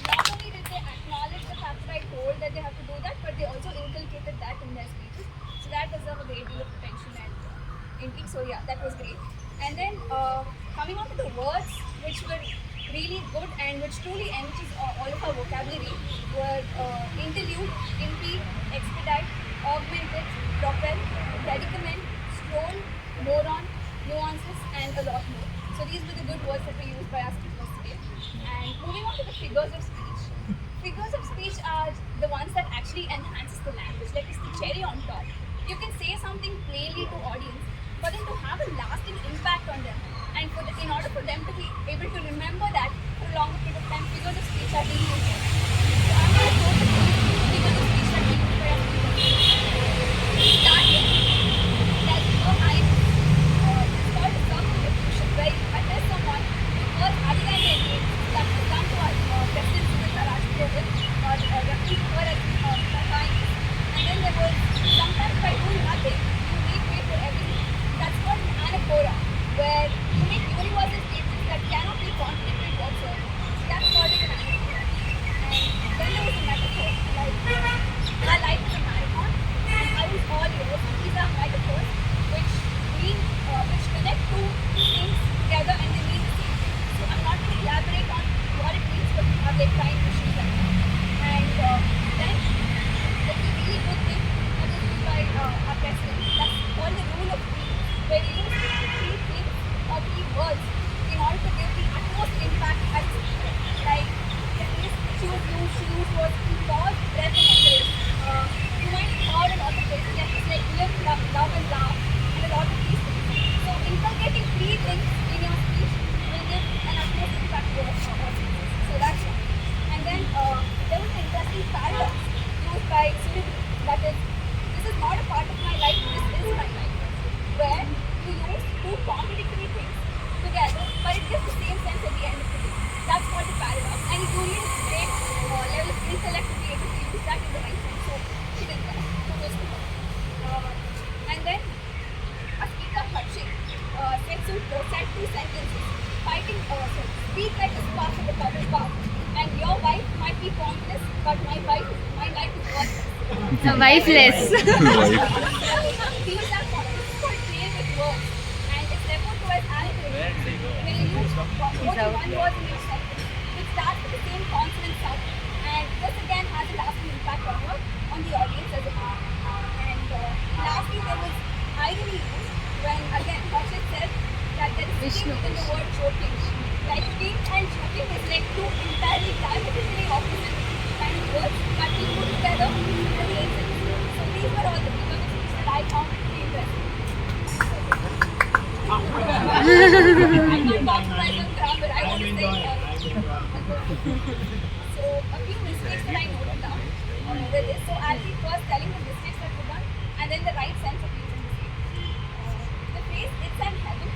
Not only did they acknowledge the fact that I told that they have to do that, but they also inculcated that in their speeches. So that deserves a great deal of attention and intake. So yeah, that was great. And then coming on to the words which were really good and which truly enriches all of our vocabulary were interlude, impede, expedite, augmented, propel, predicament, stroll, moron, nuances and a lot more. So these were the good words that were used by our speakers today. And moving on to the figures of speech. Figures of speech are the ones that actually enhances the language, like it's the cherry on top. You can say something plainly to audience, but then to have a lasting impact on them, and in order for them to be able to remember that for a longer period of time, figures of speech are really important. So I'm going to go to the figures of speech that we use by our speakers. Starting, there's a line. It's called a circumlocution, where you address someone because other than their name, that has come to our President Sumitra Rajput or referring to her as her highness. And then there was sometimes by doing nothing, you make way for everything. That's called an anaphora, where you make universal statements that cannot be contradicted whatsoever. So that's called an anaphora. And then there was a metaphor, like our life is a marathon, and I was all yours. These are metaphors which connect two things together and they mean the same thing. So I'm not going to elaborate on what it means, but we have like time issues right now. And then there's a really good thing that was used by our president. That's called the rule of three, where we use three things or three words in order to give the utmost impact as a speaker. Like the phrase she used was pause, breath, and embrace. You might have heard a lot of phrases like live, love, and laugh, and a lot of these things. So inculcating three things in your speech will give an utmost impact to your audience. So that's one. And then there was an interesting paradox used by Surya, that is, this is not a part of my life, this is my life, where you use two contradictory things together, but it gives the same sense at the end of the day. That's called a paradox, and you need a great level of intellect to be able to use that in the right sense. So she did that. Kudos to her. And then a speaker, Harshit, said two sentences. Speak like a spark in the bubble bath. And your wife might be pointless, but my life is worthless. Wifeless. These are called play with words, and it's referred to as alliteration. When you use more than one word in your sentence, it starts with the same consonant sound, and this again has a lasting impact on the audience as a whole. And lastly, there was irony used when again Harshit said that there is sting in the word joking. Like sting and joking is like two entirely diametrically opposite kind of words, but we put together in the same sense. So these were all the figures of speech that I found really interesting. I can't compromise on grammar. I want to say so a few mistakes that I noted down. So I'll be first telling the mistakes that were done, and then the right sense of using the same. The phrase "it's an heaven"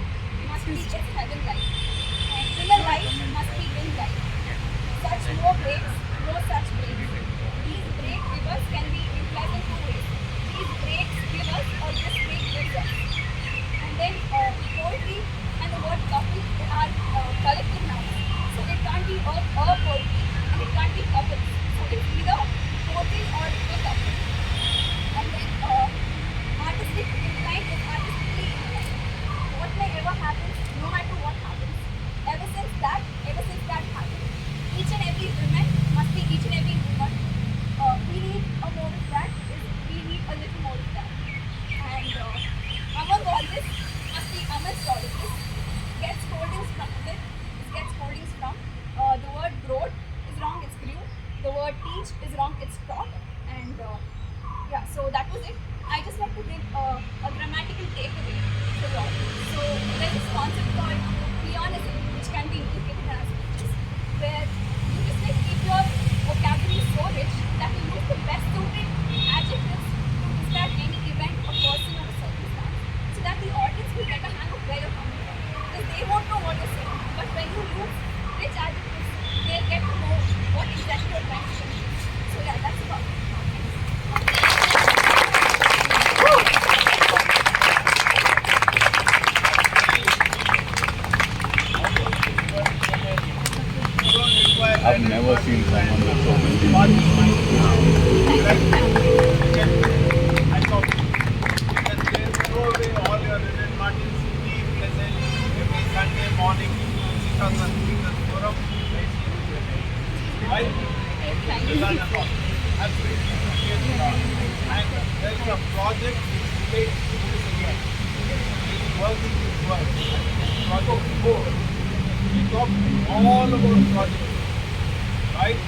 must be "it's heaven like." And "inner light" must be "in light." Such no breaks, no such breaks. These break rivers can be utilized in two ways. These breaks give us, or this break gives us. And then poetry and the word couple are collective nouns. So it can't be a poetry and it can't be couple. So it's either poetry or a couple. And then artistic inclined is artistically inclined. What may ever happen, no matter what happens, ever since that happened, each and every woman must be each and every woman. We need a more of that, we need a little more of that. And among all this must be amidst all of this, gets scoldings from the word growth is wrong, it's grew. The word teach is wrong, it's taught. And yeah, so that was it. I just like to give a grammatical takeaway to you all. So there's this concept called pleonasm, which can be implicated in our speeches, where you just like keep your vocabulary so rich that you use the best suited adjectives to describe any event, a person, or a circumstance, so that the audience will get a hang of where you're coming from. Because they won't know what you're saying, but when you use rich adjectives, they'll get to know what exactly you're trying to say. So yeah, that's about it. I've never seen someone with so many. I thought you can throw away all your written Martin's be present every Sunday morning in Sicasa Speakers Forum. Right? Absolutely. And there is a project which relates to this again. Working with words. Project 4, we talked all about Project 4, right?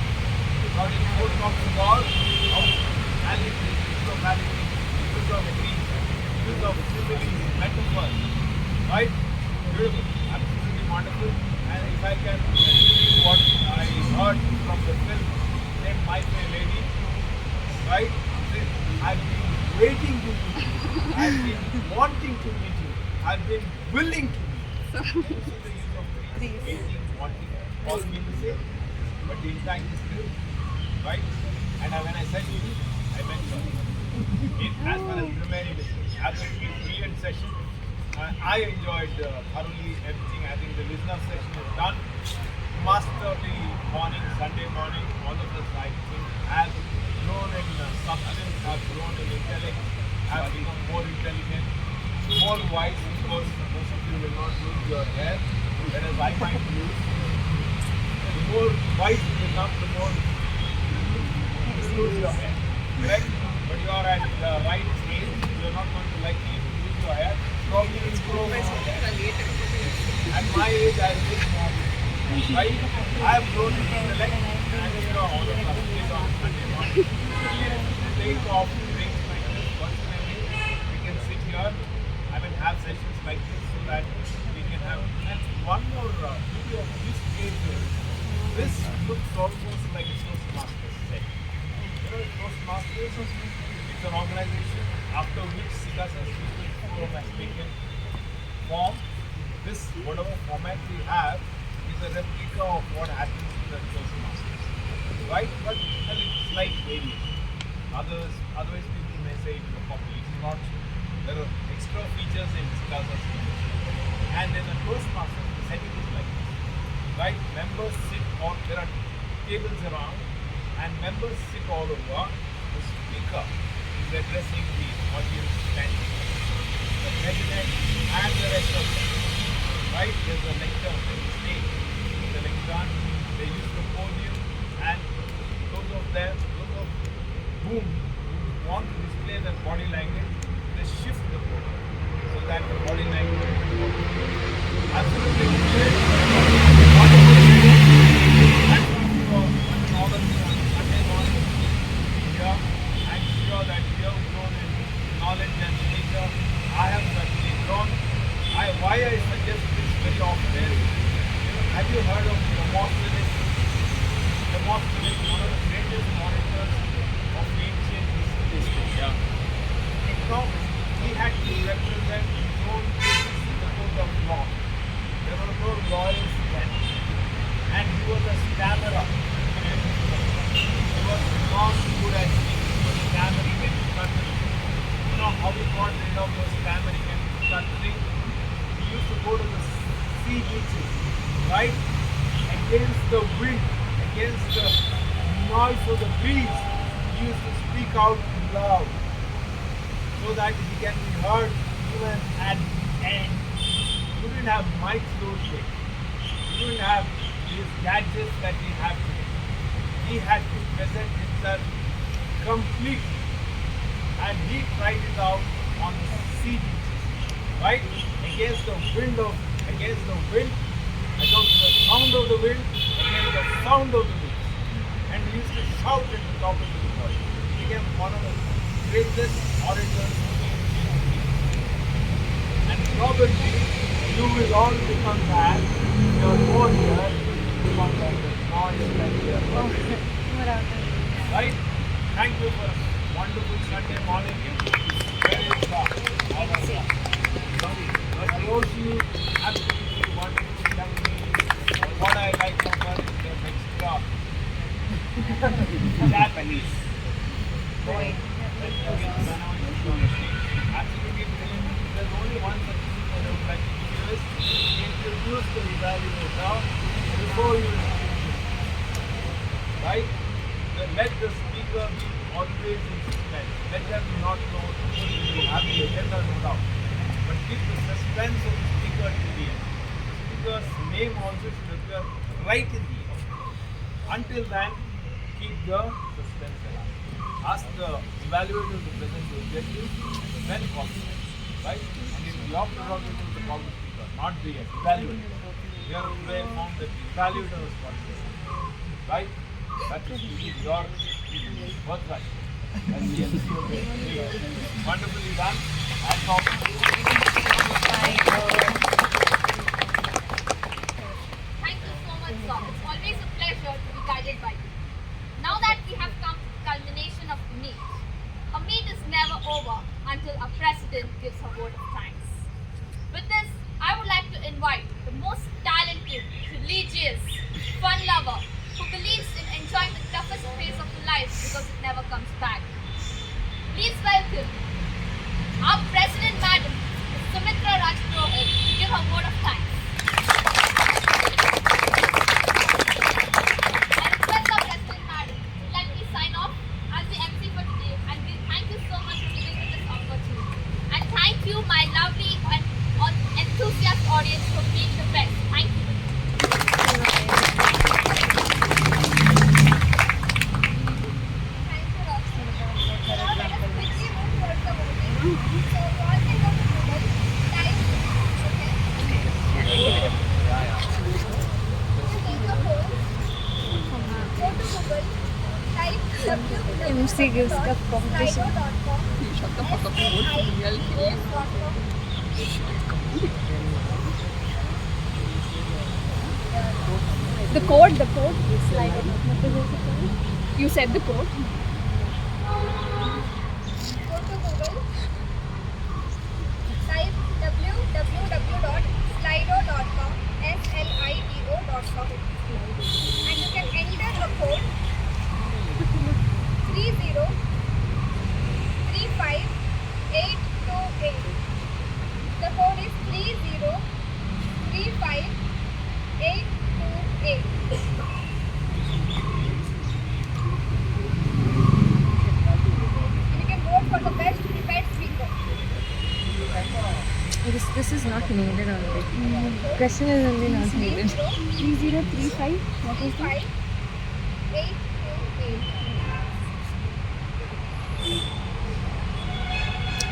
Project 4 talks about reality, use of reality, use of dreams, use of similes, metaphors, right? Beautiful, absolutely wonderful. And if I can repeat what I heard from the film named My Fair Lady, right? I've been waiting to meet you. I've been wanting to meet you. I've been willing to meet you. You see the use of trees, waiting, wanting, all mean the same, but the intent is clear, right? And when I said you, I meant sorry. As far as remaining is absolutely brilliant session. I enjoyed thoroughly everything. I think the listener session is done. Masterly morning, Sunday morning. All of us, I think, have grown in substance, have grown in intellect, have become more intelligent, more wise. Of course, most of you will not lose your hair, whereas I might lose. The more wise you become, the more you lose your hair. Correct? But you are at the right age. You are not going to likely to lose your hair. Probably will grow more. At my age, I will live more. Right? I have grown in intellect, and I'm sure all of us did on Sunday morning. The day of drinks like this, once in a week, we can sit here, have sessions like this so that we can have. And one more beauty of this age is, this looks almost like a Toastmasters set. You know, Toastmasters, it's an organization after which Sicasa Forum has taken form. This, whatever format we have, is a replica of what happens to the Toastmasters. Right? But a slight variation. Otherwise people may say it's a copy. It's not true. There are extra features in Sicasa. And in the Toastmasters, the setting is like this. Right? Members sit on, there are tables around, and members sit all over. The speaker is addressing the audience standing. The president and the rest of them. Right? There's a lectern, there's a stage. The lectern, they use the podium, and those of whom want to display their body language, they shift the podium so that the body language is more. Absolutely clear. And for all of you on Sunday morning here, I'm sure that you have grown in knowledge and nature. I have certainly grown. Why I suggest this very often, have you heard of Demosthenes? Demosthenes, one of the greatest orators of ancient history. Yeah. Now, he had to represent his own cases in the court of law. There were no lawyers then. And he was a stammerer. He was not good at stammering and stuttering. You know how he got rid of those stammering and stuttering? He used to go to the sea beaches, right? Against the wind, against the noise of the breeze, he used to speak out loud so that he can be heard even at the end. You didn't have mics those days. You didn't have these gadgets that we have today. He had to present himself completely, and he tried it out on the sea beaches, right? Against the wind, against the sound of the wind, against the sound of the wind. And he used to shout at the top of his voice. He became one of the greatest orators of the ancient history. And probably you will all become that. You are more here to become like the noise that you are. Right? Thank you for a wonderful Sunday morning. Where is all of us? I wrote you absolutely wonderful young lady. What I like of her is the extra Japanese. Absolutely brilliant. There's only one suggestion that I would like to give you is introduce the evaluator before you right? Let the speaker be always in suspense. Let them not know you have the agenda, no doubt. But keep the suspense of the speaker to the end. The speaker's name also should appear right in the end. Until then, keep the suspense alive. Ask the evaluator to present the objective when possible. Right? And it's your prerogative to call the speaker, not not the evaluator. We are today found that the evaluator is what it is. Right? That is your birthright. That's the NCO way. Wonderfully done. Hats off. Thank you so much, sir. It's always a pleasure to be guided by you. Now that we have come to the culmination of the meet, a meet is never over until our president gives her word of thanks. With this, I would like to invite the most talented, religious, fun lover who believes in enjoying the toughest phase of life because it never comes back. Please welcome our President Madam, Sumitra Rajpurohit, to give her word of thanks. I request our President Madam to let me sign off as the MC for today, and we thank you so much for giving me this opportunity. And thank you, my lovely and enthusiastic audience, for being the best. Thank you. Thank you, Roxy. Now let us quickly move towards the voting. So you all can go to Google, type, okay? To take the poll, go to Google, type MC gives the competition. Shut the fuck up and vote. The code is like, you said the code. Go to Google, type www.slido.com, slido.com, and you can enter the code 3035828. The code is 3035828. You can vote for the best prepared speaker. This is not needed only. Question is only not needed. 3035. What was that? 828.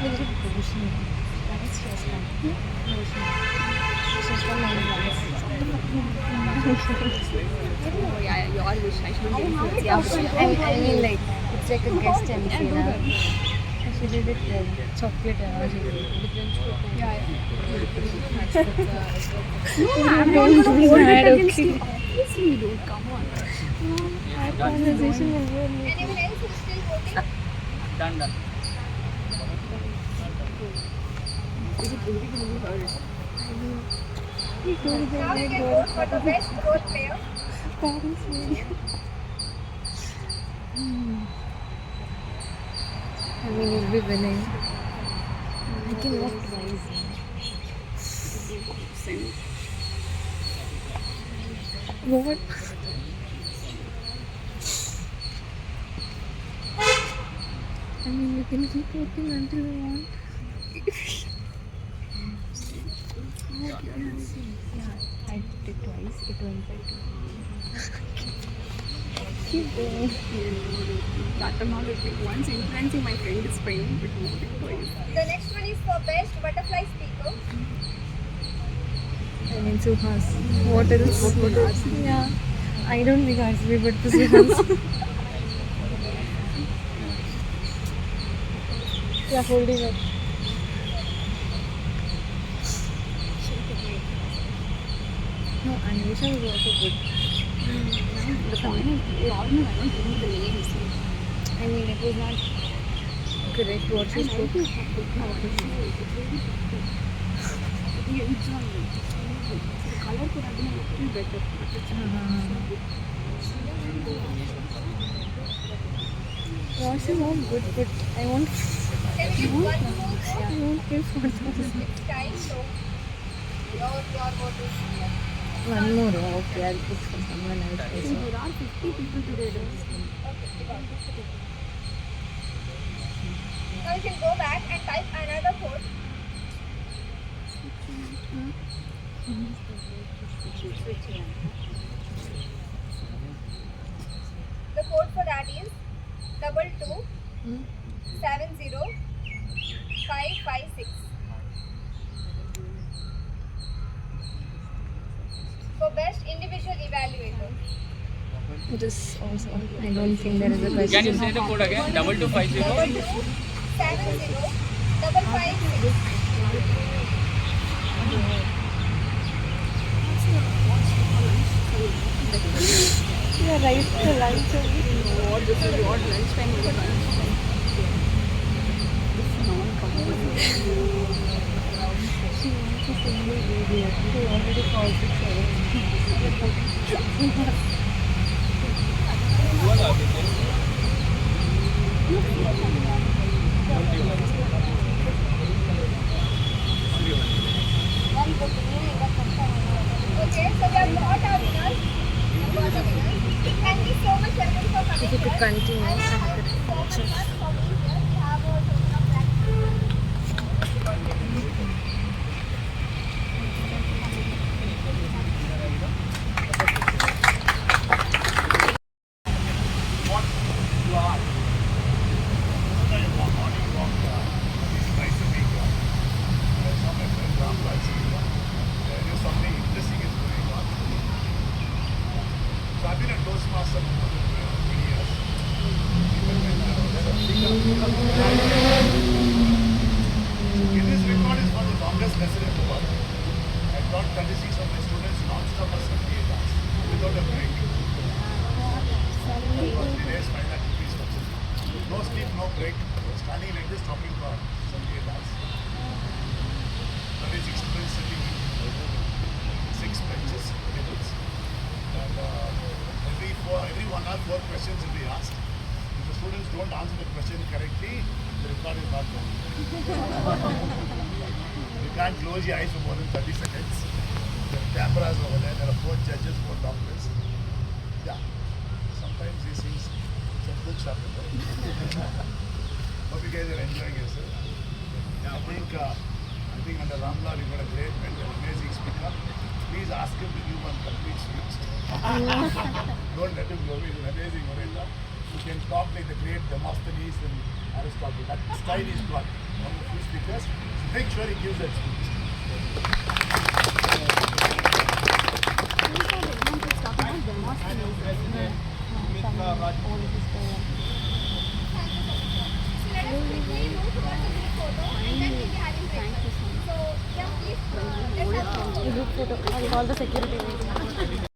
We'll get position. That is just one. Just one line. Oh yeah, your wish. I should get it. Yeah, I mean like it's like a guest MC na. She did it well. Chocolate and all. Yeah. I'm not going to hold it against you. Obviously, dude. Come on. Our conversation will be only. Anyone else who is still voting? Done. Now you can vote for the best role player. Parents video. I mean, you'll be winning. I can walk twice. What? I mean, you can keep working until you want. Yeah, I did it twice. It went by two. Keep going. That amount is like once influencing my friend is fine, but not twice. The next one is for best butterfly speaker. I mean, Suhas. What else? Yeah. I don't think RCB, but the Suhas. Yeah, holding up. No, Anvisha was also good. The point is, all my I don't remember the names. I mean, it was not correct what she spoke. The color could have been a little better. Yours is all good, but I won't. Can we give one more vote? I won't pay for this. It's time, so your vote is here. One more. Okay, I'll put for someone else. There are 50 people today. Okay, now you can go back and type another code. The code for that is 2270556. This also, I don't think there is a Can you question. say the code again? 2250. 70 556. Yeah, right. The lunch. What this is what lunchtime is lunchtime. She wants a single video. She already called it 7. Okay, so we have got our winners. We got the winners. Thank you so much everyone for coming If you could here. continue, I And have thank you so much to for being here. We have a total of practice. Something interesting is going on. So I've been a Toastmaster for more than 20 years. Even when there's a Guinness record is one of the longest lesson in the world. I taught 36 of my students non-stop for 78 hours without a break. That was the race 5 lakh rupees subsidy. No sleep, no break. Standing like this talking for 78 hours. 36 students sitting in 6 benches, tables. And every 1 hour, 4 questions will be asked. If the students don't answer the question correctly, the record is not done. You can't close your eyes for more than 30 seconds. There are cameras over there, there are 4 judges, 4 doctors. Yeah, sometimes these things, some books happen, right? Hope you guys are enjoying yourself. Yeah, I think under Ramla we got a great mentor, amazing speaker. Please ask him to give one complete speech. Don't let him go, he's an amazing orator. He can talk like the great Demosthenes and Aristotle. That style is got. One of the few speakers. So make sure he gives that speech. Annual President, Mitra Raj. So let us quickly move towards the group photo and then we'll be having breakfast. So yeah, please let's have a group photo. I'll call the security.